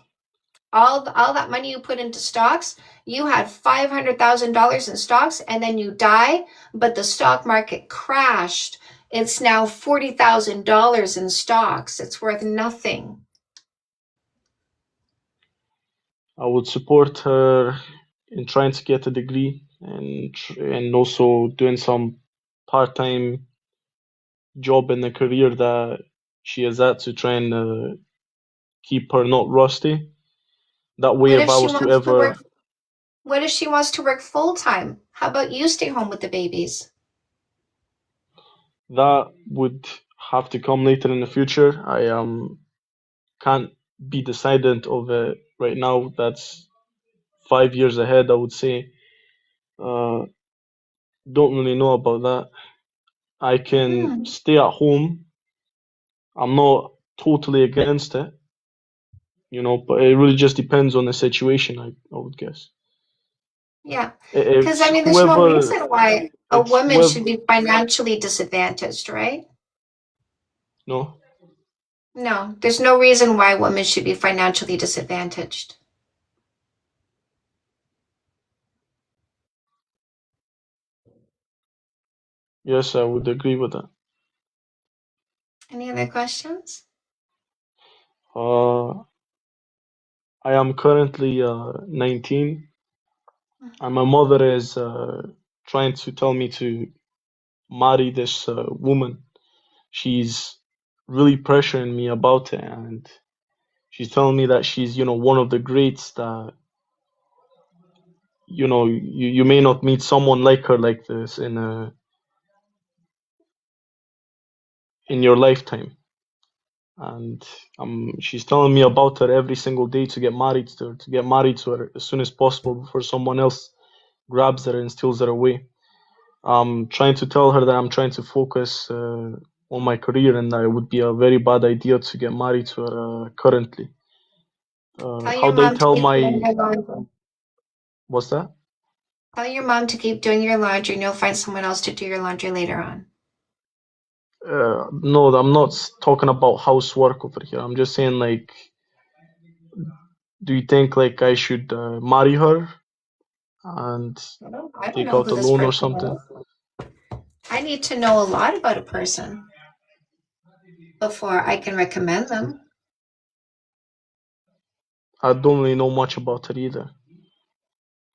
S1: All that money you put into stocks, you had $500,000 in stocks and then you die, but the stock market crashed. It's now $40,000 in stocks. It's worth nothing.
S2: I would support her in trying to get a degree and also doing some part-time job in the career that she is at to try and keep her not rusty. That way,
S1: What
S2: if
S1: if
S2: I
S1: she
S2: was to
S1: wants to
S2: ever,
S1: work What if she wants to work full time? How about you stay home with the babies?
S2: that would have to come later in the future. I can't be decided of it right now. That's 5 years ahead, I would say. Don't really know about that. I can stay at home. I'm not totally against it, but it really just depends on the situation, I would guess.
S1: Yeah. Because,
S2: It's
S1: I mean, there's no
S2: whoever,
S1: reason why a
S2: it's
S1: woman
S2: whoever,
S1: should be financially disadvantaged, right?
S2: no,
S1: No, there's no reason why women should be financially disadvantaged.
S2: yes, I would agree with that.
S1: Any other questions?
S2: I am currently 19, and my mother is trying to tell me to marry this woman. She's really pressuring me about it, and she's telling me that she's, one of the greats that, you may not meet someone like her like this in your lifetime. And she's telling me about her every single day to get married to her as soon as possible before someone else grabs her and steals her away. I'm trying to tell her that I'm trying to focus on my career, and that it would be a very bad idea to get married to her currently.
S1: Tell
S2: How
S1: your
S2: do I
S1: mom to
S2: tell
S1: keep doing
S2: my
S1: your laundry.
S2: what's that?
S1: Tell your mom to keep doing your laundry and you'll find someone else to do your laundry later on.
S2: No, I'm not talking about housework over here. I'm just saying, like, do you think like I should marry her and
S1: I don't
S2: take
S1: know
S2: out
S1: who
S2: a
S1: this
S2: loan or
S1: person
S2: something?
S1: is. I need to know a lot about a person before I can recommend them.
S2: I don't really know much about her either.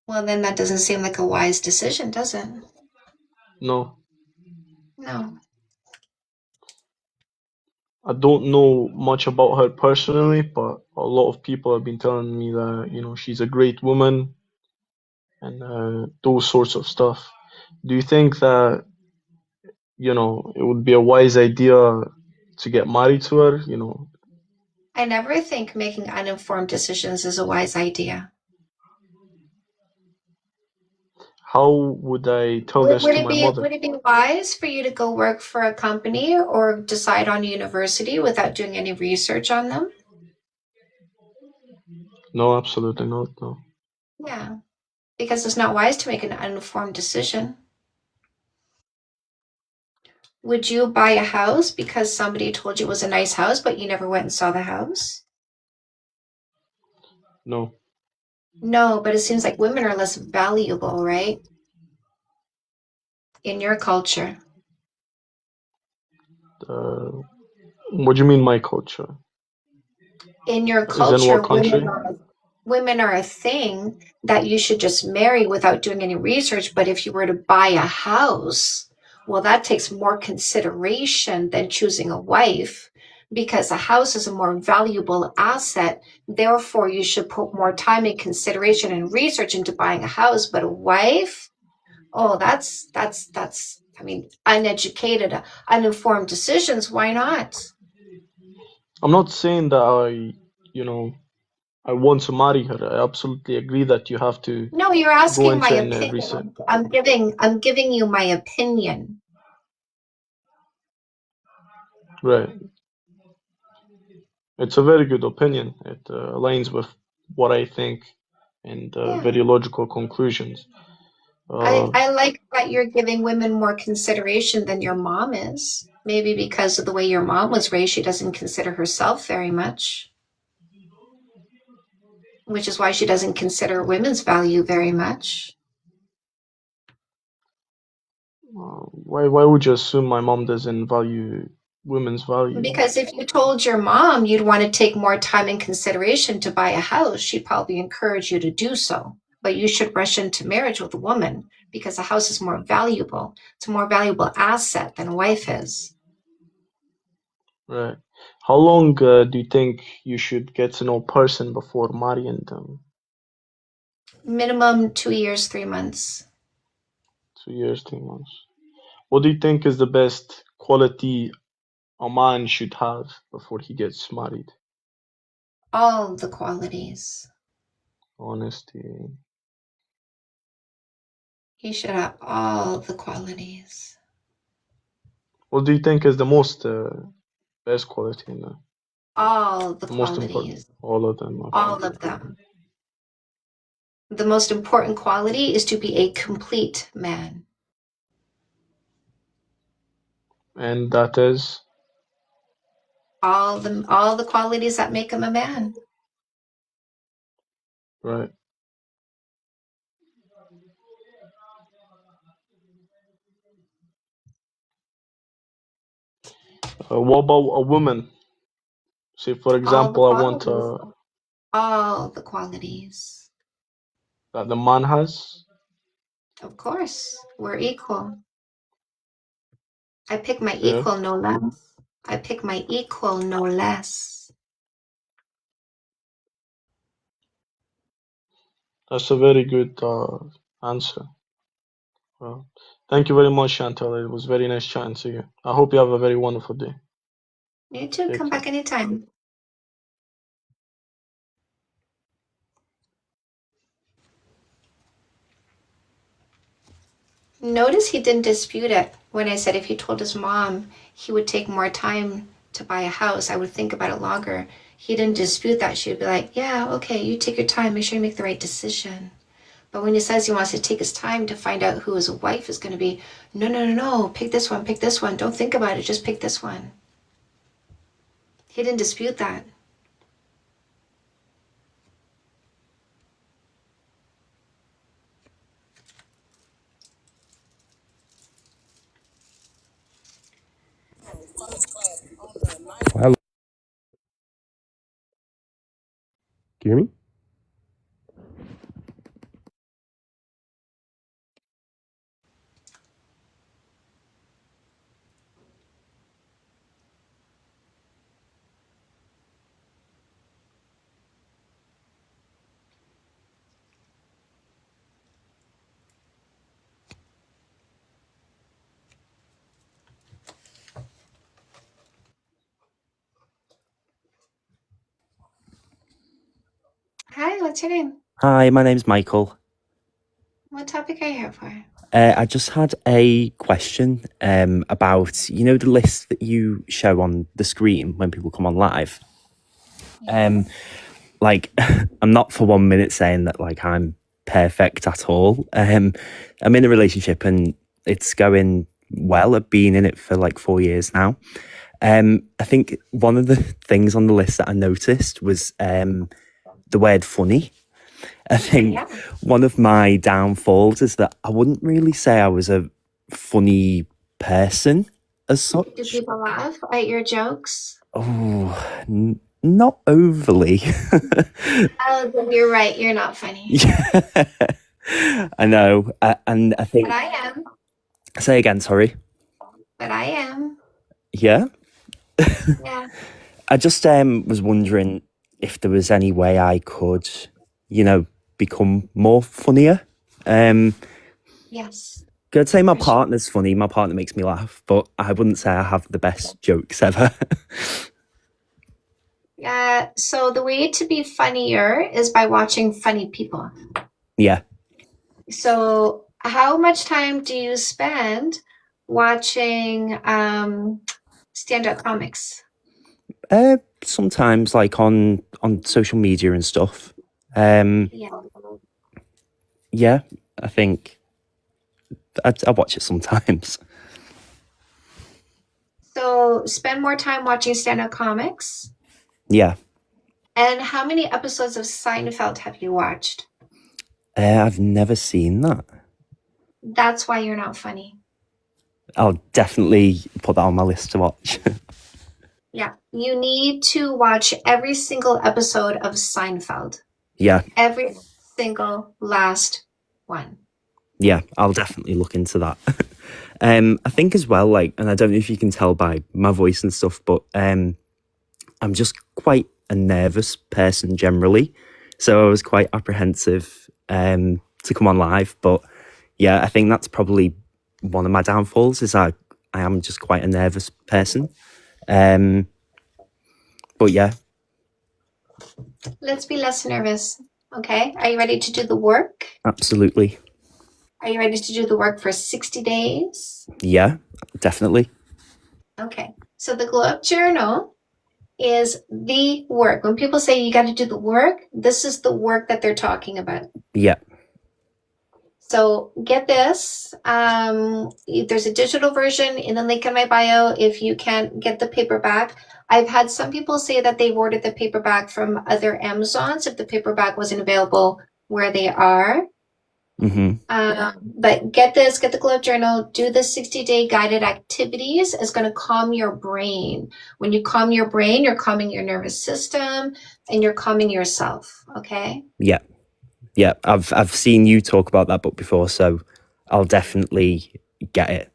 S1: Well, then that doesn't seem like a wise decision, does it?
S2: No,
S1: No.
S2: I don't know much about her personally, but a lot of people have been telling me that, she's a great woman and those sorts of stuff. Do you think that, it would be a wise idea to get married to her?
S1: I never think making uninformed decisions is a wise idea.
S2: How would I tell this to my mother?
S1: Would it be wise for you to go work for a company or decide on a university without doing any research on them?
S2: No, absolutely not. No.
S1: Yeah, because it's not wise to make an uninformed decision. Would you buy a house because somebody told you it was a nice house, but you never went and saw the house?
S2: No.
S1: No, but it seems like women are less valuable, right? In your culture.
S2: What do you mean, my culture?
S1: In your
S2: Is in
S1: culture,
S2: what country?
S1: women are a thing that you should just marry without doing any research. But if you were to buy a house, well, that takes more consideration than choosing a wife because a house is a more valuable asset. Therefore, you should put more time and consideration and research into buying a house. But a wife, oh, that's I mean, uneducated, uninformed decisions. Why not?
S2: I'm not saying that I want to marry her. I absolutely agree that you have to
S1: No, you're
S2: go
S1: asking my
S2: into it and research.
S1: opinion. I'm giving you my opinion.
S2: Right. It's a very good opinion. It aligns with what I think and
S1: Yeah.
S2: very logical conclusions.
S1: I like that you're giving women more consideration than your mom is. Maybe because of the way your mom was raised, she doesn't consider herself very much, which is why she doesn't consider women's value very much.
S2: Why would you assume my mom doesn't value women's value?
S1: Because if you told your mom you'd want to take more time and consideration to buy a house, she'd probably encourage you to do so. But you should rush into marriage with a woman because a house is more valuable. It's a more valuable asset than a wife is.
S2: Right. How long do you think you should get to know a person before marrying them?
S1: Minimum 2 years, 3 months.
S2: 2 years, 3 months. What do you think is the best quality a man should have before he gets married?
S1: All the qualities.
S2: Honesty.
S1: He should have all the qualities.
S2: What do you think is the most best quality in the
S1: All the
S2: most important?
S1: qualities.
S2: All of them. Okay.
S1: All of them. The most important quality is to be a complete man.
S2: And that is
S1: All the qualities that make him a man.
S2: right. What about a woman? Say, for example, I want
S1: All the qualities.
S2: that the man has.
S1: Of course, we're equal. I pick my
S2: Yeah.
S1: equal, no less. I pick my equal, no less.
S2: That's a very good answer. Well, thank you very much, Chantal. It was very nice chatting to you. I hope you have a very wonderful day.
S1: You too. Come back anytime. Notice he didn't dispute it when I said if he told his mom he would take more time to buy a house, I would think about it longer. He didn't dispute that. She would be like, yeah, okay, you take your time. Make sure you make the right decision. But when he says he wants to take his time to find out who his wife is going to be, no, pick this one, pick this one. Don't think about it, just pick this one. He didn't dispute that.
S3: Hello. Can you hear me?
S1: Hi, what's your name?
S22: Hi, my name's Michael.
S1: What topic are you here for?
S22: I just had a question about, you know, the list that you show on the screen when people come on live. Like, I'm not for 1 minute saying that, like, I'm perfect at all. I'm in a relationship and it's going well. I've been in it for like 4 years now. I think one of the things on the list that I noticed was the word funny. I think one of my downfalls is that I wouldn't really say I was a funny person as such.
S1: Do people laugh at your jokes?
S22: Oh, not overly.
S1: Oh, then you're right. You're not funny.
S22: Yeah. I know. And I think...
S1: But I am.
S22: Say again, sorry.
S1: But I am.
S22: Yeah?
S1: Yeah.
S22: I just was wondering if there was any way I could, you know, become more funnier.
S1: Yes.
S22: I'd say my partner's funny. My partner makes me laugh, but I wouldn't say I have the best jokes ever.
S1: Yeah. So the way to be funnier is by watching funny people.
S22: Yeah.
S1: So how much time do you spend watching stand-up comics?
S22: Sometimes, like on social media and stuff. Yeah, I think I watch it sometimes.
S1: So spend more time watching stand-up comics.
S22: Yeah.
S1: And how many episodes of Seinfeld have you watched?
S22: I've never seen that.
S1: That's why you're not funny.
S22: I'll definitely put that on my list to watch.
S1: Yeah. You need to watch every single episode of Seinfeld.
S22: Yeah.
S1: Every single last one.
S22: Yeah, I'll definitely look into that. I think as well, like, and I don't know if you can tell by my voice and stuff, but I'm just quite a nervous person generally. So I was quite apprehensive to come on live. But yeah, I think that's probably one of my downfalls is I am just quite a nervous person. But yeah,
S1: Let's be less nervous. Okay. Are you ready to do the work?
S22: absolutely.
S1: Are you ready to do the work for 60 days?
S22: Yeah, definitely.
S1: Okay. So the glow up journal is the work. When people say you got to do the work, this is the work that they're talking about.
S22: Yeah.
S1: So get this. There's a digital version in the link in my bio if you can't get the paperback. I've had some people say that they've ordered the paperback from other Amazons if the paperback wasn't available where they are. But get this, get the glow up journal, do the 60-day guided activities. It's going to calm your brain. When you calm your brain, you're calming your nervous system and you're calming yourself. Okay.
S22: Yeah. Yeah. I've seen you talk about that book before, so I'll definitely get it.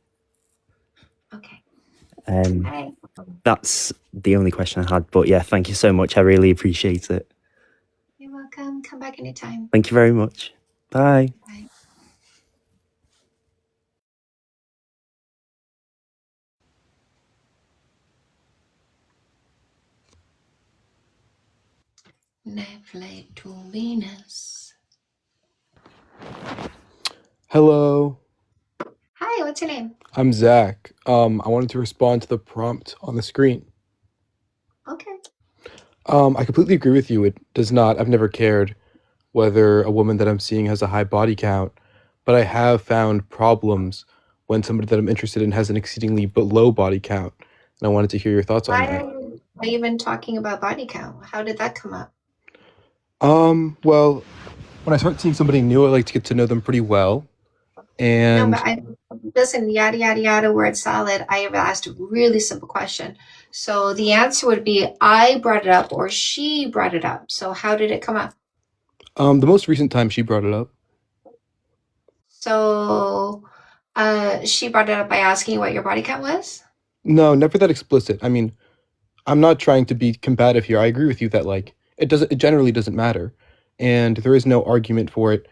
S1: Okay.
S22: That's the only question I had, but yeah, thank you so much. I really appreciate it.
S1: You're welcome. Come back anytime.
S22: Thank you very much. Bye.
S1: Bye. Flight to Venus.
S3: Hello,
S1: Hi, what's your name?
S3: I'm Zach. I wanted to respond to the prompt on the screen.
S1: Okay.
S3: I completely agree with you. It does not. I've never cared whether a woman that I'm seeing has a high body count, but I have found problems when somebody that I'm interested in has an exceedingly low body count. And I wanted to hear your thoughts on
S1: Why
S3: that.
S1: are you even talking about body count? How did that come up?
S3: Well, when I start seeing somebody new, I like to get to know them pretty well. And
S1: No, but listen, yada, yada, yada, word salad. I have asked a really simple question. So the answer would be I brought it up or she brought it up. So how did it come up?
S3: the most recent time she brought it up.
S1: So she brought it up by asking you what your body count was?
S3: No, never that explicit. I mean, I'm not trying to be combative here. I agree with you that like it generally doesn't matter. And there is no argument for it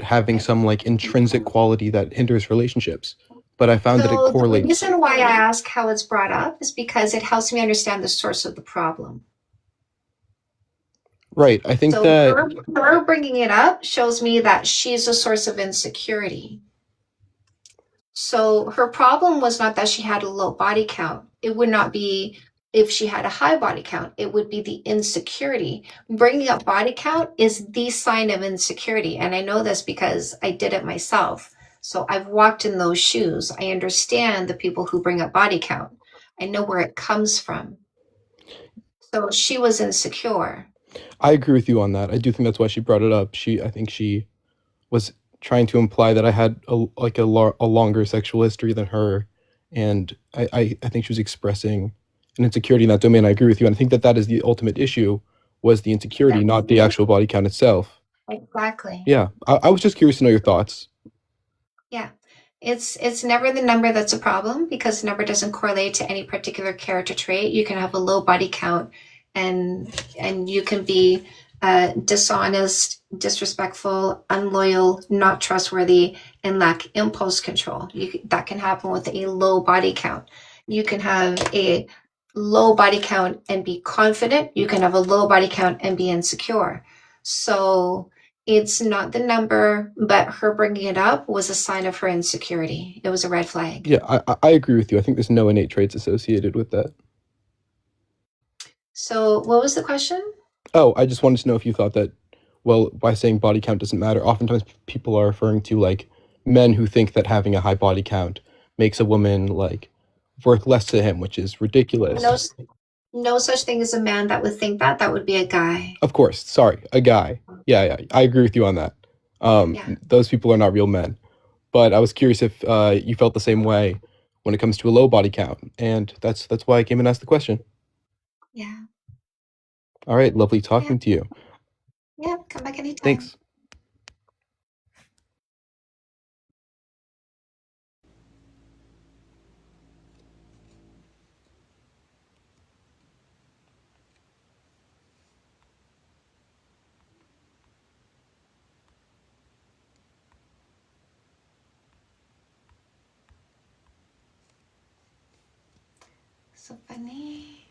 S3: having some like intrinsic quality that hinders relationships. But I found that it
S1: So the
S3: correlates.
S1: reason why I ask how it's brought up is because it helps me understand the source of the problem.
S3: Right. I think
S1: So
S3: that
S1: her bringing it up shows me that she's a source of insecurity. So her problem was not that she had a low body count. It would not be if she had a high body count. It would be the insecurity. Bringing up body count is the sign of insecurity. And I know this because I did it myself. So I've walked in those shoes. I understand the people who bring up body count. I know where it comes from. So she was insecure.
S3: I agree with you on that. I do think that's why she brought it up. I think she was trying to imply that I had a longer sexual history than her, and I think she was expressing an insecurity in that domain. I agree with you, and I think that is the ultimate issue, was the insecurity, not the actual body count itself.
S1: Exactly.
S3: Yeah, I was just curious to know your thoughts.
S1: Yeah. It's never the number that's a problem because number doesn't correlate to any particular character trait. You can have a low body count and you can be dishonest, disrespectful, unloyal, not trustworthy, and lack impulse control. That can happen with a low body count. You can have a low body count and be confident. You can have a low body count and be insecure. So it's not the number, but her bringing it up was a sign of her insecurity. It was a red flag.
S3: Yeah, I agree with you. I think there's no innate traits associated with that.
S1: So what was the question?
S3: Oh, I just wanted to know if you thought that, well, by saying body count doesn't matter, oftentimes people are referring to like men who think that having a high body count makes a woman like worth less to him, which is ridiculous.
S1: No such thing as a man that would think that. That would be a guy.
S3: Of course, sorry, a guy. Yeah, I agree with you on that. Those people are not real men. But I was curious if you felt the same way when it comes to a low body count, and that's why I came and asked the question.
S1: Yeah.
S3: All right, lovely talking to you.
S1: Yeah, come back anytime.
S3: Thanks.
S1: So funny.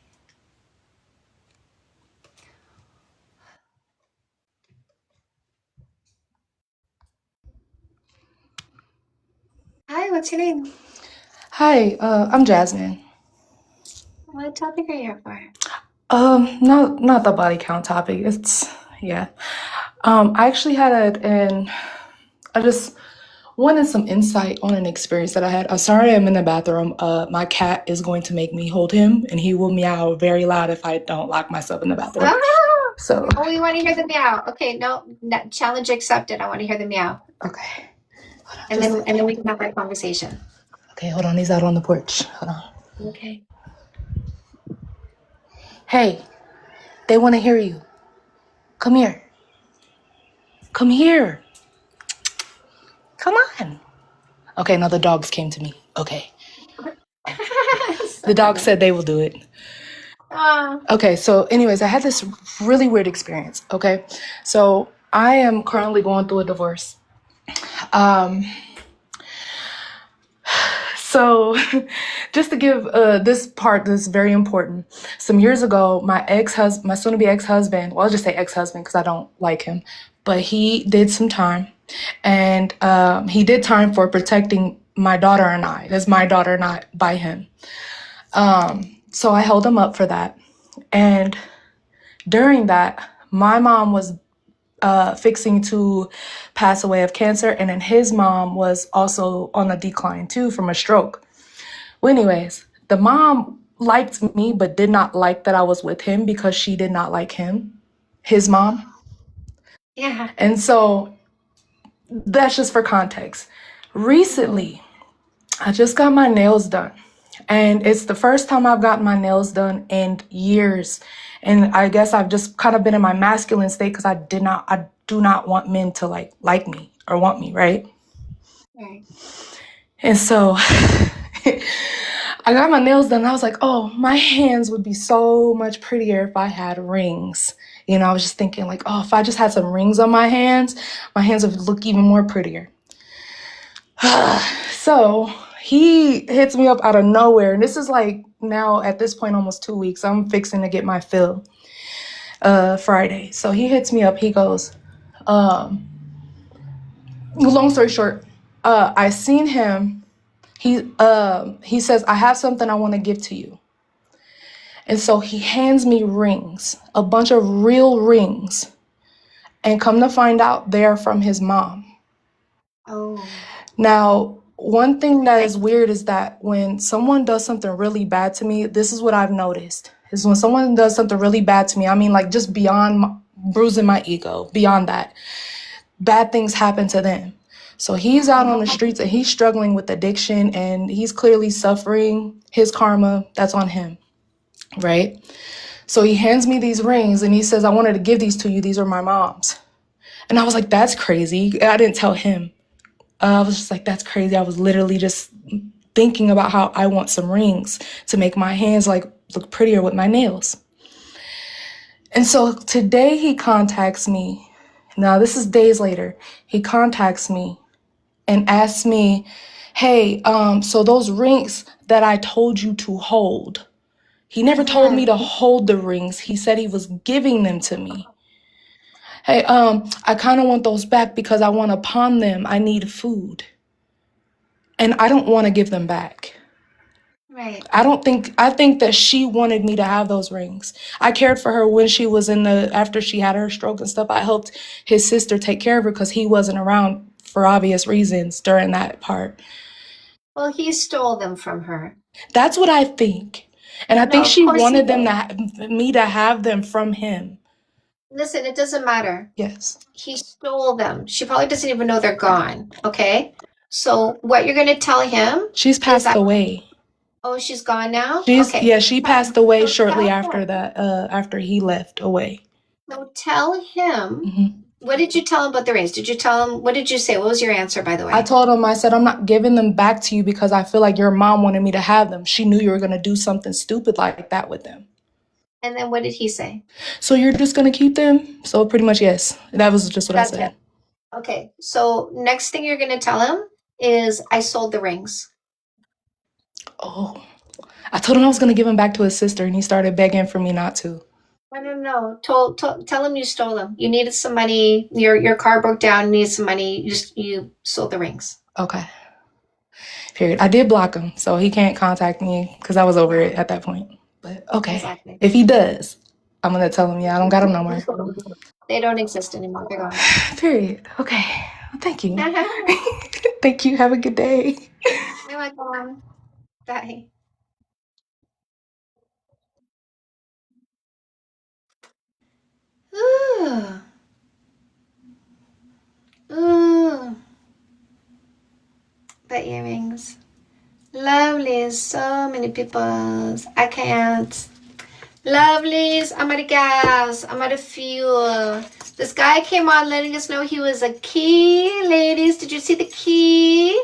S1: Hi, what's your name?
S11: Hi, I'm Jasmine.
S1: What topic are you here for?
S11: Not the body count topic. It's yeah. I actually had I just wanted some insight on an experience that I had. I'm sorry, I'm in the bathroom. My cat is going to make me hold him, and he will meow very loud if I don't lock myself in the bathroom.
S1: Ah!
S11: So
S1: Oh, we want to hear the meow. Okay, no, challenge accepted. I want to hear the meow.
S11: okay.
S1: And then we can have that conversation.
S11: Okay, hold on. He's out on the porch. Hold on.
S1: Okay.
S11: Hey, they want to hear you. Come here. Come here. Come on. Okay, now the dogs came to me. Okay. The dog said they will do it. Okay, so anyways, I had this really weird experience. Okay, so I am currently going through a divorce. So just to give this part that's very important. Some years ago, my soon-to-be ex-husband, well, I'll just say ex-husband because I don't like him, but he did some time, and he did time for protecting my daughter and I. That's my daughter, not by him. So I held him up for that. And during that, my mom was fixing to pass away of cancer, and then his mom was also on a decline too from a stroke. Well, anyways, the mom liked me but did not like that I was with him because she did not like him, his mom.
S1: Yeah.
S11: And so that's just for context. Recently, I just got my nails done. And it's the first time I've gotten my nails done in years. And I guess I've just kind of been in my masculine state because I do not want men to like me or want me, right?
S1: Right.
S11: And so I got my nails done and I was like, oh, my hands would be so much prettier if I had rings. You know, I was just thinking like, oh, if I just had some rings on my hands would look even more prettier. So he hits me up out of nowhere. And this is like now at this point, almost 2 weeks. I'm fixing to get my fill Friday. So he hits me up. He goes, long story short, I seen him. He says, I have something I want to give to you. And so he hands me rings, a bunch of real rings. And come to find out, they're from his mom.
S1: Oh.
S11: Now, one thing that is weird is that when someone does something really bad to me, this is what I've noticed, is when someone does something really bad to me, I mean, like just beyond bruising my ego, beyond that, bad things happen to them. So he's out on the streets and he's struggling with addiction and he's clearly suffering his karma. That's on him, right? So he hands me these rings and he says, I wanted to give these to you. These are my mom's. And I was like, that's crazy. I didn't tell him. I was just like, that's crazy. I was literally just thinking about how I want some rings to make my hands like look prettier with my nails. And so today he contacts me. Now this is days later. He contacts me and asks me, hey, so those rings that I told you to hold, he never told me to hold the rings. He said he was giving them to me. Hey, I kind of want those back because I want to pawn them. I need food. And I don't want to give them back.
S1: Right.
S11: I think that she wanted me to have those rings. I cared for her when she was after she had her stroke and stuff. I helped his sister take care of her because he wasn't around for obvious reasons during that part.
S1: Well, he stole them from her.
S11: That's what I think. And I think she wanted me to have them from him.
S1: Listen, it doesn't matter.
S11: Yes.
S1: He stole them. She probably doesn't even know they're gone. Okay? So what you're going to tell him...
S11: She's passed away.
S1: Oh, she's gone now?
S11: Yeah, she passed away shortly after that, after he left away.
S1: So tell him, what did you tell him about the rings? Did you tell him, what did you say? What was your answer, by the way?
S11: I told him, I said, I'm not giving them back to you because I feel like your mom wanted me to have them. She knew you were going to do something stupid like that with them.
S1: And then what did he say?
S11: So you're just going to keep them? So pretty much, yes. That was just what I said.
S1: Okay, so next thing you're going to tell him is, I sold the rings.
S11: Oh,
S21: I told him I was gonna give him back to his sister, and he started begging for me not to.
S1: No. Tell him you stole them. You needed some money. Your car broke down. You needed some money. You sold the rings.
S21: Okay. Period. I did block him, so he can't contact me because I was over it at that point. But okay,
S1: Exactly.
S21: if he does, I'm gonna tell him, yeah, I don't got him no more.
S1: They don't exist anymore. They're gone.
S21: Period. Okay. Well, thank you. Thank you. Have a good day.
S1: You're welcome. Bye. Ooh. Ooh. The earrings. Lovely. So many peoples. I can't. Lovelies, I'm out of gas. I'm out of fuel. This guy came on letting us know he was a key. Ladies, did you see the key?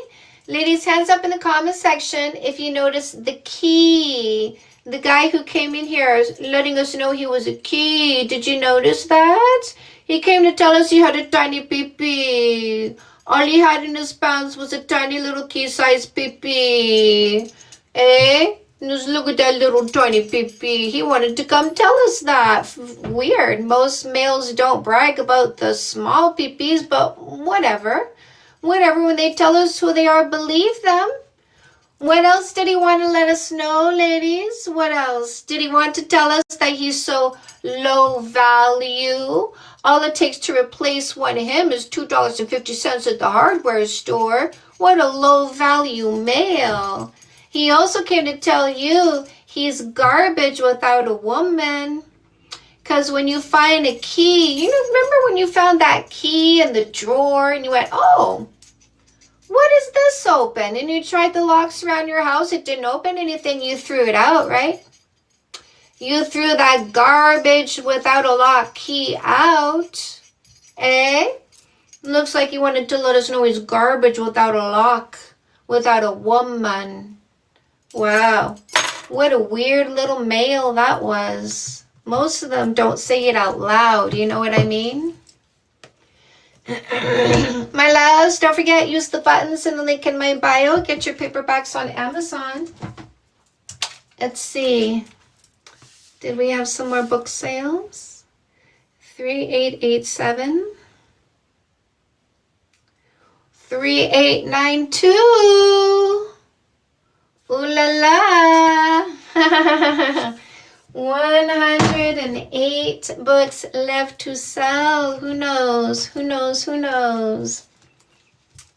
S1: Ladies, hands up in the comment section if you noticed the key. The guy who came in here letting us know he was a key. Did you notice that? He came to tell us he had a tiny pee-pee. All he had in his pants was a tiny little key-sized pee-pee. Eh? Just look at that little tiny pee-pee. He wanted to come tell us that. Weird. Most males don't brag about the small pee-pees, but whatever. Whatever. When they tell us who they are, believe them. What else did he want to let us know, ladies? What else? Did he want to tell us that he's so low value? All it takes to replace one of him is $2.50 at the hardware store. What a low value male. He also came to tell you he's garbage without a woman. Because when you find a key, remember when you found that key in the drawer and you went, oh, what is this open? And you tried the locks around your house, it didn't open anything, you threw it out, right? You threw that garbage without a lock key out. Eh? Looks like he wanted to let us know he's garbage without a lock, without a woman. Wow. What a weird little male that was. Most of them don't say it out loud, you know what I mean? My loves, don't forget, use the buttons in the link in my bio. Get your paperbacks on Amazon. Let's see. Did we have some more book sales? 3887. 3892. Ooh la la. 108 books left to sell. Who knows? Who knows? Who knows?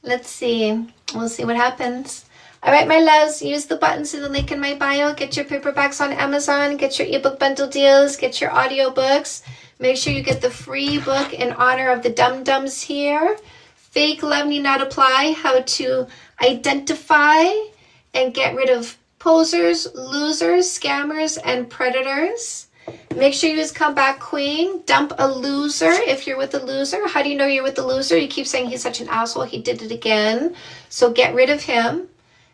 S1: Let's see. We'll see what happens. All right, my loves, use the buttons in the link in my bio. Get your paperbacks on Amazon. Get your ebook bundle deals. Get your audiobooks. Make sure you get the free book in honor of the dum-dums here. Fake love need not apply. How to identify and get rid of posers, losers, scammers, and predators. Make sure you use comeback queen. Dump a loser if you're with a loser. How do you know you're with a loser? You keep saying he's such an asshole. He did it again. So get rid of him.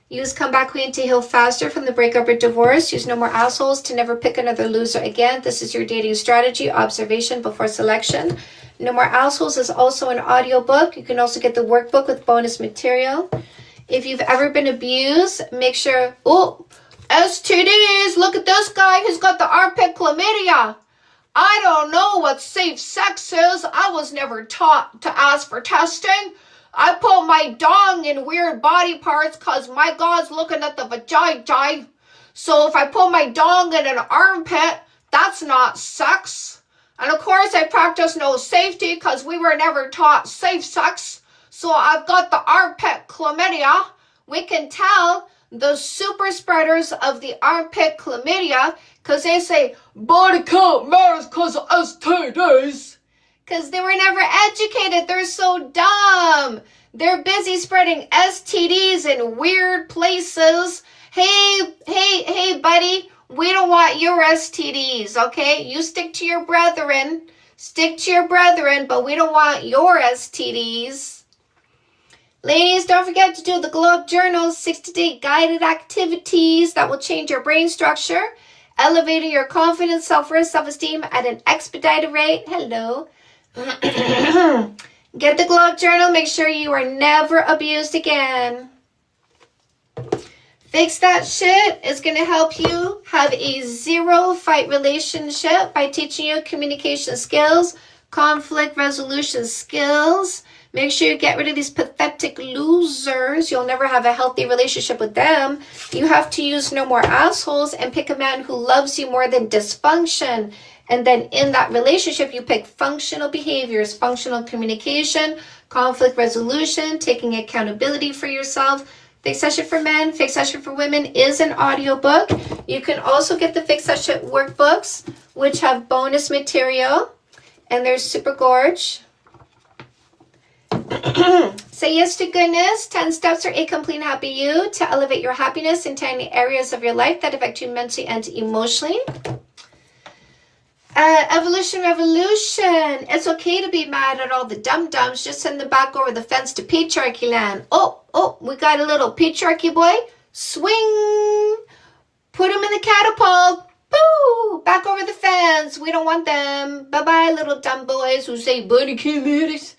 S1: Use comeback queen to heal faster from the breakup or divorce. Use no more assholes to never pick another loser again. This is your dating strategy. Observation before selection. No More Assholes is also an audiobook. You can also get the workbook with bonus material. If you've ever been abused, make sure... Oh, STDs, look at this guy. He's got the armpit chlamydia. I don't know what safe sex is. I was never taught to ask for testing. I put my dong in weird body parts because my God's looking at the vagina. So if I put my dong in an armpit, that's not sex. And of course I practice no safety because we were never taught safe sex. So I've got the armpit chlamydia. We can tell the super spreaders of the armpit chlamydia because they say body count matters because of STDs. Because they were never educated. They're so dumb. They're busy spreading STDs in weird places. Hey, buddy, we don't want your STDs, okay? You stick to your brethren. Stick to your brethren, but we don't want your STDs. Ladies, don't forget to do the Glow Up Journal 60-day guided activities that will change your brain structure, elevating your confidence, self-worth, self-esteem at an expedited rate. Hello. Get the Glow Up Journal. Make sure you are never abused again. Fix That Shit is going to help you have a zero fight relationship by teaching you communication skills, conflict resolution skills. Make sure you get rid of these pathetic losers. You'll never have a healthy relationship with them. You have to use no more assholes and pick a man who loves you more than dysfunction. And then in that relationship, you pick functional behaviors, functional communication, conflict resolution, taking accountability for yourself. Fix That Shit for Men, Fix That Shit for Women is an audiobook. You can also get the Fix That Shit workbooks, which have bonus material, and they're super gorge. Say yes to goodness. 10 steps for a complete and happy you to elevate your happiness in 10 areas of your life that affect you mentally and emotionally. Evolution Revolution. It's okay to be mad at all the dum-dums. Just send them back over the fence to patriarchy land. Oh, we got a little patriarchy boy. Swing. Put him in the catapult. Boo! Back over the fence. We don't want them. Bye-bye, little dumb boys who say body count matters.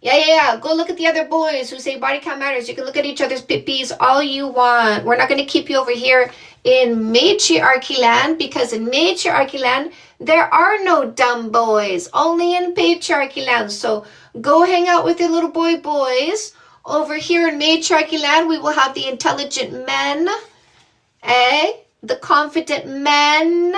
S1: Yeah. Go look at the other boys who say body count matters. You can look at each other's pippies all you want. We're not going to keep you over here in matriarchy land, because in matriarchy land, there are no dumb boys, only in patriarchy land. So go hang out with your little boys. Over here in matriarchy land, we will have the intelligent men, the confident men,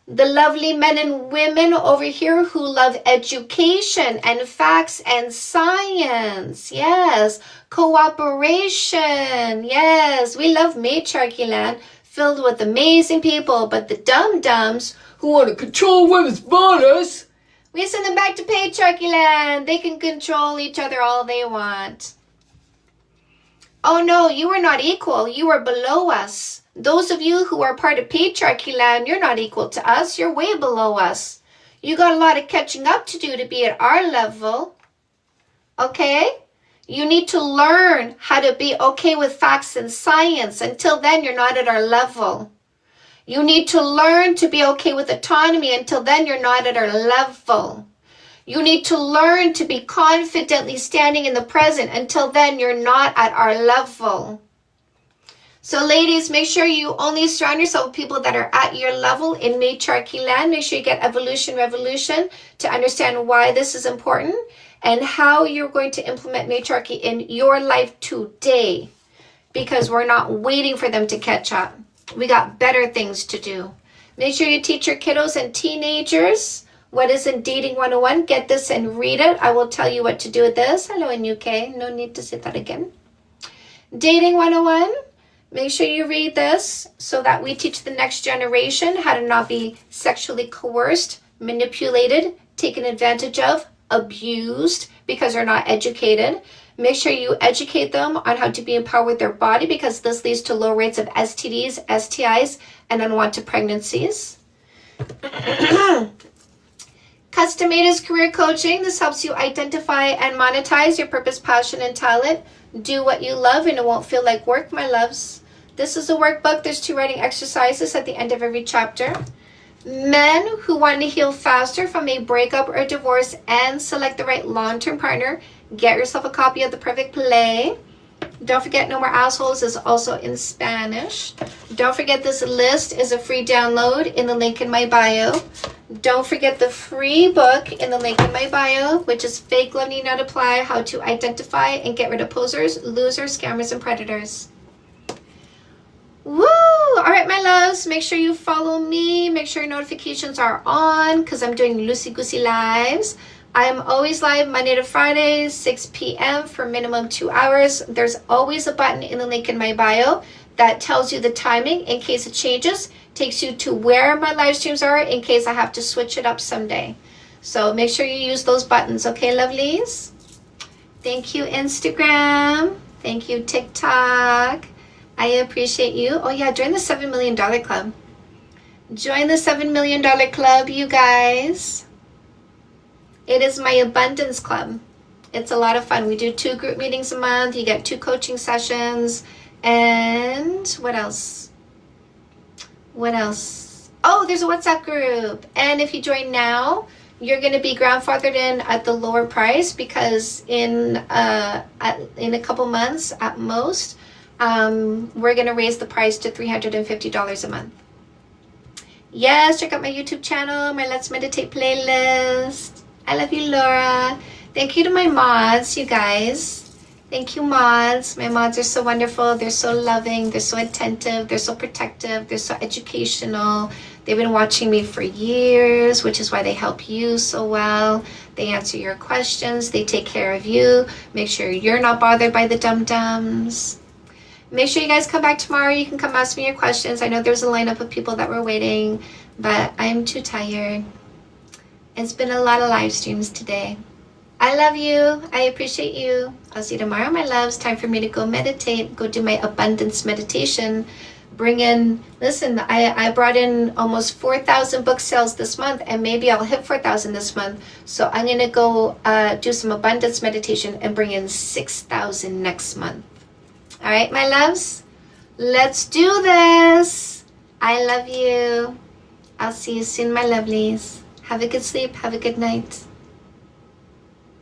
S1: the lovely men and women over here who love education and facts and science. Yes. Cooperation. Yes. We love matriarchy land, filled with amazing people, but the dum-dums who want to control women's bodies, we send them back to patriarchy land. They can control each other all they want. Oh no, you are not equal. You are below us. Those of you who are part of patriarchy land, you're not equal to us. You're way below us. You got a lot of catching up to do to be at our level. Okay? You need to learn how to be okay with facts and science. Until then, you're not at our level. You need to learn to be okay with autonomy. Until then, you're not at our level. You need to learn to be confidently standing in the present. Until then, you're not at our level. So ladies, make sure you only surround yourself with people that are at your level in matriarchy land. Make sure you get Evolution Revolution to understand why this is important and how you're going to implement matriarchy in your life today, because we're not waiting for them to catch up. We got better things to do. Make sure you teach your kiddos and teenagers what is in Dating 101. Get this and read it. I will tell you what to do with this. Hello in UK. No need to say that again. Dating 101. Make sure you read this so that we teach the next generation how to not be sexually coerced, manipulated, taken advantage of, abused because they're not educated. Make sure you educate them on how to be empowered with their body, because this leads to low rates of STDs, STIs, and unwanted pregnancies. Custom-made is career coaching. This helps you identify and monetize your purpose, passion, and talent. Do what you love and it won't feel like work, my loves. This is a workbook. There's 2 writing exercises at the end of every chapter. Men who want to heal faster from a breakup or a divorce and select the right long-term partner, get yourself a copy of The Perfect Play. Don't forget No More Assholes is also in Spanish. Don't forget this list is a free download in the link in my bio. Don't forget the free book in the link in my bio, which is Fake Love Need Not Apply, How to Identify and Get Rid of Posers, Losers, Scammers, and Predators. Woo! All right, my loves, make sure you follow me. Make sure your notifications are on, because I'm doing loosey-goosey lives. I am always live Monday to Friday, 6 p.m. for minimum 2 hours. There's always a button in the link in my bio that tells you the timing in case it changes. Takes you to where my live streams are in case I have to switch it up someday. So make sure you use those buttons, okay, lovelies? Thank you, Instagram. Thank you, TikTok. I appreciate you. Oh yeah, join the $7 million club. Join the $7 million club, you guys. It is my abundance club. It's a lot of fun. We do 2 group meetings a month. You get 2 coaching sessions. And what else? What else? Oh, there's a WhatsApp group. And if you join now, you're going to be grandfathered in at the lower price, because in a couple months at most, we're going to raise the price to $350 a month. Yes, check out my YouTube channel, my Let's Meditate playlist. I love you, Laura. Thank you to my mods, you guys. Thank you, mods. My mods are so wonderful. They're so loving. They're so attentive. They're so protective. They're so educational. They've been watching me for years, which is why they help you so well. They answer your questions. They take care of you. Make sure you're not bothered by the dum-dums. Make sure you guys come back tomorrow. You can come ask me your questions. I know there's a lineup of people that were waiting, but I'm too tired. It's been a lot of live streams today. I love you. I appreciate you. I'll see you tomorrow, my loves. Time for me to go meditate, go do my abundance meditation. Bring in, listen, I brought in almost 4,000 book sales this month, and maybe I'll hit 4,000 this month. So I'm going to go do some abundance meditation and bring in 6,000 next month. All right, my loves, let's do this. I love you. I'll see you soon, my lovelies. Have a good sleep. Have a good night.